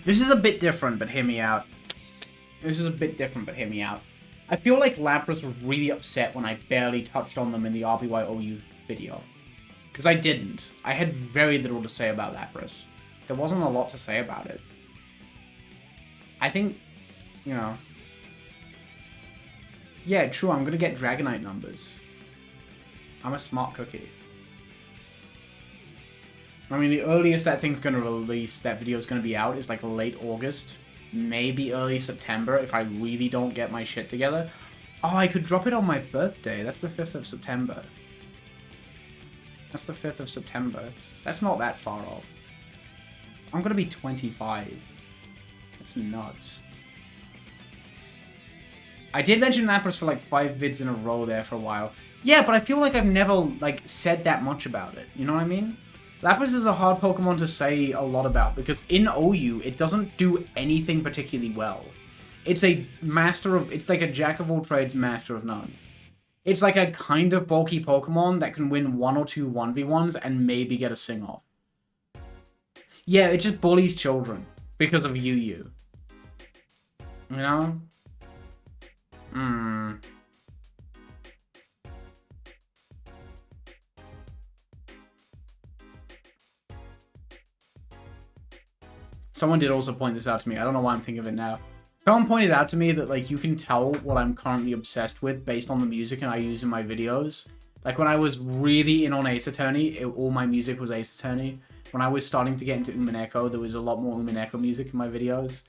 This is a bit different, but hear me out. I feel like Lapras was really upset when I barely touched on them in the RBYOU video. Because I didn't. I had very little to say about Lapras. There wasn't a lot to say about it. I think, you know... Yeah, true, I'm gonna get Dragonite numbers. I'm a smart cookie. I mean, the earliest that thing's gonna release, that video's gonna be out, is like late August. Maybe early September, if I really don't get my shit together. Oh, I could drop it on my birthday. That's the 5th of September. That's the 5th of September. That's not that far off. I'm gonna be 25. That's nuts. I did mention Lapras for like 5 vids in a row there for a while. Yeah, but I feel like I've never like said that much about it. You know what I mean? Lapras is a hard Pokemon to say a lot about because in OU, it doesn't do anything particularly well. It's a master of... It's like a jack of all trades, master of none. It's like a kind of bulky Pokemon that can win 1 or 2 1v1s and maybe get a sing-off. Yeah, it just bullies children because of UU. You know? Someone did also point this out to me. I don't know why I'm thinking of it now. Someone pointed out to me that, like, you can tell what I'm currently obsessed with based on the music I use in my videos. Like, when I was really in on Ace Attorney, all my music was Ace Attorney. When I was starting to get into Umineko, there was a lot more Umineko music in my videos.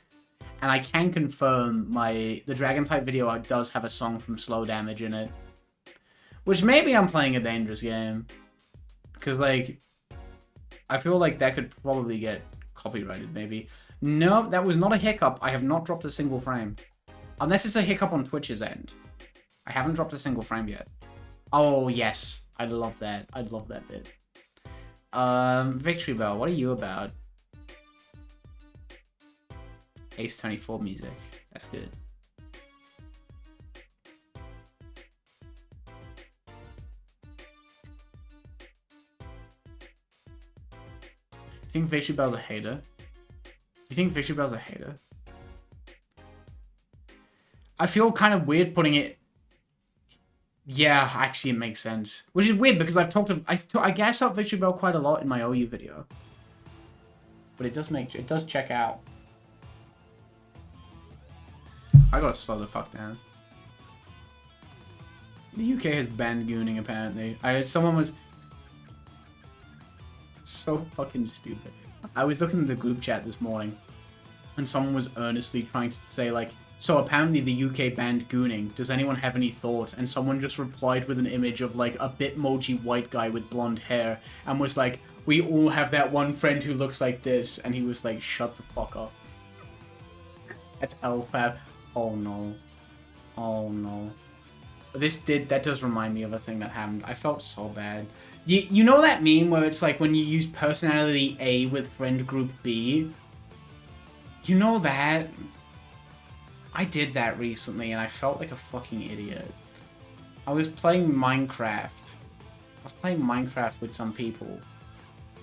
And I can confirm the Dragon-type video does have a song from Slow Damage in it. Which maybe I'm playing a dangerous game. Because, like, I feel like that could probably get copyrighted, maybe. No, that was not a hiccup. I have not dropped a single frame. Unless it's a hiccup on Twitch's end. I haven't dropped a single frame yet. Oh, yes. I love that. I love that bit. Victory Bell, what are you about? Ace 24 music. That's good. You think Victory Bell's a hater? You think Victory Bell's a hater? I feel kind of weird putting it... Yeah, actually it makes sense. Which is weird because I gas up Victory Bell quite a lot in my OU video. But it does check out. I gotta slow the fuck down. The UK has banned gooning apparently. Someone was... So fucking stupid. I was looking at the group chat this morning, and someone was earnestly trying to say, like, so apparently the UK banned gooning. Does anyone have any thoughts? And someone just replied with an image of, like, a Bitmoji white guy with blonde hair, and was like, we all have that one friend who looks like this. And he was like, shut the fuck up. That's LFAB. Oh no. Oh no. That does remind me of a thing that happened. I felt so bad. You know that meme where it's like when you use personality A with friend group B? You know that? I did that recently and I felt like a fucking idiot. I was playing Minecraft was playing Minecraft with some people,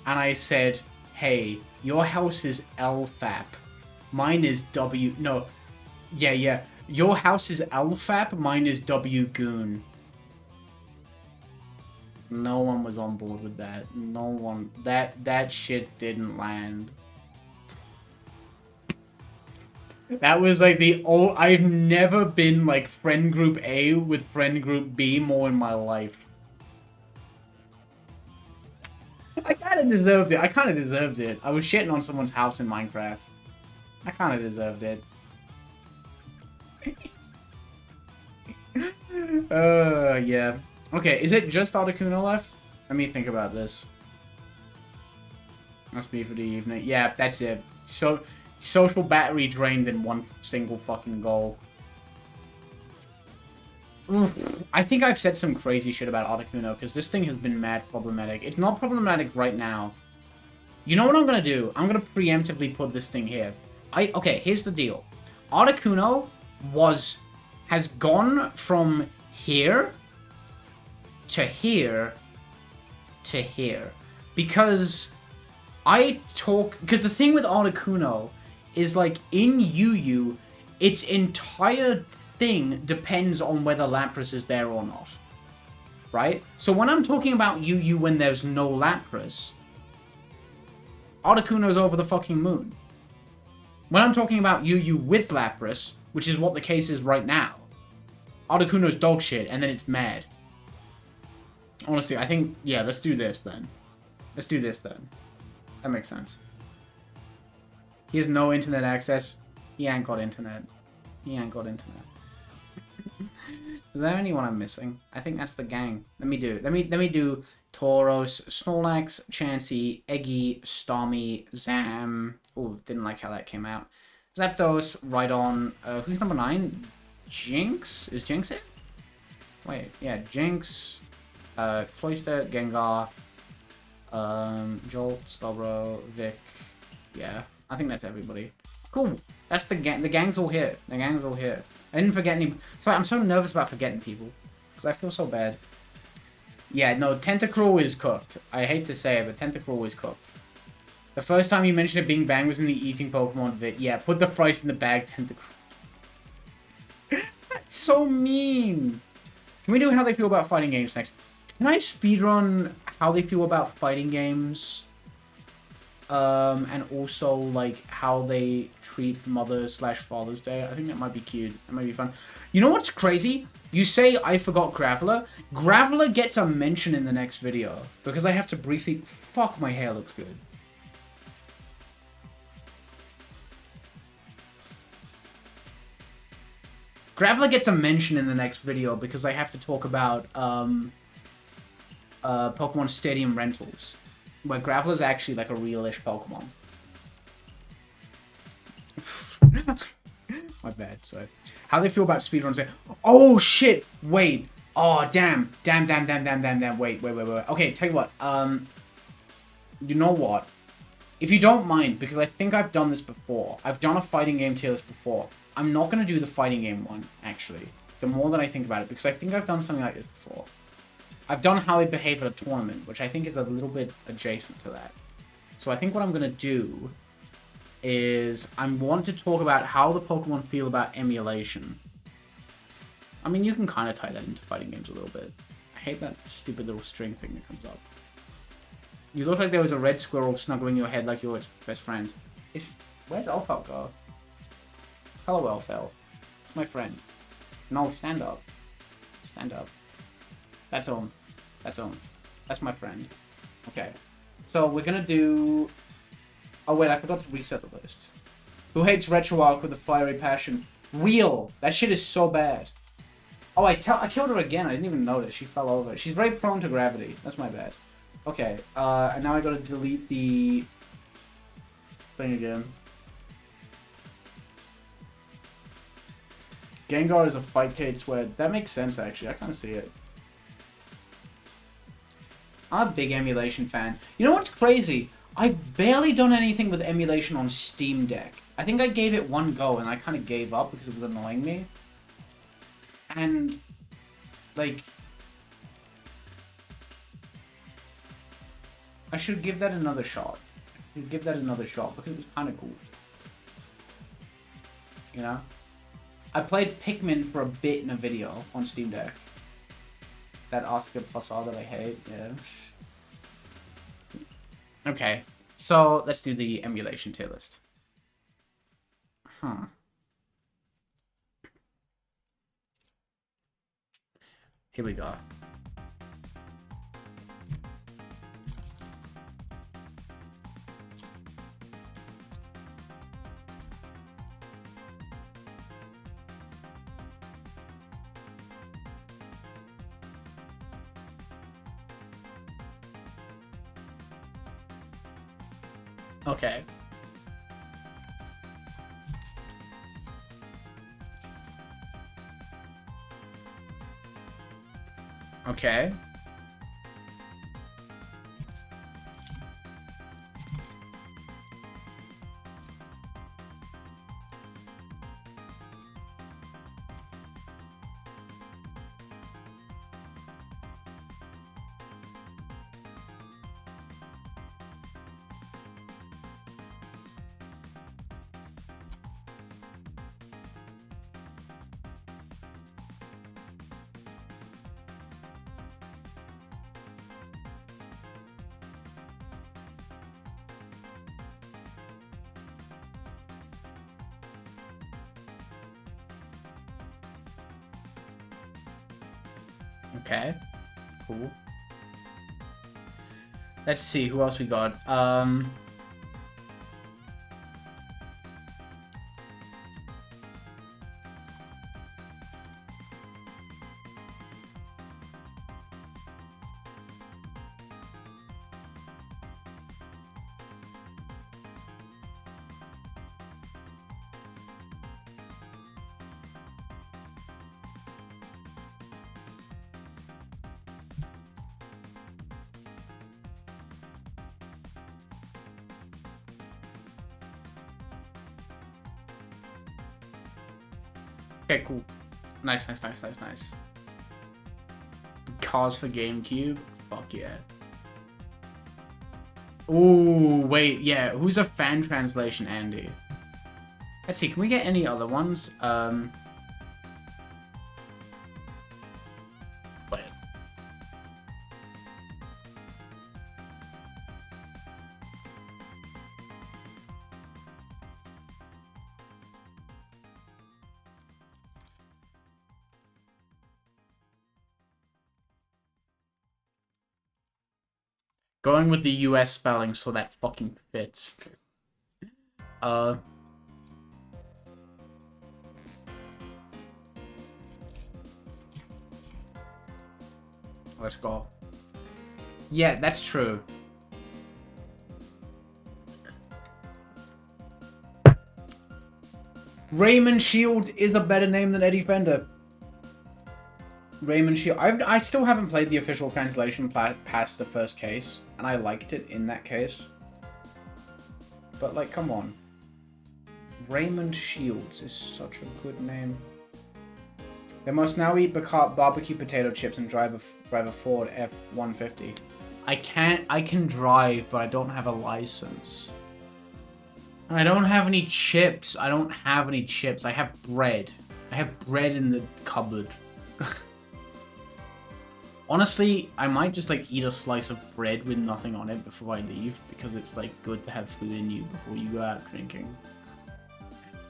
and I said, hey, your house is LFAP. Mine is W... No. Yeah. Your house is LFAP, mine is W Goon. No one was on board with that. No one... That shit didn't land. That was like the old... I've never been like friend group A with friend group B more in my life. I kind of deserved it. I was shitting on someone's house in Minecraft. I kind of deserved it. Yeah. Okay, is it just Articuno left? Let me think about this. Must be for the evening. Yeah, that's it. So, social battery drained in one single fucking goal. Oof. I think I've said some crazy shit about Articuno, because this thing has been mad problematic. It's not problematic right now. You know what I'm gonna do? I'm gonna preemptively put this thing here. Okay, here's the deal. Articuno has gone from here to here to here. Because the thing with Articuno is, like, in UU, its entire thing depends on whether Lapras is there or not. Right? So when I'm talking about UU when there's no Lapras, Articuno's over the fucking moon. When I'm talking about UU with Lapras, which is what the case is right now, Articuno's dog shit, and then it's mad. Honestly, I think, yeah, let's do this then. Let's do this then. That makes sense. He has no internet access. He ain't got internet. He ain't got internet. Is there anyone I'm missing? I think that's the gang. Let me do Tauros, Snorlax, Chansey, Eggy, Starmie, Zam. Oh, didn't like how that came out. Zapdos, Rhydon. Who's number 9? Jinx? Is Jinx it? Wait, yeah, Jinx, Cloyster, Gengar, Jolt, Slowbro, Vic. Yeah, I think that's everybody. Cool. That's the gang. The gang's all here. The gang's all here. I didn't forget any. Sorry, I'm so nervous about forgetting people because I feel so bad. Yeah, no, Tentacruel is cooked. I hate to say it, but Tentacruel is cooked. The first time you mentioned it being bang was in the eating Pokemon vid. Yeah, put the price in the bag, Tentacruel. That's so mean. Can we do how they feel about fighting games next? Can I speedrun how they feel about fighting games? And also, like, how they treat Mother's/Father's Day. I think that might be cute. That might be fun. You know what's crazy? You say I forgot Graveler. Graveler gets a mention in the next video. Because I have to briefly... Fuck, my hair looks good. Graveler gets a mention in the next video because I have to talk about Pokemon Stadium Rentals, where Graveler's actually like a real-ish Pokemon. My bad, so. How they feel about speedruns? Oh shit! Wait! Oh damn! Wait. Okay, tell you what. You know what? If you don't mind, because I think I've done this before. I've done a fighting game tier list before. I'm not going to do the fighting game one, actually. The more that I think about it, because I think I've done something like this before. I've done how they behave at a tournament, which I think is a little bit adjacent to that. So I think what I'm going to do is I want to talk about how the Pokemon feel about emulation. I mean, you can kind of tie that into fighting games a little bit. I hate that stupid little string thing that comes up. You look like there was a red squirrel snuggling your head like your best friend. Where's Elfel go? Hello, Elfel. It's my friend. No, stand up. Stand up. That's on. That's on. That's my friend. Okay. So we're gonna do... Oh wait, I forgot to reset the list. Who hates RetroArch with a fiery passion? Wheel! That shit is so bad. Oh, I killed her again. I didn't even notice. She fell over. She's very prone to gravity. That's my bad. Okay, and now I gotta delete the thing again. Gengar is a fight Cade sweat. That makes sense, actually. I kind of see it. I'm a big emulation fan. You know what's crazy? I've barely done anything with emulation on Steam Deck. I think I gave it one go and I kind of gave up because it was annoying me. And, like... I should give that another shot. Give that another shot because it was kind of cool. You know? I played Pikmin for a bit in a video on Steam Deck. That Oscar plus R that I hate, yeah. Okay, so let's do the emulation tier list. Here we go. Okay. Okay. Okay. Cool. Let's see who else we got. Okay, cool. Nice. Cars for GameCube? Fuck yeah. Ooh, wait, yeah. Who's a fan translation, Andy? Let's see, can we get any other ones? Wait. Going with the US spelling so that fucking fits. Let's go. Yeah, that's true. Raymond Shield is a better name than Eddie Fender. Raymond Shield. I still haven't played the official translation past the first case, and I liked it in that case. But, like, come on. Raymond Shields is such a good name. They must now eat barbecue potato chips and drive a Ford F-150. I can drive, but I don't have a license. And I don't have any chips. I have bread. I have bread in the cupboard. Honestly, I might just, like, eat a slice of bread with nothing on it before I leave, because it's, like, good to have food in you before you go out drinking.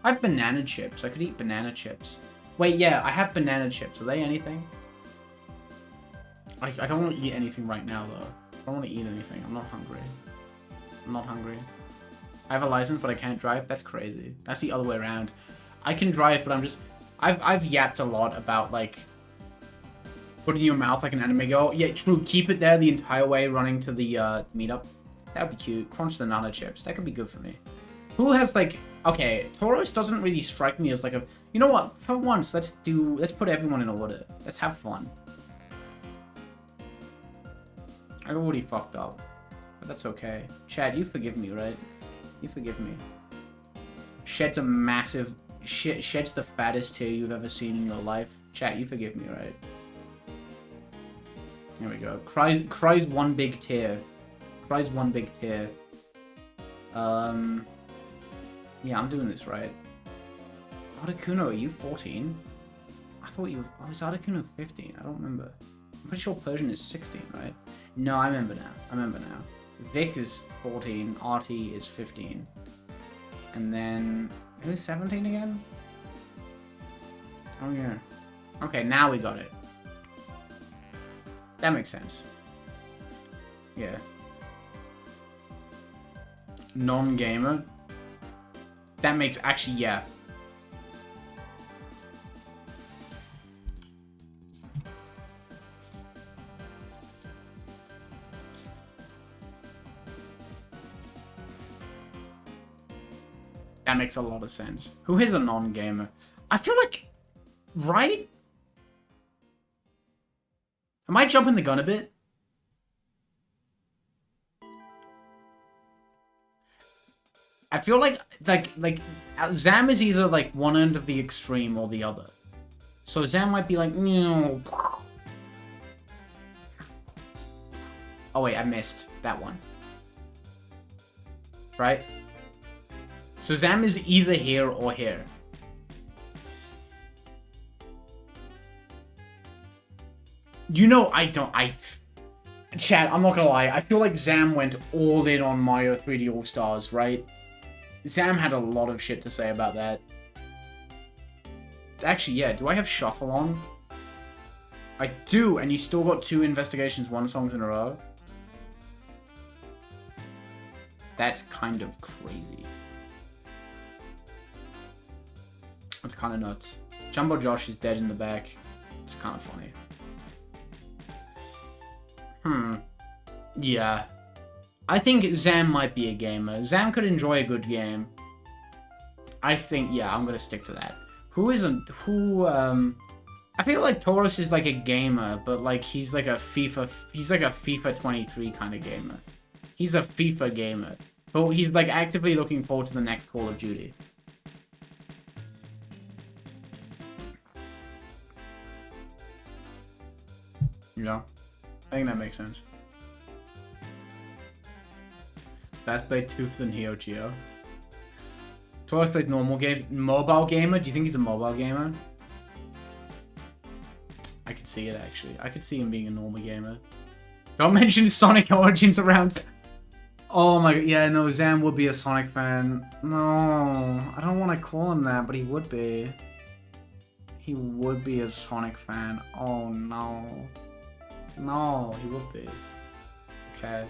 I have banana chips. I could eat banana chips. Wait, yeah, I have banana chips. Are they anything? I don't want to eat anything right now, though. I don't want to eat anything. I'm not hungry. I have a license, but I can't drive? That's crazy. That's the other way around. I can drive, but I'm just... I've yapped a lot about, like... put it in your mouth like an anime girl. Yeah, true. Keep it there the entire way running to the meetup. That would be cute. Crunch the nana chips. That could be good for me. Who has, like... Okay, Tauros doesn't really strike me as, like, a... You know what? For once, let's put everyone in order. Let's have fun. I already fucked up. But that's okay. Chad, you forgive me, right? You forgive me. Shed's a massive... Shed's the fattest tier you've ever seen in your life. Chat, you forgive me, right? Here we go. Cry's one big tear. Tries one big tier. Yeah, I'm doing this right. Articuno, are you 14? I thought you were... Oh, is Articuno 15? I don't remember. I'm pretty sure Persian is 16, right? No, I remember now. Vic is 14, RT is 15. And then... Who's 17 again? Oh, yeah. Okay, now we got it. That makes sense. Yeah. Non-gamer. That makes... Actually, yeah. That makes a lot of sense. Who is a non-gamer? I feel like... Right? Am I jumping the gun a bit? I feel like Zam is either like one end of the extreme or the other. So Zam might be like, no. Oh wait, I missed that one. Right? So Zam is either here or here. You know, Chad, I'm not gonna lie. I feel like Zam went all in on Mario 3D All-Stars, right? Zam had a lot of shit to say about that. Actually, yeah. Do I have Shuffle on? I do, and you still got 2 Investigations 1 songs in a row. That's kind of crazy. That's kind of nuts. Jumbo Josh is dead in the back. It's kind of funny. Yeah. I think Zam might be a gamer. Zam could enjoy a good game. I think, yeah, I'm gonna stick to that. I feel like Taurus is like a gamer, but like he's like a FIFA 23 kind of gamer. He's a FIFA gamer. But he's like actively looking forward to the next Call of Duty. Yeah. I think that makes sense. Best played Tooth and Hiochio. Taurus plays normal games. Mobile gamer? Do you think he's a mobile gamer? I could see it, actually. I could see him being a normal gamer. Don't mention Sonic Origins around... Oh my god, yeah, no, Zam would be a Sonic fan. No, I don't want to call him that, but he would be. He would be a Sonic fan. Oh no. No, he would be. Okay.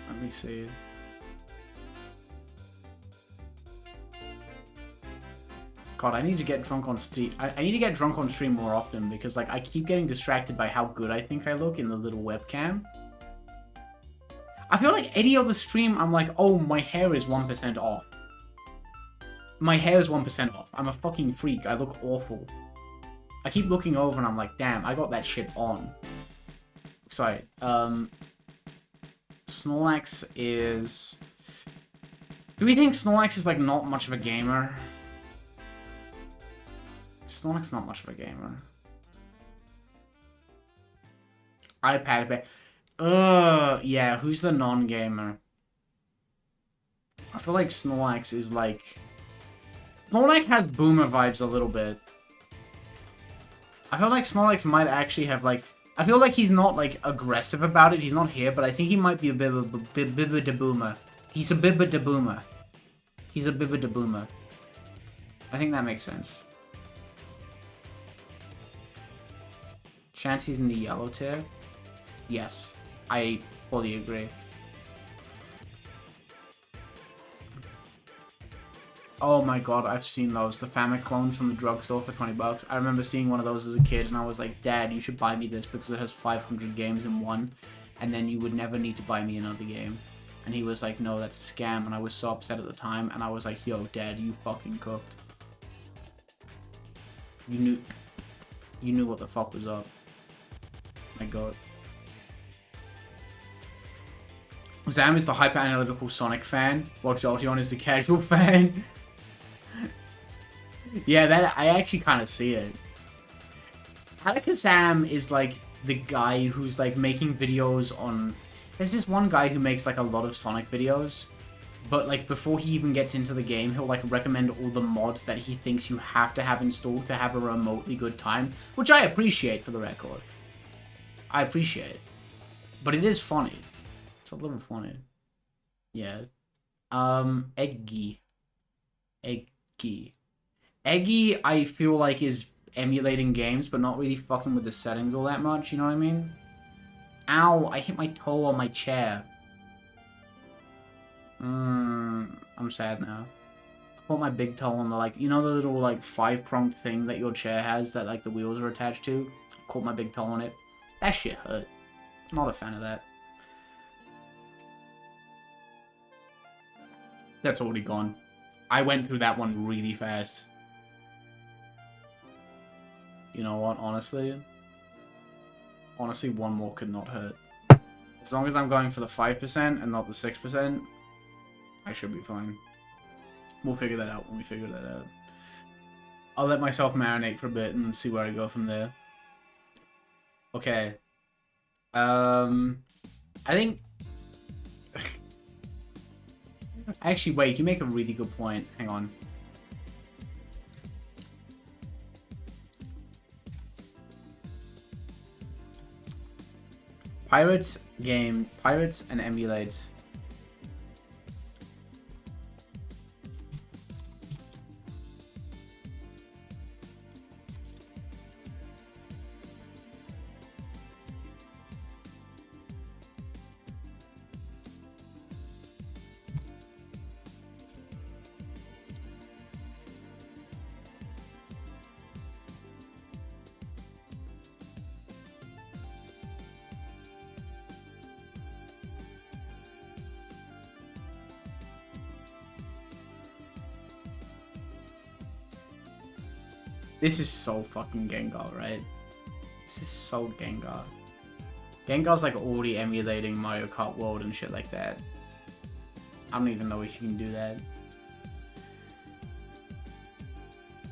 Let me see. God, I need to get drunk on stream. I need to get drunk on stream more often because, like, I keep getting distracted by how good I think I look in the little webcam. I feel like any other stream, I'm like, oh, my hair is 1% off. My hair is 1% off. I'm a fucking freak. I look awful. I keep looking over and I'm like, damn, I got that shit on. Sorry. Snorlax is... Do we think Snorlax is, like, not much of a gamer? Snorlax not much of a gamer. iPad. Yeah, who's the non-gamer? I feel like Snorlax is like... Snorlax has boomer vibes a little bit. I feel like Snorlax might actually have like... I feel like he's not like aggressive about it. He's not here, but I think he might be a bit of a boomer. He's a bit of a boomer. He's a bit of a boomer. I think that makes sense. Chansey's in the yellow tier? Yes, I fully agree. Oh my god, I've seen those. The Famic clones from the drugstore for 20 bucks. I remember seeing one of those as a kid and I was like, Dad, you should buy me this because it has 500 games in one and then you would never need to buy me another game. And he was like, no, that's a scam. And I was so upset at the time and I was like, yo, Dad, you fucking cooked. You knew what the fuck was up. My god. Zam is the hyper-analytical Sonic fan, while Jolteon is the casual fan. Yeah, that I actually kind of see it. Alakazam is like the guy who's like making videos on... There's this one guy who makes like a lot of Sonic videos, but like before he even gets into the game, he'll like recommend all the mods that he thinks you have to have installed to have a remotely good time, which I appreciate, for the record. I appreciate it. But it is funny. It's a little funny. Yeah. Eggy. Eggy. Eggy, I feel like, is emulating games, but not really fucking with the settings all that much, you know what I mean? Ow, I hit my toe on my chair. I'm sad now. I put my big toe on the, like, you know the little, like, 5-pronged thing that your chair has that, like, the wheels are attached to? I caught my big toe on it. That shit hurt. Not a fan of that. That's already gone. I went through that one really fast. You know what, honestly? Honestly, one more could not hurt. As long as I'm going for the 5% and not the 6%, I should be fine. We'll figure that out when we figure that out. I'll let myself marinate for a bit and see where I go from there. Okay. I think... Actually, wait, you make a really good point. Hang on. Pirates game, Pirates and emulates. This is so fucking Gengar, right? This is so Gengar. Gengar's like already emulating Mario Kart World and shit like that. I don't even know if you can do that.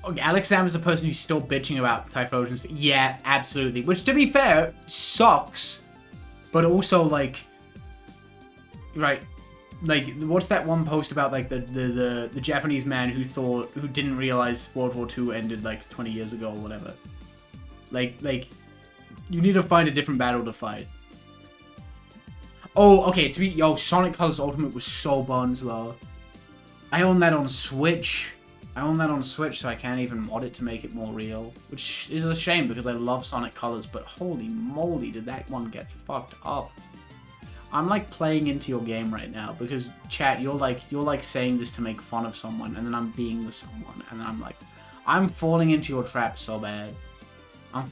Okay, Alakazam is the person who's still bitching about Typhlosion's... Yeah, absolutely. Which, to be fair, sucks. But also, like... Right. Like, what's that one post about, like, the Japanese man who didn't realize World War II ended, like, 20 years ago or whatever. Like, you need to find a different battle to fight. Oh, okay, Sonic Colors Ultimate was so buns, though. I own that on Switch. So I can't even mod it to make it more real. Which is a shame, because I love Sonic Colors, but holy moly, did that one get fucked up. I'm like playing into your game right now because chat, you're like saying this to make fun of someone, and then I'm being the someone, and then I'm like, I'm falling into your trap so bad. I'm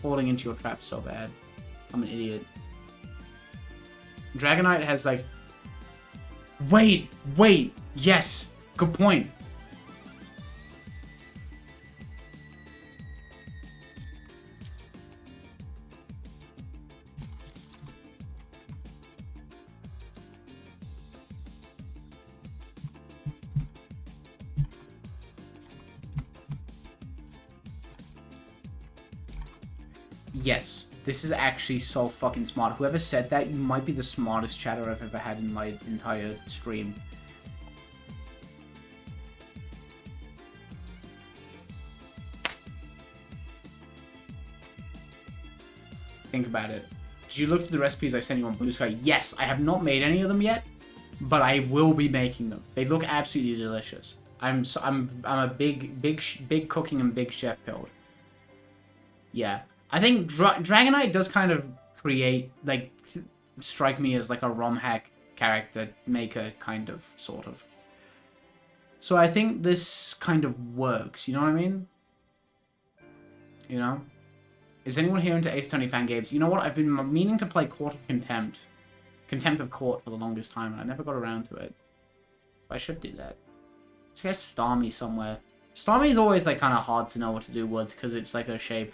an idiot. Dragonite has like, wait, yes, good point. Yes, this is actually so fucking smart. Whoever said that, you might be the smartest chatter I've ever had in my entire stream. Think about it. Did you look at the recipes I sent you on Blue Sky? Yes, I have not made any of them yet, but I will be making them. They look absolutely delicious. I'm a big cooking and big chef build. Yeah. I think Dragonite does kind of create, like, strike me as like a ROM hack character maker, kind of, sort of. So I think this kind of works, you know what I mean? You know? Is anyone here into Ace Attorney fan games? You know what? I've been meaning to play Court of Contempt. Contempt of Court for the longest time, and I never got around to it. I should do that. This guy's Starmie somewhere. Starmie is always, like, kind of hard to know what to do with, because it's like a shape.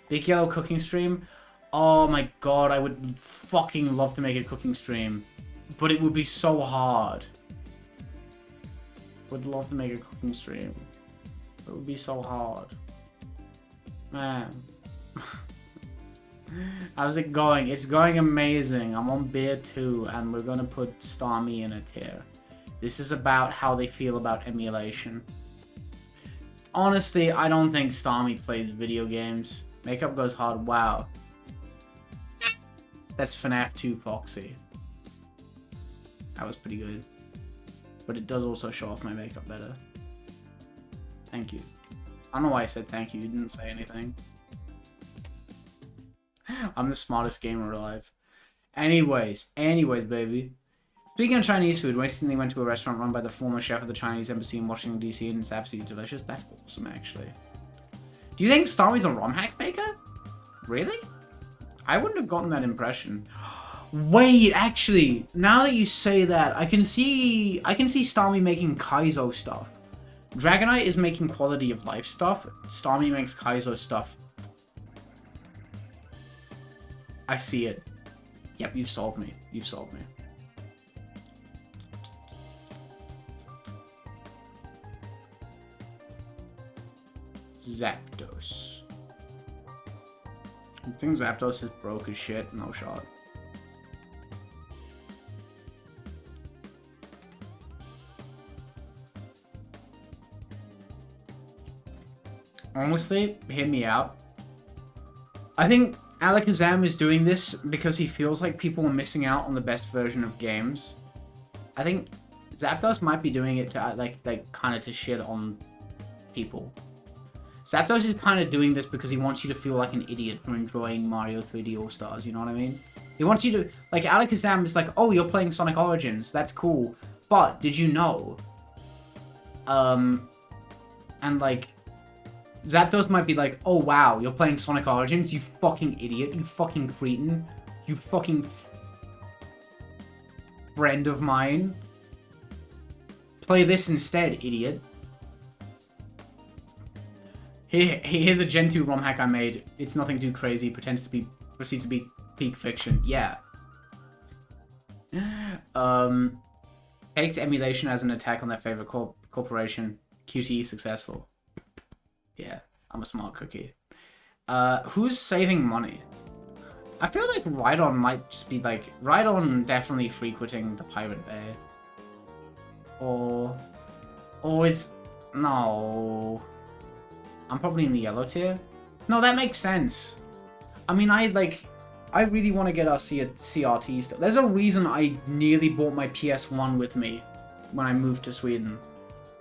Big Yellow cooking stream? Oh my god, I would fucking love to make a cooking stream. But it would be so hard. Would love to make a cooking stream. It would be so hard. Man. How's it going? It's going amazing. I'm on beer 2, and we're gonna put Starmie in a tier. This is about how they feel about emulation. Honestly, I don't think Starmie plays video games. Makeup goes hard. Wow. That's FNAF 2 Foxy. That was pretty good. But it does also show off my makeup better. Thank you. I don't know why I said thank you. You didn't say anything. I'm the smartest gamer alive. Anyways, baby. Speaking of Chinese food, recently went to a restaurant run by the former chef of the Chinese embassy in Washington, D.C. and it's absolutely delicious. That's awesome, actually. Do you think Starmie's a ROM hack maker? Really? I wouldn't have gotten that impression. Wait, actually, now that you say that, I can see Starmie making Kaizo stuff. Dragonite is making quality of life stuff. Starmie makes Kaizo stuff. I see it. Yep, you've solved me. You've solved me. Zapdos. I think Zapdos is broke as shit. No shot. Honestly, hear me out. I think Alakazam is doing this because he feels like people are missing out on the best version of games. I think Zapdos might be doing it to like kind of to shit on people. Zapdos is kind of doing this because he wants you to feel like an idiot for enjoying Mario 3D All-Stars, you know what I mean? He wants you to, like, Alakazam is like, oh, you're playing Sonic Origins, that's cool. But, did you know? And like, Zapdos might be like, oh wow, you're playing Sonic Origins, you fucking idiot, you fucking cretin, you fucking friend of mine. Play this instead, idiot. Here's a Gen 2 ROM hack I made. It's nothing too crazy, proceeds to be peak fiction. Yeah. Takes emulation as an attack on their favorite corporation. QTE successful. Yeah, I'm a smart cookie. Who's saving money? I feel like Rhydon might just be like... Rhydon definitely frequenting the Pirate Bay. Or is... No. I'm probably in the yellow tier. No, that makes sense. I mean, I really want to get our CRT stuff. There's a reason I nearly bought my PS1 with me when I moved to Sweden.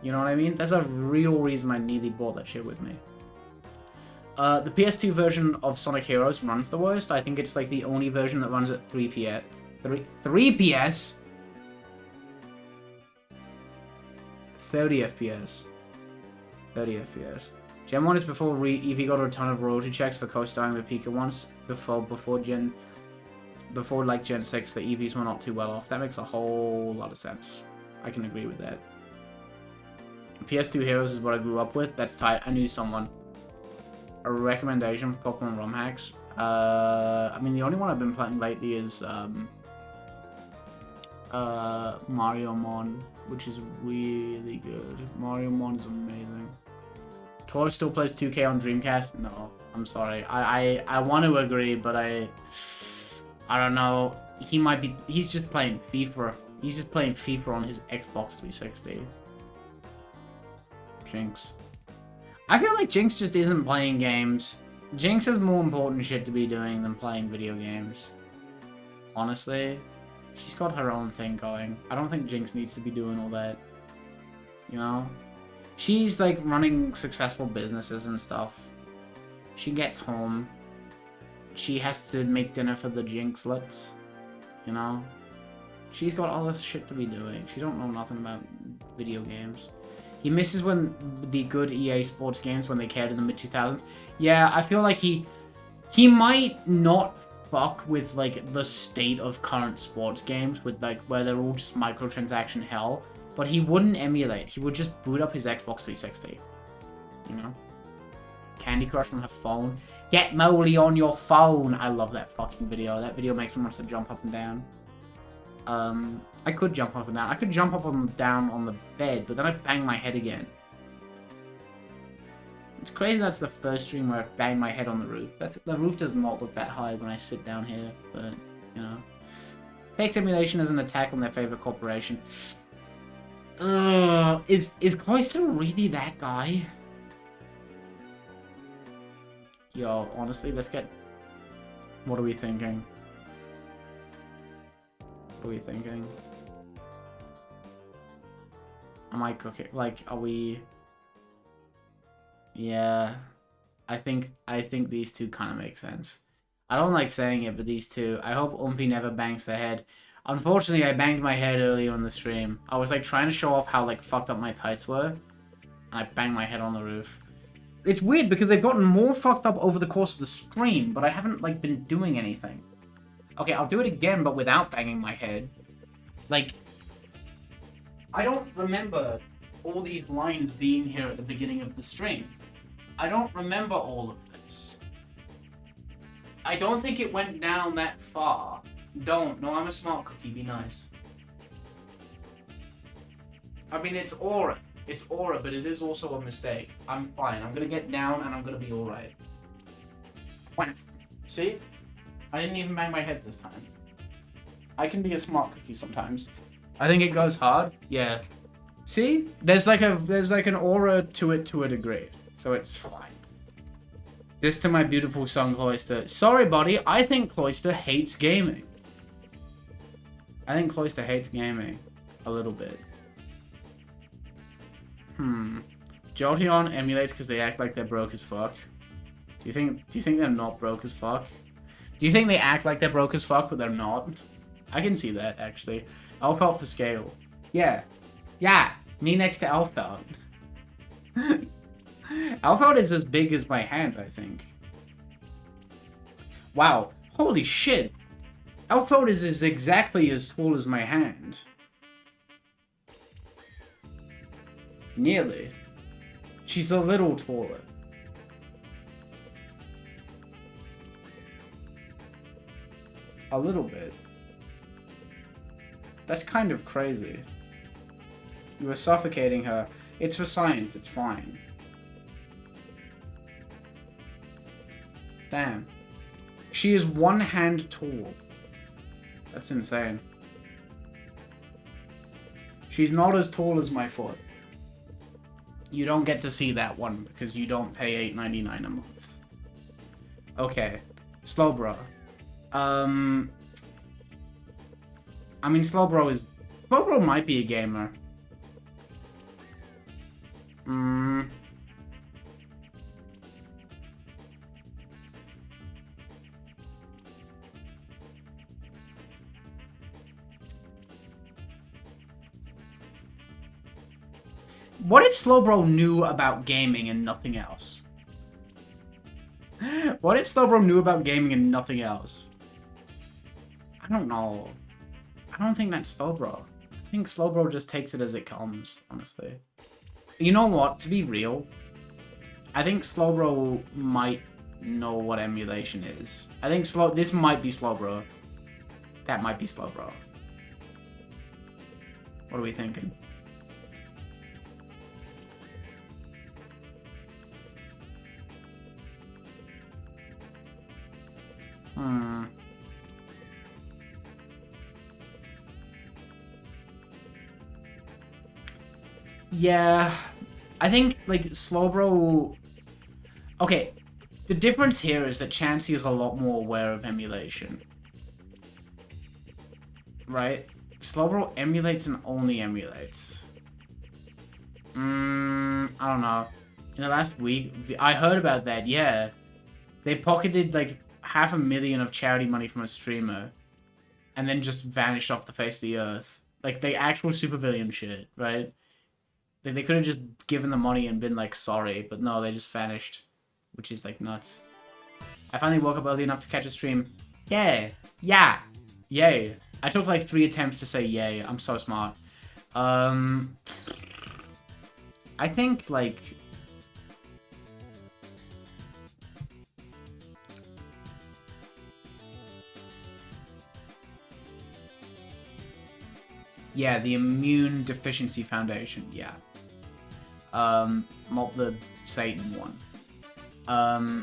You know what I mean? There's a real reason I nearly bought that shit with me. The PS2 version of Sonic Heroes runs the worst. I think it's like the only version that runs at 3 PS? 30 FPS. 30 FPS. Gen 1 is before Eevee got a ton of royalty checks for co-starring with Pika once. Before like Gen 6, the Eevees were not too well off. That makes a whole lot of sense. I can agree with that. PS2 Heroes is what I grew up with. That's tight. I knew someone. A recommendation for Pokemon ROM hacks? I mean, the only one I've been playing lately is Mario Mon, which is really good. Mario Mon is amazing. Tor still plays 2K on Dreamcast? No, I'm sorry. I want to agree, but I don't know. He's just playing FIFA. He's just playing FIFA on his Xbox 360. Jinx. I feel like Jinx just isn't playing games. Jinx has more important shit to be doing than playing video games. Honestly. She's got her own thing going. I don't think Jinx needs to be doing all that. You know? She's like running successful businesses and stuff. She gets home. She has to make dinner for the Jinxlets. You know? She's got all this shit to be doing. She don't know nothing about video games. He misses when the good EA sports games when they cared in the mid-2000s. Yeah, I feel like he might not fuck with like the state of current sports games with like where they're all just microtransaction hell, but he wouldn't emulate. He would just boot up his Xbox 360. You know? Candy Crush on her phone. Get Moley on your phone. I love that fucking video. That video makes me want to jump up and down. I could jump up and down. I could jump up and down on the bed, but then I'd bang my head again. It's crazy that's the first stream where I banged my head on the roof. The roof does not look that high when I sit down here, but, you know. Takes emulation as an attack on their favorite corporation. Is Cloister really that guy? Yo, honestly, let's get... What are we thinking? What are we thinking? Am I cooking? Like, are we... Yeah. I think these two kind of make sense. I don't like saying it, but these two... I hope Umpy never bangs their head. Unfortunately, I banged my head earlier on the stream. I was, like, trying to show off how, like, fucked up my tights were. And I banged my head on the roof. It's weird because they've gotten more fucked up over the course of the stream, but I haven't, like, been doing anything. Okay, I'll do it again, but without banging my head. Like, I don't remember all these lines being here at the beginning of the stream. I don't remember all of this. I don't think it went down that far. Don't. No, I'm a smart cookie. Be nice. I mean, it's aura. It's aura, but it is also a mistake. I'm fine. I'm gonna get down and I'm gonna be alright. See? I didn't even bang my head this time. I can be a smart cookie sometimes. I think it goes hard. Yeah. See? There's like an aura to it to a degree. So it's fine. This to my beautiful son Cloister. Sorry, buddy. I think Cloister hates gaming. I think Cloister hates gaming. A little bit. Jolteon emulates because they act like they're broke as fuck. Do you think they're not broke as fuck? Do you think they act like they're broke as fuck, but they're not? I can see that, actually. Elfelt for scale. Yeah. Yeah. Me next to Elfelt. Elfelt is as big as my hand, I think. Wow. Holy shit. Elfelt is exactly as tall as my hand. Nearly. She's a little taller. A little bit. That's kind of crazy. You were suffocating her. It's for science, it's fine. Damn. She is one hand tall. That's insane. She's not as tall as my foot. You don't get to see that one because you don't pay $8.99 a month. Okay. Slowbro. I mean, Slowbro might be a gamer. What if Slowbro knew about gaming and nothing else? What if Slowbro knew about gaming and nothing else? I don't know. I don't think that's Slowbro. I think Slowbro just takes it as it comes, honestly. You know what? To be real, I think Slowbro might know what emulation is. I think this might be Slowbro. That might be Slowbro. What are we thinking? Yeah, I think, like, Slowbro... Okay, the difference here is that Chansey is a lot more aware of emulation. Right? Slowbro emulates and only emulates. I don't know. In the last week, I heard about that, yeah. They pocketed, like, 500,000 of charity money from a streamer. And then just vanished off the face of the earth. Like, the actual supervillain shit, right? They could have just given the money and been like, sorry, but no, they just vanished. Which is like nuts. I finally woke up early enough to catch a stream. Yeah. Yeah. Yay. I took like 3 attempts to say yay. I'm so smart. I think like... Yeah, the Immune Deficiency Foundation, yeah. Not the Satan one. Hmm.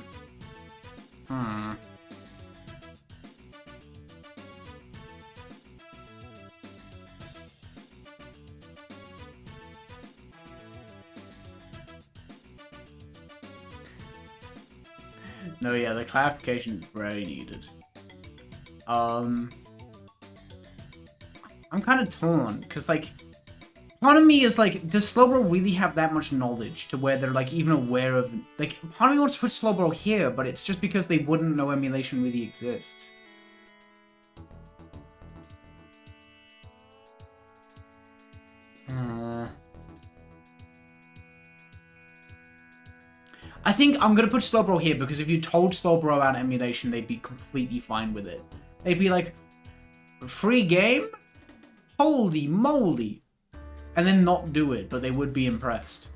No, yeah, the clarification is very needed. I'm kind of torn, because, like, part of me is like, does Slowbro really have that much knowledge to where they're, like, even aware of... Like, part of me wants to put Slowbro here, but it's just because they wouldn't know emulation really exists. I think I'm gonna put Slowbro here, because if you told Slowbro about emulation, they'd be completely fine with it. They'd be like, free game? Holy moly! And then not do it, but they would be impressed.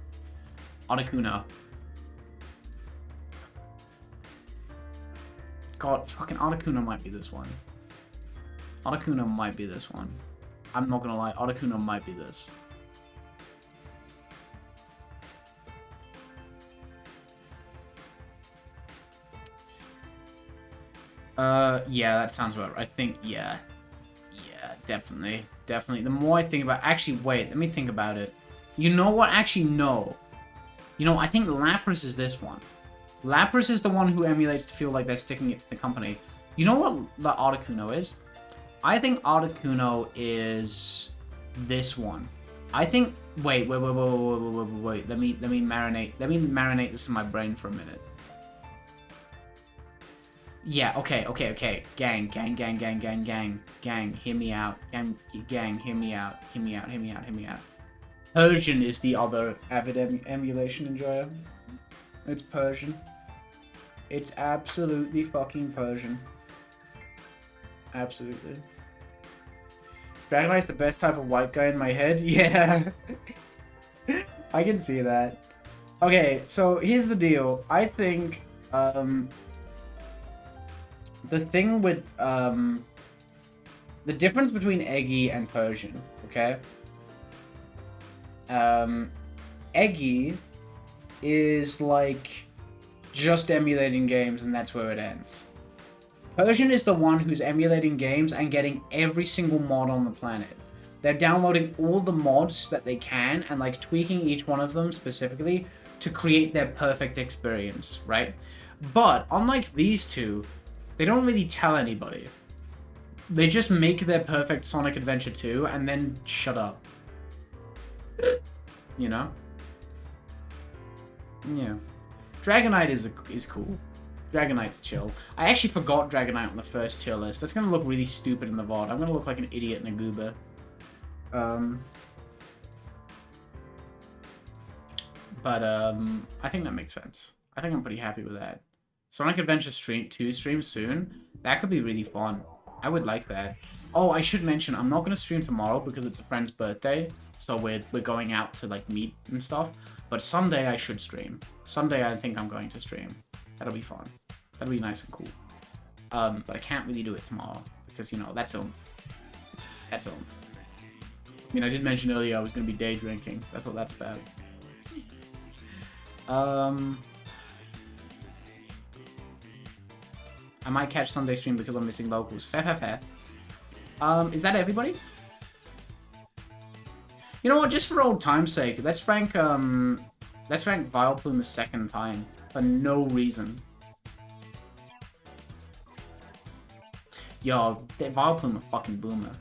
Articuno. God, fucking Articuno might be this one. Articuno might be this one. I'm not gonna lie, Articuno might be this. Yeah, that sounds about right. I think, yeah. Yeah, definitely. Definitely. The more I think about... Actually, wait, let me think about it. You know what? Actually, no. You know, I think Lapras is this one. Lapras is the one who emulates to feel like they're sticking it to the company. You know what the Articuno is? I think Articuno is this one. I think... Wait. Let me marinate this in my brain for a minute. Yeah, okay. Gang, hear me out. Gang, hear me out. Persian is the other avid emulation enjoyer. It's Persian. It's absolutely fucking Persian. Absolutely. Dragonite's the best type of white guy in my head? Yeah. I can see that. Okay, so here's the deal. I think, the thing with, the difference between Eggy and Persian, okay? Eggy is like just emulating games and that's where it ends. Persian is the one who's emulating games and getting every single mod on the planet. They're downloading all the mods that they can and like tweaking each one of them specifically to create their perfect experience, right? But unlike these two, they don't really tell anybody. They just make their perfect Sonic Adventure 2 and then shut up. You know? Yeah. Dragonite is cool. Dragonite's chill. I actually forgot Dragonite on the first tier list. That's gonna look really stupid in the VOD. I'm gonna look like an idiot and a goober. But I think that makes sense. I think I'm pretty happy with that. Sonic Adventure 2 stream soon. That could be really fun. I would like that. Oh, I should mention, I'm not going to stream tomorrow because it's a friend's birthday. So we're going out to like meet and stuff. But Sunday I should stream. Sunday I think I'm going to stream. That'll be fun. That'll be nice and cool. But I can't really do it tomorrow. Because, you know, that's I mean, I did mention earlier I was going to be day drinking. That's what that's about. I might catch Sunday stream because I'm missing locals. Fair. Is that everybody? You know what? Just for old time's sake, let's rank Vileplume a second time for no reason. Yo, Vileplume a fucking boomer.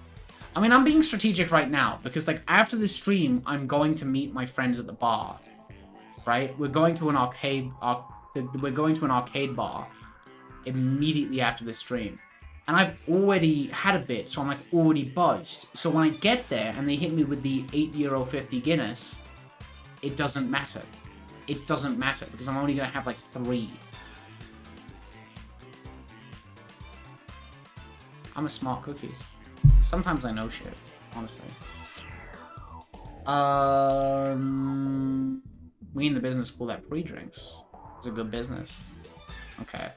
I mean, I'm being strategic right now because, like, after this stream, I'm going to meet my friends at the bar. Right? We're going to an arcade bar immediately after the stream. And I've already had a bit, so I'm like already buzzed. So when I get there and they hit me with the €8.50 Guinness, it doesn't matter. It doesn't matter because I'm only gonna have like 3. I'm a smart cookie. Sometimes I know shit, honestly. We in the business call that pre-drinks. It's a good business. Okay.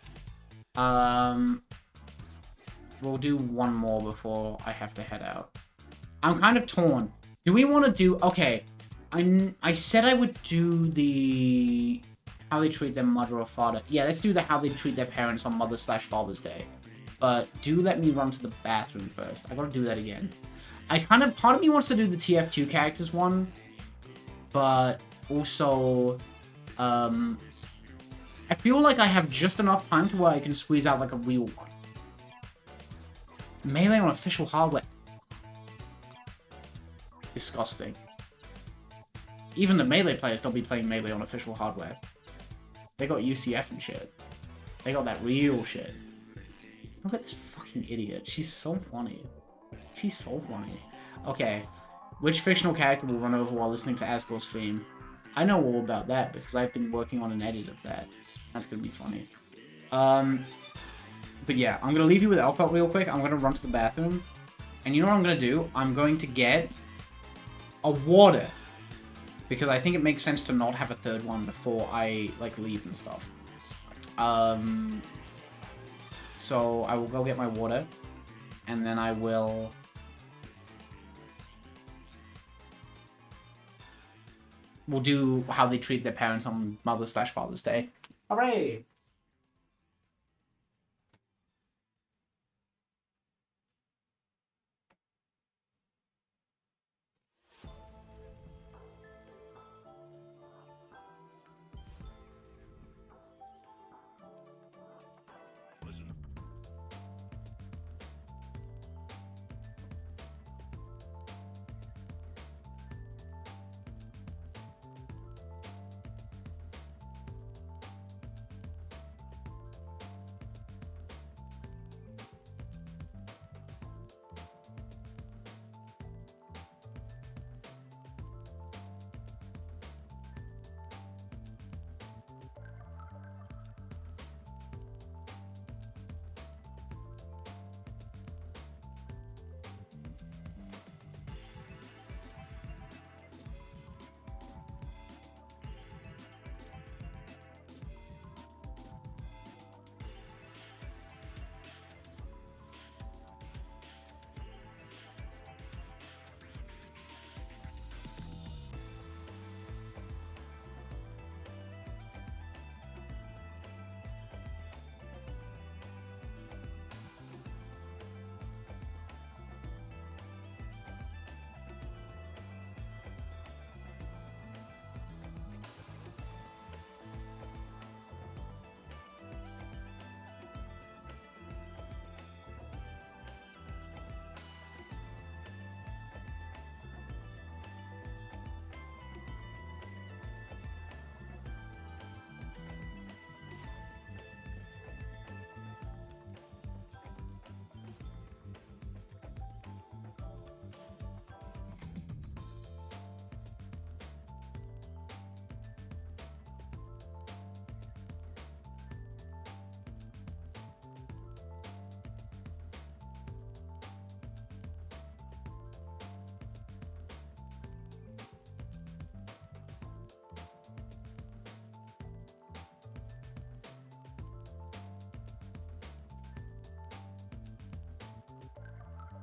We'll do one more before I have to head out. I'm kind of torn. Do we want to do... Okay. I said I would do the... How they treat their mother or father. Yeah, let's do the how they treat their parents on Mother/Father's Day. But do let me run to the bathroom first. I gotta do that again. Part of me wants to do the TF2 characters one, but also, I feel like I have just enough time to where I can squeeze out like a real one. Melee on official hardware. Disgusting. Even the Melee players don't be playing Melee on official hardware. They got UCF and shit. They got that real shit. Look at this fucking idiot. She's so funny. She's so funny. Okay. Which fictional character will run over while listening to Asgore's theme? I know all about that because I've been working on an edit of that. That's gonna be funny. But yeah, I'm gonna leave you with Alpelt real quick. I'm gonna run to the bathroom. And you know what I'm gonna do? I'm going to get a water. Because I think it makes sense to not have a third one before I, like, leave and stuff. So I will go get my water. And then I will... We'll do how they treat their parents on Mother/Father's Day. Hooray!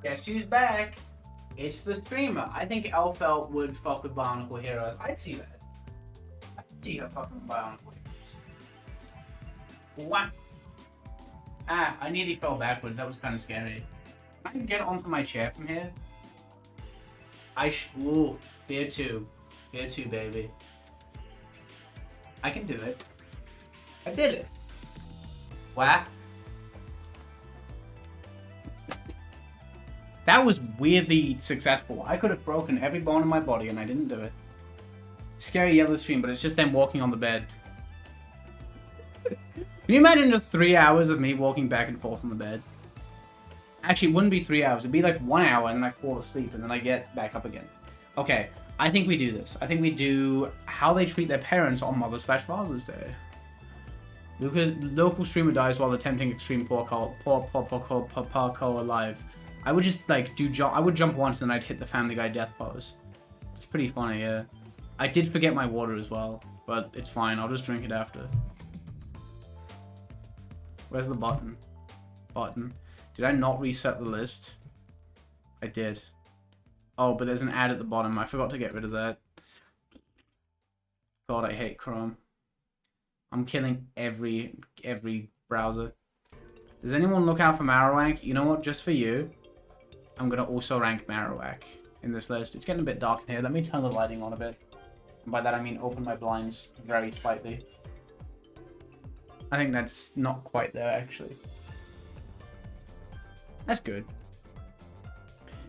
Guess who's back? It's the streamer. I think Elfelt would fuck with Bionicle Heroes. I'd see that. I'd see her fucking with Bionicle Heroes. What? Ah, I nearly fell backwards. That was kind of scary. I can get onto my chair from here. Ooh, beer 2. Beer 2, baby. I can do it. I did it. What? That was weirdly successful. I could have broken every bone in my body and I didn't do it. Scary yellow stream, but it's just them walking on the bed. Can you imagine just 3 hours of me walking back and forth on the bed? Actually, it wouldn't be 3 hours. It'd be like 1 hour and then I fall asleep and then I get back up again. Okay, I think we do this. I think we do how they treat their parents on Mother/Father's Day. Local streamer dies while attempting extreme parkour live. I would just like I would jump once and then I'd hit the Family Guy death pose. It's pretty funny, yeah. I did forget my water as well, but it's fine. I'll just drink it after. Where's the button? Button. Did I not reset the list? I did. Oh, but there's an ad at the bottom. I forgot to get rid of that. God, I hate Chrome. I'm killing every browser. Does anyone look out for Marowak? You know what? Just for you, I'm gonna also rank Marowak in this list. It's getting a bit dark in here. Let me turn the lighting on a bit. And by that I mean open my blinds very slightly. I think that's not quite there, actually. That's good.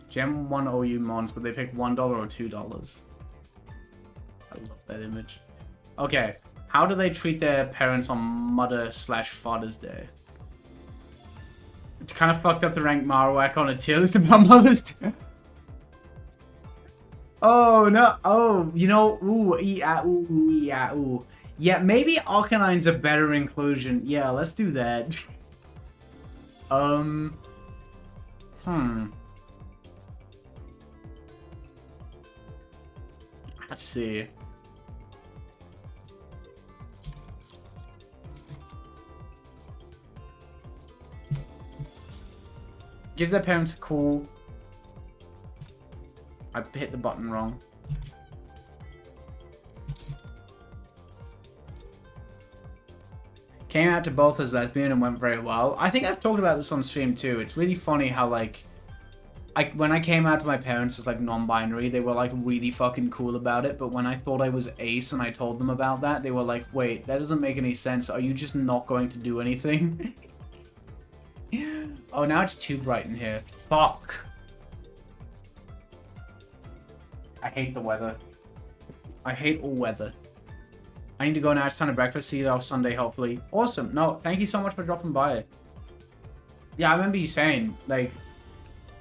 Gem 1 OU Mons, but they picked $1 or $2. I love that image. Okay, how do they treat their parents on Mother/Father's Day? It's kind of fucked up to rank Marowak on a tier list about Mother's Day. Oh, no. Oh, you know, ooh, yeah, ooh, yeah, ooh. Yeah, maybe Arcanine's a better inclusion. Yeah, let's do that. Let's see. Gives their parents a call. I hit the button wrong. Came out to both as lesbian and went very well. I think I've talked about this on stream too. It's really funny how like, when I came out to my parents as like non-binary, they were like really fucking cool about it. But when I thought I was ace and I told them about that, they were like, wait, that doesn't make any sense. Are you just not going to do anything? Oh, now it's too bright in here. Fuck. I hate the weather. I hate all weather. I need to go now. It's time to breakfast. See you off Sunday, hopefully. Awesome. No, thank you so much for dropping by. Yeah, I remember you saying, like,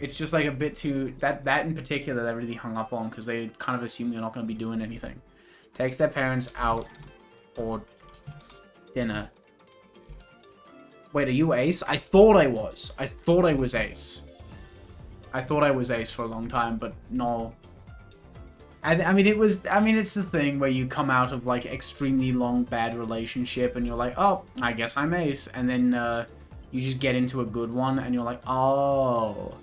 it's just, like, a bit too... That in particular, they really hung up on, because they kind of assume you're not going to be doing anything. Takes their parents out for dinner. Wait, are you ace? I thought I was. I thought I was ace. I thought I was ace for a long time, but no. I mean, it's the thing where you come out of, like, extremely long, bad relationship, and you're like, oh, I guess I'm ace, and then, you just get into a good one, and you're like, oh.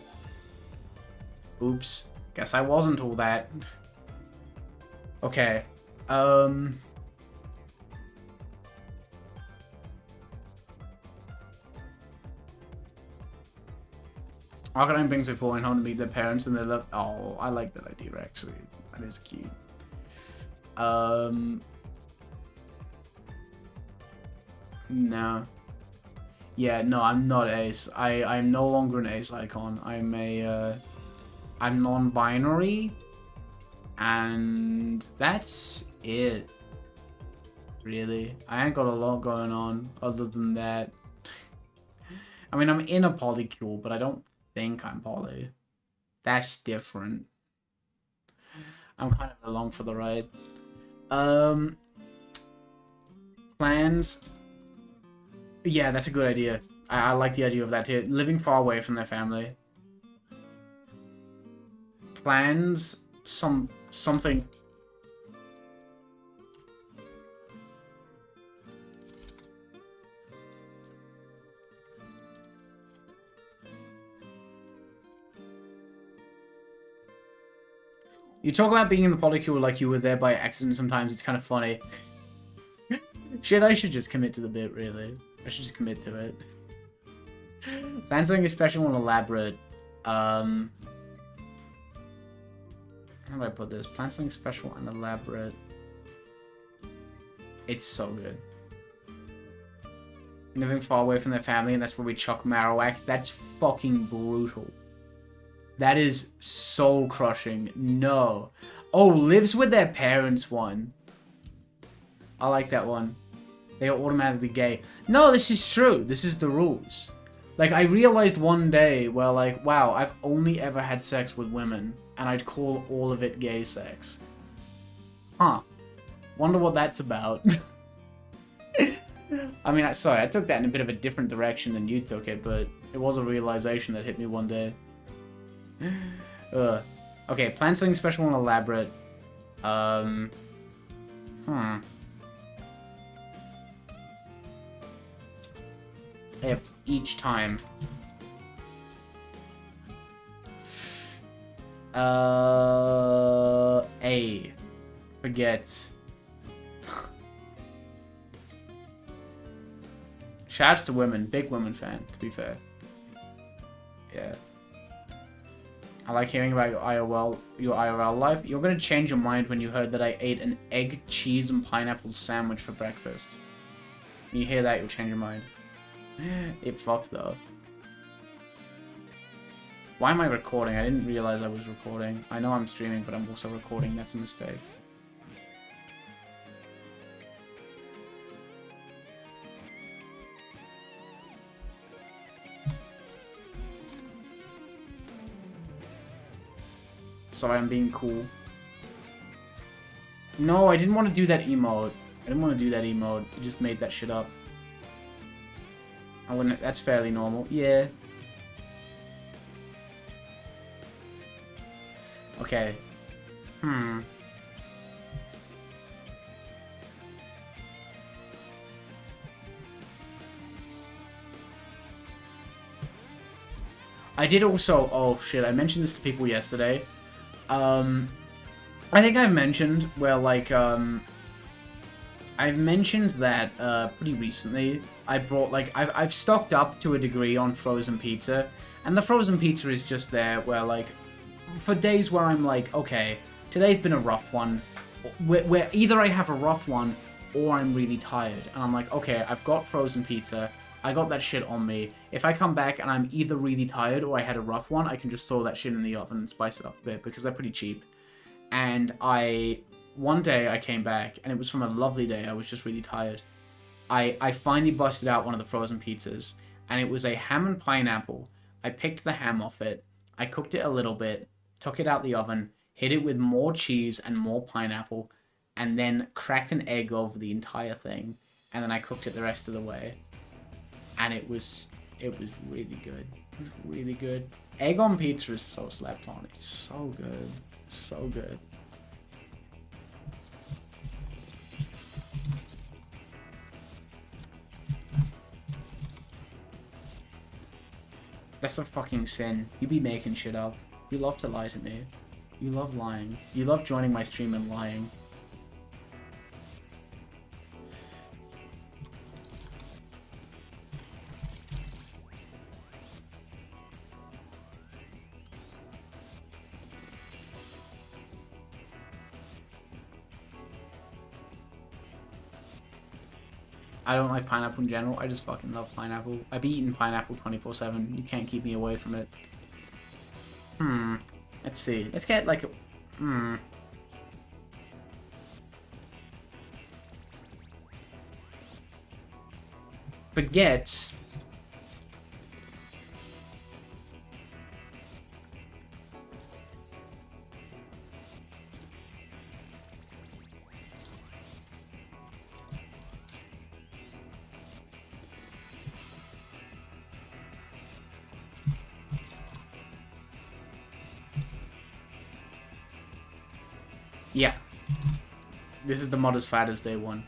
Oops. Guess I wasn't all that. Okay. Arcanine brings a boy home to meet their parents, and they love... Oh, I like that idea, actually. That is cute. No. Yeah, no, I'm not ace. I'm no longer an ace icon. I'm I'm non-binary. And that's it. Really. I ain't got a lot going on other than that. I mean, I'm in a polycule, but I don't think I'm poly. That's different. I'm kind of along for the ride. Plans. Yeah, that's a good idea. I like the idea of that too. Living far away from their family. Plans. Something. You talk about being in the polycule like you were there by accident sometimes. It's kind of funny. Shit, I should just commit to the bit, really. I should just commit to it. Plan something special and elaborate. How do I put this? Plan something special and elaborate. It's so good. Living far away from their family, and that's where we chuck Marowak. That's fucking brutal. That is soul crushing. No. Oh, lives with their parents one. I like that one. They are automatically gay. No, this is true. This is the rules. Like, I realized one day where, like, wow, I've only ever had sex with women, and I'd call all of it gay sex. Huh. Wonder what that's about. I mean, sorry, I took that in a bit of a different direction than you took it, but it was a realization that hit me one day. Okay, plan something special and elaborate. If each time. A. Forget. Shouts to women. Big women fan, to be fair. Yeah. I like hearing about your IRL life. You're gonna change your mind when you heard that I ate an egg, cheese, and pineapple sandwich for breakfast. When you hear that, you'll change your mind. It fucked, though. Why am I recording? I didn't realize I was recording. I know I'm streaming, but I'm also recording. That's a mistake. Sorry, I'm being cool. No, I didn't want to do that emote. I didn't want to do that emote. You just made that shit up. I wouldn't. That's fairly normal. Yeah. Okay. I did also... Oh, shit. I mentioned this to people yesterday. I think I've mentioned where, like, I've mentioned that, pretty recently. I brought, like, I've stocked up to a degree on frozen pizza. And the frozen pizza is just there where, like, for days where I'm like, okay, today's been a rough one. Where either I have a rough one or I'm really tired. And I'm like, okay, I've got frozen pizza. I got that shit on me. If I come back and I'm either really tired or I had a rough one, I can just throw that shit in the oven and spice it up a bit because they're pretty cheap. And one day I came back and it was from a lovely day. I was just really tired. I finally busted out one of the frozen pizzas and it was a ham and pineapple. I picked the ham off it. I cooked it a little bit, took it out the oven, hit it with more cheese and more pineapple, and then cracked an egg over the entire thing. And then I cooked it the rest of the way. And it was really good. It was really good. Egg on pizza is so slept on. It's so good. So good. That's a fucking sin. You be making shit up. You love to lie to me. You love lying. You love joining my stream and lying. I don't like pineapple in general. I just fucking love pineapple. I be eating pineapple 24/7. You can't keep me away from it. Let's see. Let's get like a... Baguettes. Yeah. This is the Modest Father's Day one.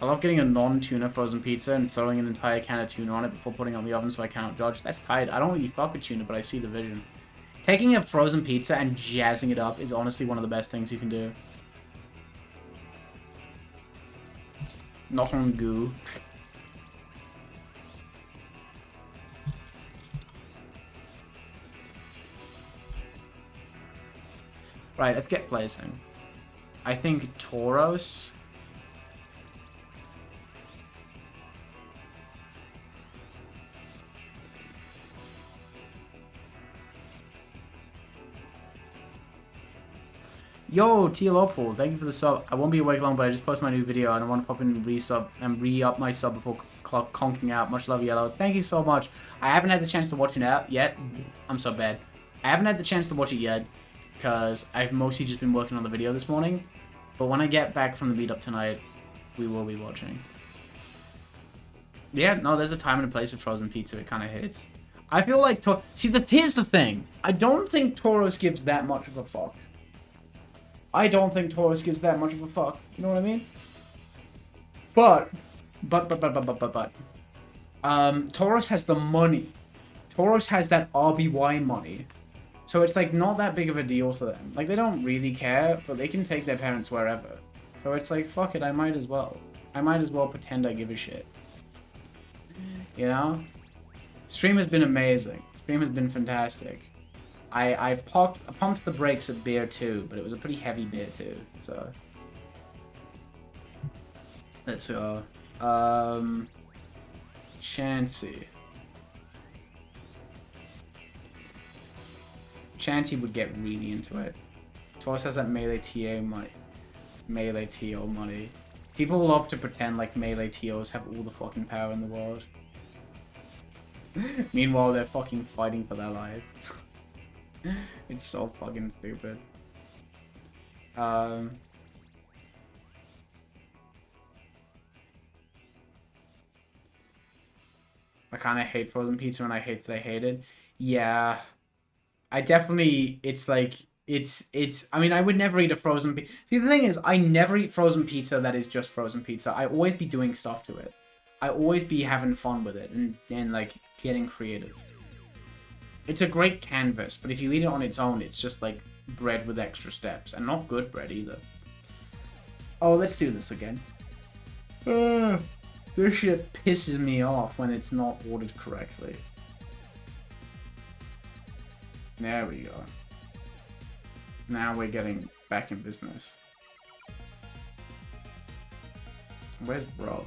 I love getting a non-tuna frozen pizza and throwing an entire can of tuna on it before putting it on the oven so I cannot judge. That's tight. I don't really fuck with tuna, but I see the vision. Taking a frozen pizza and jazzing it up is honestly one of the best things you can do. Not on goo. Right, let's get placing. I think Tauros. Yo, Tealopal, thank you for the sub. I won't be awake long, but I just posted my new video and I want to pop in and re-sub and re-up my sub before conking out. Much love, Yellow. Thank you so much. I haven't had the chance to watch it out yet. I'm so bad. I haven't had the chance to watch it yet because I've mostly just been working on the video this morning. But when I get back from the meetup tonight, we will be watching. Yeah, no, there's a time and a place for frozen pizza. It kind of hits. I feel like... here's the thing. I don't think Tauros gives that much of a fuck. I don't think Tauros gives that much of a fuck. You know what I mean? But. Tauros has the money. Tauros has that RBY money. So it's like not that big of a deal to them. Like they don't really care, but they can take their parents wherever. So it's like, fuck it, I might as well. I might as well pretend I give a shit. You know? Stream has been amazing. Stream has been fantastic. I pumped the brakes at beer too, but it was a pretty heavy beer too, so. Let's go. Chansey. Chansey would get really into it. Taurus has that melee TA money. Melee TO money. People love to pretend like melee TOs have all the fucking power in the world. Meanwhile, they're fucking fighting for their life. It's so fucking stupid. I kind of hate frozen pizza and I hate that I hate it. Yeah. I definitely, it's like, I mean, I would never eat a frozen pizza. See, the thing is, I never eat frozen pizza that is just frozen pizza. I always be doing stuff to it. I always be having fun with it and like, getting creative. It's a great canvas, but if you eat it on its own, it's just like bread with extra steps. And not good bread either. Oh, let's do this again. This shit pisses me off when it's not ordered correctly. There we go. Now we're getting back in business. Where's bro?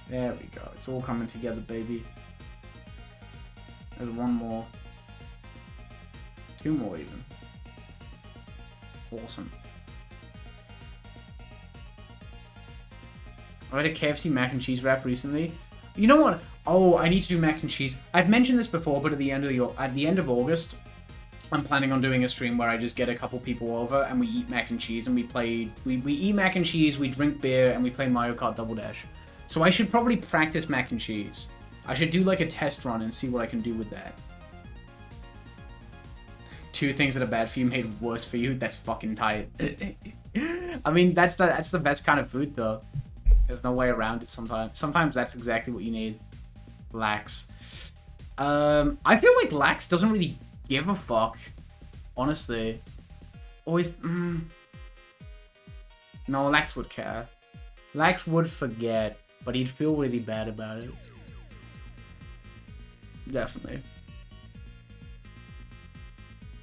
There we go. It's all coming together, baby. There's one more. Two more even. Awesome. I had a KFC mac and cheese wrap recently. You know what? Oh, I need to do mac and cheese. I've mentioned this before, but at the end of August, I'm planning on doing a stream where I just get a couple people over and we eat mac and cheese and we eat mac and cheese, we drink beer, and we play Mario Kart Double Dash. So I should probably practice mac and cheese. I should do like a test run and see what I can do with that. Two things that are bad for you made worse for you. That's fucking tight. I mean, that's the best kind of food though. There's no way around it sometimes. Sometimes that's exactly what you need. Lax. I feel like Lax doesn't really give a fuck. Honestly. Always. No, Lax would care. Lax would forget, but he'd feel really bad about it. Definitely.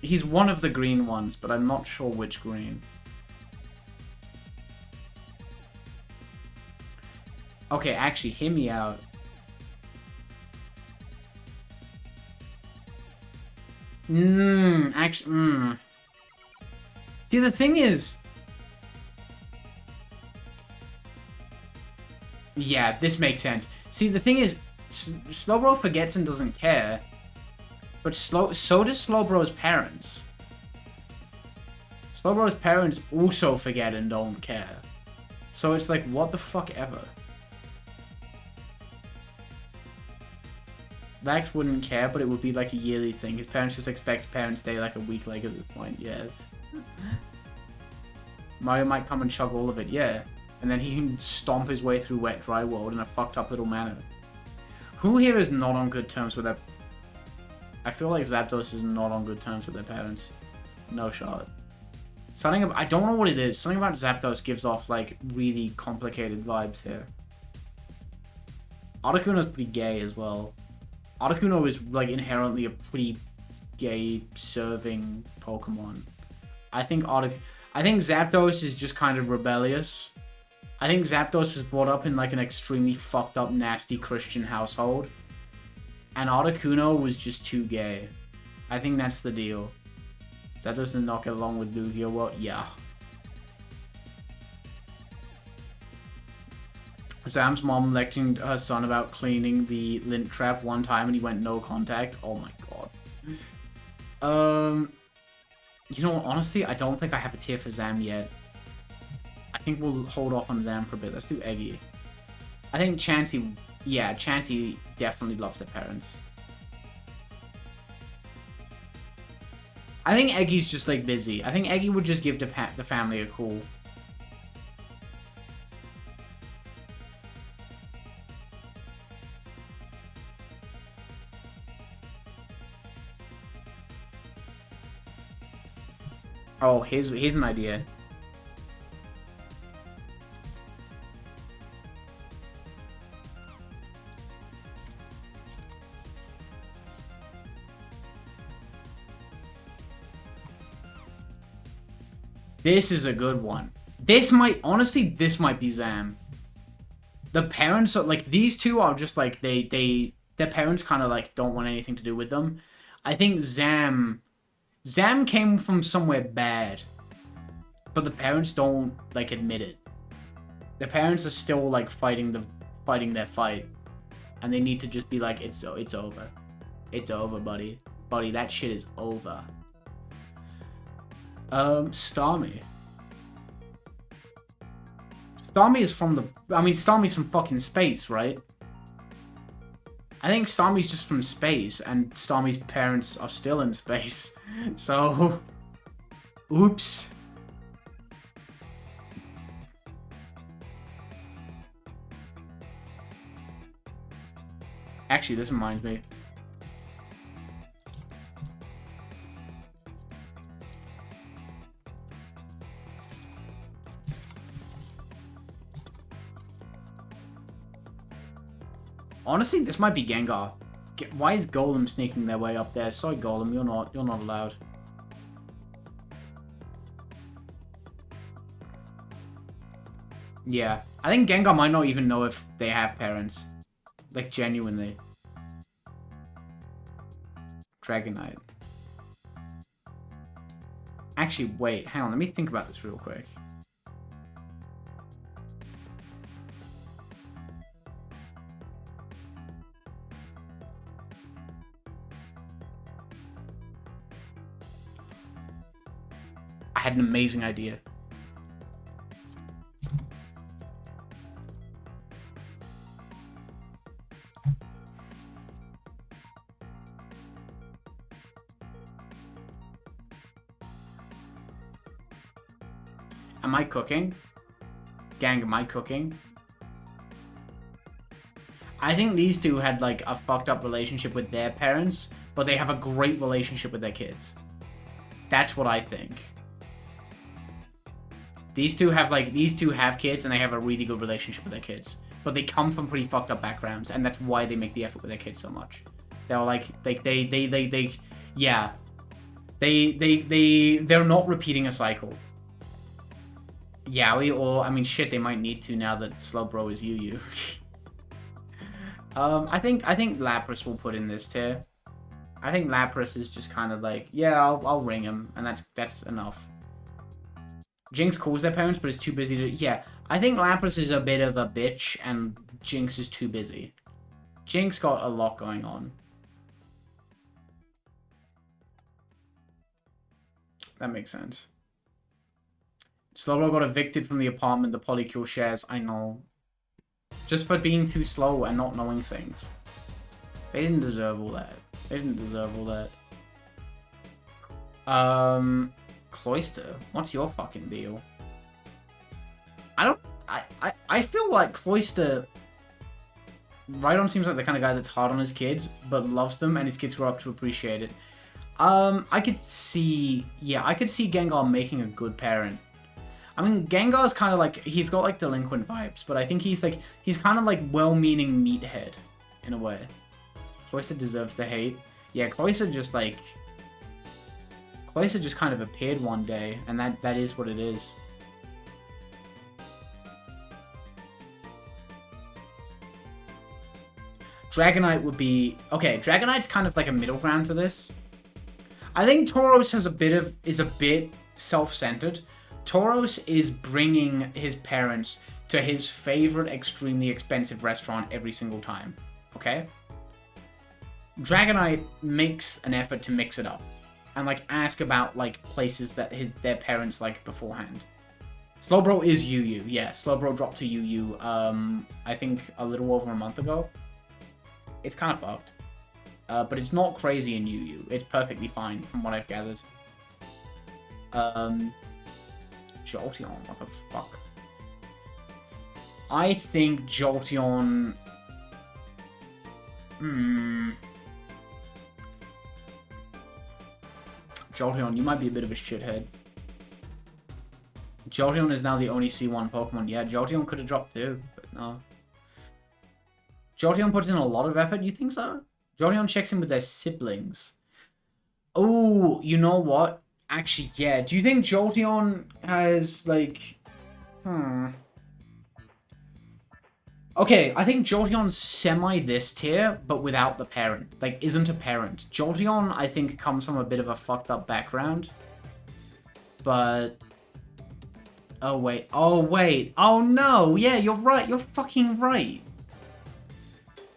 He's one of the green ones, but I'm not sure which green. Okay, actually, hear me out. Actually, See, the thing is... Yeah, this makes sense. See, the thing is, Slowbro forgets and doesn't care, but so does Slowbro's parents. Slowbro's parents also forget and don't care. So it's like, what the fuck ever. Lax wouldn't care, but it would be like a yearly thing. His parents just expect Parents' Day like a week later at this point, yeah. Mario might come and chug all of it, yeah. And then he can stomp his way through Wet Dry World in a fucked up little manner. Who here is not on good terms with their... I feel like Zapdos is not on good terms with their parents. No shot. Something about... I don't know what it is. Something about Zapdos gives off, like, really complicated vibes here. Articuno's pretty gay as well. Articuno is, like, inherently a pretty gay-serving Pokemon. I think Zapdos is just kind of rebellious. I think Zapdos was brought up in, like, an extremely fucked up, nasty Christian household. And Articuno was just too gay. I think that's the deal. Zapdos did not get along with Lugia. Well, yeah. Sam's mom lectured her son about cleaning the lint trap one time and he went no contact. Oh my god. You know what, honestly, I don't think I have a tier for Zam yet. I think we'll hold off on Zam for a bit. Let's do Eggy. I think Chansey, yeah, Chansey definitely loves their parents. I think Eggy's just, like, busy. I think Eggy would just give the family a call. Oh, here's an idea. This is a good one. This might, honestly, this might be Zam. The parents are, like, these two are just, like, their parents kind of, like, don't want anything to do with them. I think Zam came from somewhere bad. But the parents don't, like, admit it. The parents are still, like, fighting their fight. And they need to just be like, it's over. It's over, buddy. Buddy, that shit is over. Starmie. Starmie is from Starmie's from fucking space, right? I think Starmie's just from space, and Starmie's parents are still in space. So, oops. Actually, this reminds me. Honestly, this might be Gengar. Why is Golem sneaking their way up there? Sorry, Golem, you're not allowed. Yeah, I think Gengar might not even know if they have parents. Like, genuinely. Dragonite. Actually, wait, hang on, let me think about this real quick. I had an amazing idea. Am I cooking? Gang, am I cooking? I think these two had, like, a fucked up relationship with their parents, but they have a great relationship with their kids. That's what I think. These two have kids, and they have a really good relationship with their kids. But they come from pretty fucked up backgrounds, and that's why they make the effort with their kids so much. They're like, yeah. They're not repeating a cycle. Yowie, or, I mean, shit, they might need to now that Slowbro is Yu. I think Lapras will put in this tier. I think Lapras is just kind of like, yeah, I'll ring him, and that's enough. Jinx calls their parents, but is too busy to... Yeah, I think Lapras is a bit of a bitch, and Jinx is too busy. Jinx got a lot going on. That makes sense. Slowbro got evicted from the apartment the Polycule shares. I know. Just for being too slow and not knowing things. They didn't deserve all that. They didn't deserve all that. Cloyster, what's your fucking deal? I feel like Cloyster... Rhydon seems like the kind of guy that's hard on his kids, but loves them, and his kids grow up to appreciate it. I could see Gengar making a good parent. I mean, Gengar's kind of like, he's got like delinquent vibes, but I think he's kind of like well-meaning meathead, in a way. Cloyster deserves the hate. Yeah, Cloyster just kind of appeared one day, and that is what it is. Dragonite would be... Okay, Dragonite's kind of like a middle ground to this. I think Tauros is a bit self-centered. Tauros is bringing his parents to his favorite extremely expensive restaurant every single time. Okay? Dragonite makes an effort to mix it up. And, like, ask about, like, places that their parents like beforehand. Slowbro is Yu. Yeah, Slowbro dropped to Yu, I think a little over a month ago. It's kind of fucked. But it's not crazy in Yu. It's perfectly fine, from what I've gathered. Jolteon, what the fuck? I think Jolteon... Jolteon, you might be a bit of a shithead. Jolteon is now the only C1 Pokemon. Yeah, Jolteon could have dropped too, but no. Jolteon puts in a lot of effort, you think so? Jolteon checks in with their siblings. Oh, you know what? Actually, yeah. Do you think Jolteon has, like... Okay, I think Jolteon's semi this tier, but without the parent. Like, isn't a parent. Jolteon, I think, comes from a bit of a fucked up background. But... Oh, wait. Oh, wait. Oh, no. Yeah, you're right. You're fucking right.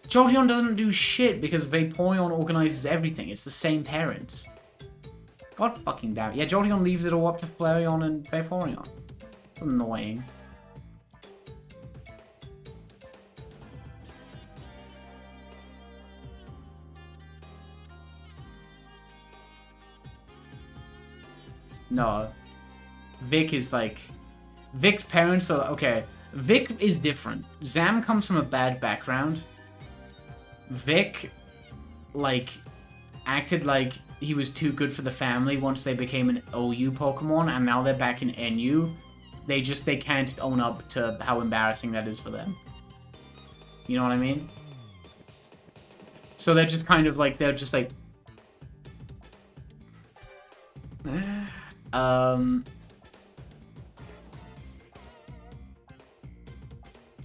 Jolteon doesn't do shit because Vaporeon organizes everything. It's the same parents. God fucking damn it. Yeah, Jolteon leaves it all up to Flareon and Vaporeon. It's annoying. No. Vic is like... Vic's parents are... Okay. Vic is different. Zam comes from a bad background. Vic, like, acted like he was too good for the family once they became an OU Pokemon, and now they're back in NU. They can't own up to how embarrassing that is for them. You know what I mean? So they're just kind of like, they're just like...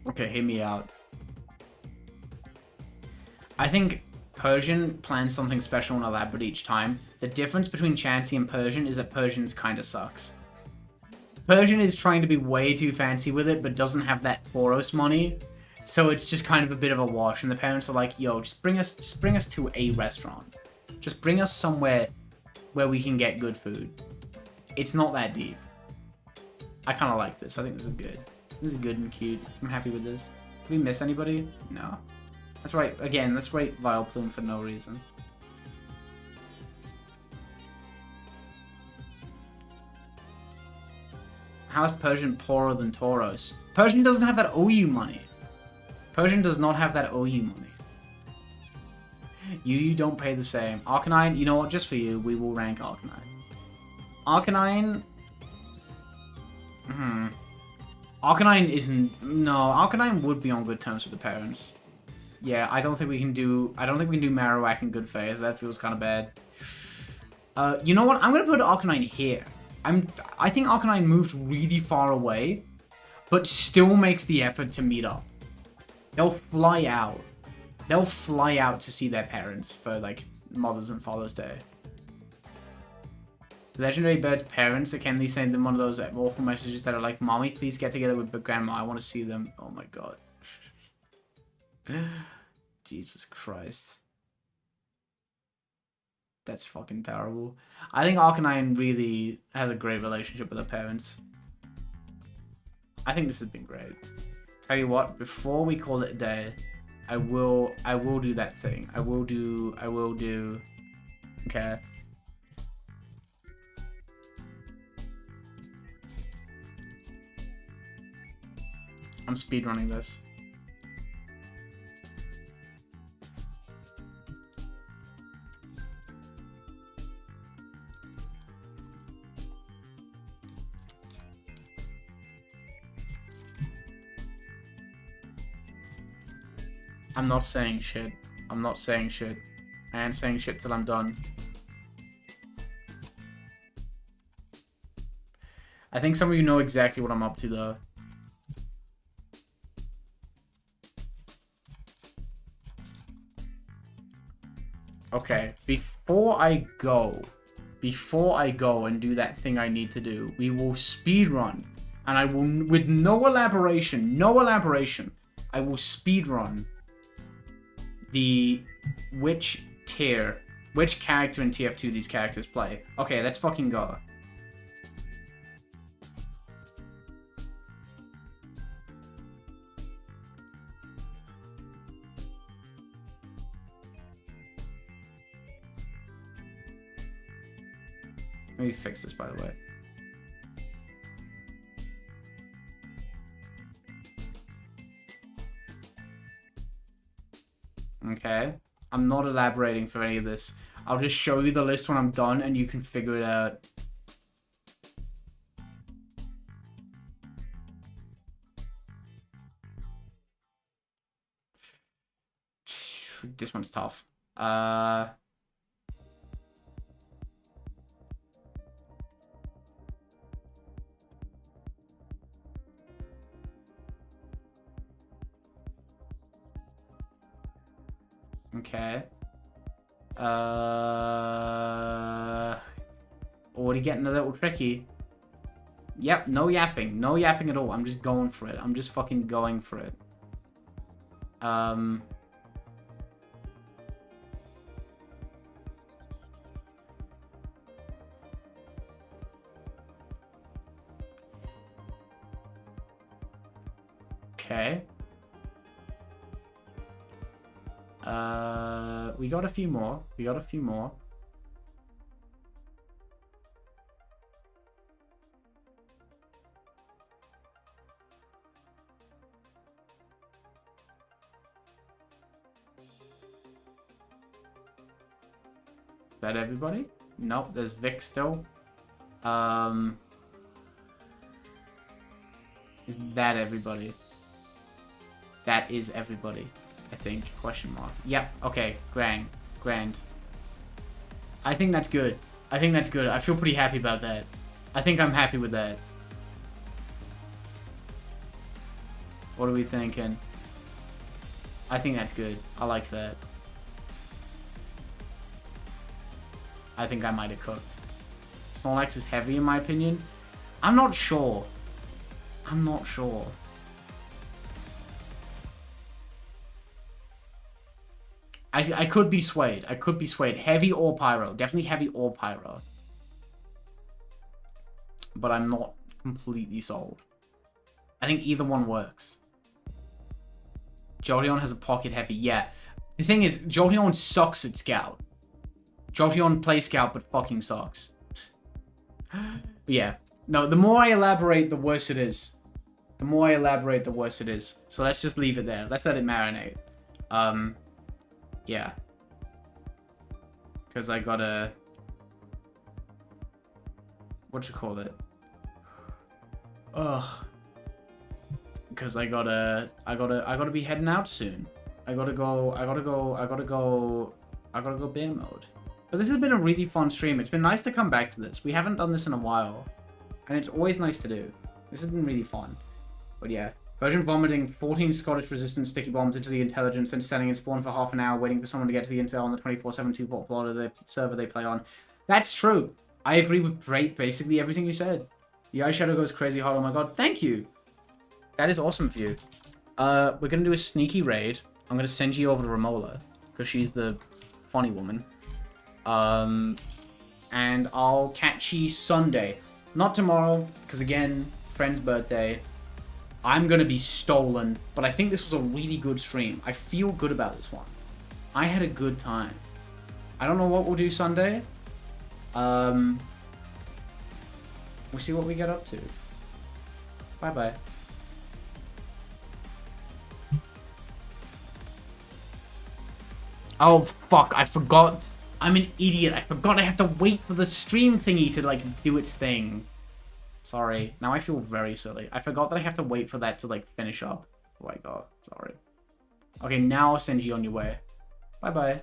Okay, hear me out. I think Persian plans something special and elaborate each time. The difference between Chansey and Persian is that Persian's kind of sucks. Persian is trying to be way too fancy with it, but doesn't have that Tauros money. So it's just kind of a bit of a wash, and the parents are like, yo, just bring us to a restaurant. Just bring us somewhere where we can get good food. It's not that deep. I kind of like this. I think this is good. This is good and cute. I'm happy with this. Did we miss anybody? No. That's right. Again, let's rate Vileplume for no reason. How is Persian poorer than Tauros? Persian doesn't have that OU money. Persian does not have that OU money. You don't pay the same. Arcanine, you know what? Just for you, we will rank Arcanine. Arcanine... Arcanine isn't... No, Arcanine would be on good terms with the parents. Yeah, I don't think we can do Marowak in good faith. That feels kind of bad. You know what? I'm gonna put Arcanine here. I think Arcanine moved really far away, but still makes the effort to meet up. They'll fly out. They'll fly out to see their parents for, like, Mother's and Father's Day. Legendary Bird's parents, can they send them one of those awful messages that are like, Mommy, please get together with Grandma. I want to see them. Oh my god. Jesus Christ. That's fucking terrible. I think Arcanine really has a great relationship with her parents. I think this has been great. Tell you what, before we call it a day, I will do that thing. I will do... Okay. I'm speedrunning this. I'm not saying shit. I'm not saying shit. I ain't saying shit till I'm done. I think some of you know exactly what I'm up to, though. Okay, before I go and do that thing I need to do, we will speedrun. And I will, with no elaboration, I will speedrun which character in TF2 these characters play. Okay, let's fucking go. Let me fix this, by the way. Okay. I'm not elaborating for any of this. I'll just show you the list when I'm done and you can figure it out. This one's tough. Okay. Already getting a little tricky. Yep, no yapping. No yapping at all. I'm just going for it. I'm just fucking going for it. Okay. We got a few more. We got a few more. Is that everybody? Nope, there's Vic still. Is that everybody? That is everybody, I think. Question mark. Yep, okay. Grand. I think that's good. I think that's good. I feel pretty happy about that. I think I'm happy with that. What are we thinking? I think that's good. I like that. I think I might have cooked. Snorlax is heavy in my opinion. I'm not sure. I'm not sure. I could be swayed. I could be swayed. Heavy or pyro. Definitely heavy or pyro. But I'm not completely sold. I think either one works. Jolteon has a pocket heavy. Yeah. The thing is, Jolteon sucks at Scout. Jolteon plays Scout, but fucking sucks. But yeah. No, the more I elaborate, the worse it is. The more I elaborate, the worse it is. So let's just leave it there. Let's let it marinate. Yeah. Because I gotta... What you call it? Ugh. Because I gotta be heading out soon. I gotta go bear mode. But this has been a really fun stream. It's been nice to come back to this. We haven't done this in a while. And it's always nice to do. This has been really fun. But yeah. Version vomiting 14 Scottish resistant sticky bombs into the intelligence and standing in spawn for half an hour waiting for someone to get to the intel on the 24/7 2-port plot of the server they play on. That's true. I agree with basically everything you said. The eyeshadow goes crazy hard. Oh my god. Thank you. That is awesome of you. We're going to do a sneaky raid. I'm going to send you over to Romola because she's the funny woman. And I'll catch you Sunday. Not tomorrow because, again, friend's birthday. I'm going to be stolen, but I think this was a really good stream. I feel good about this one. I had a good time. I don't know what we'll do Sunday. We'll see what we get up to. Bye-bye. Oh, fuck. I forgot. I'm an idiot. I forgot I have to wait for the stream thingy to, like, do its thing. Sorry. Now I feel very silly. I forgot that I have to wait for that to, like, finish up. Oh my god. Sorry. Okay, now I'll send you on your way. Bye-bye.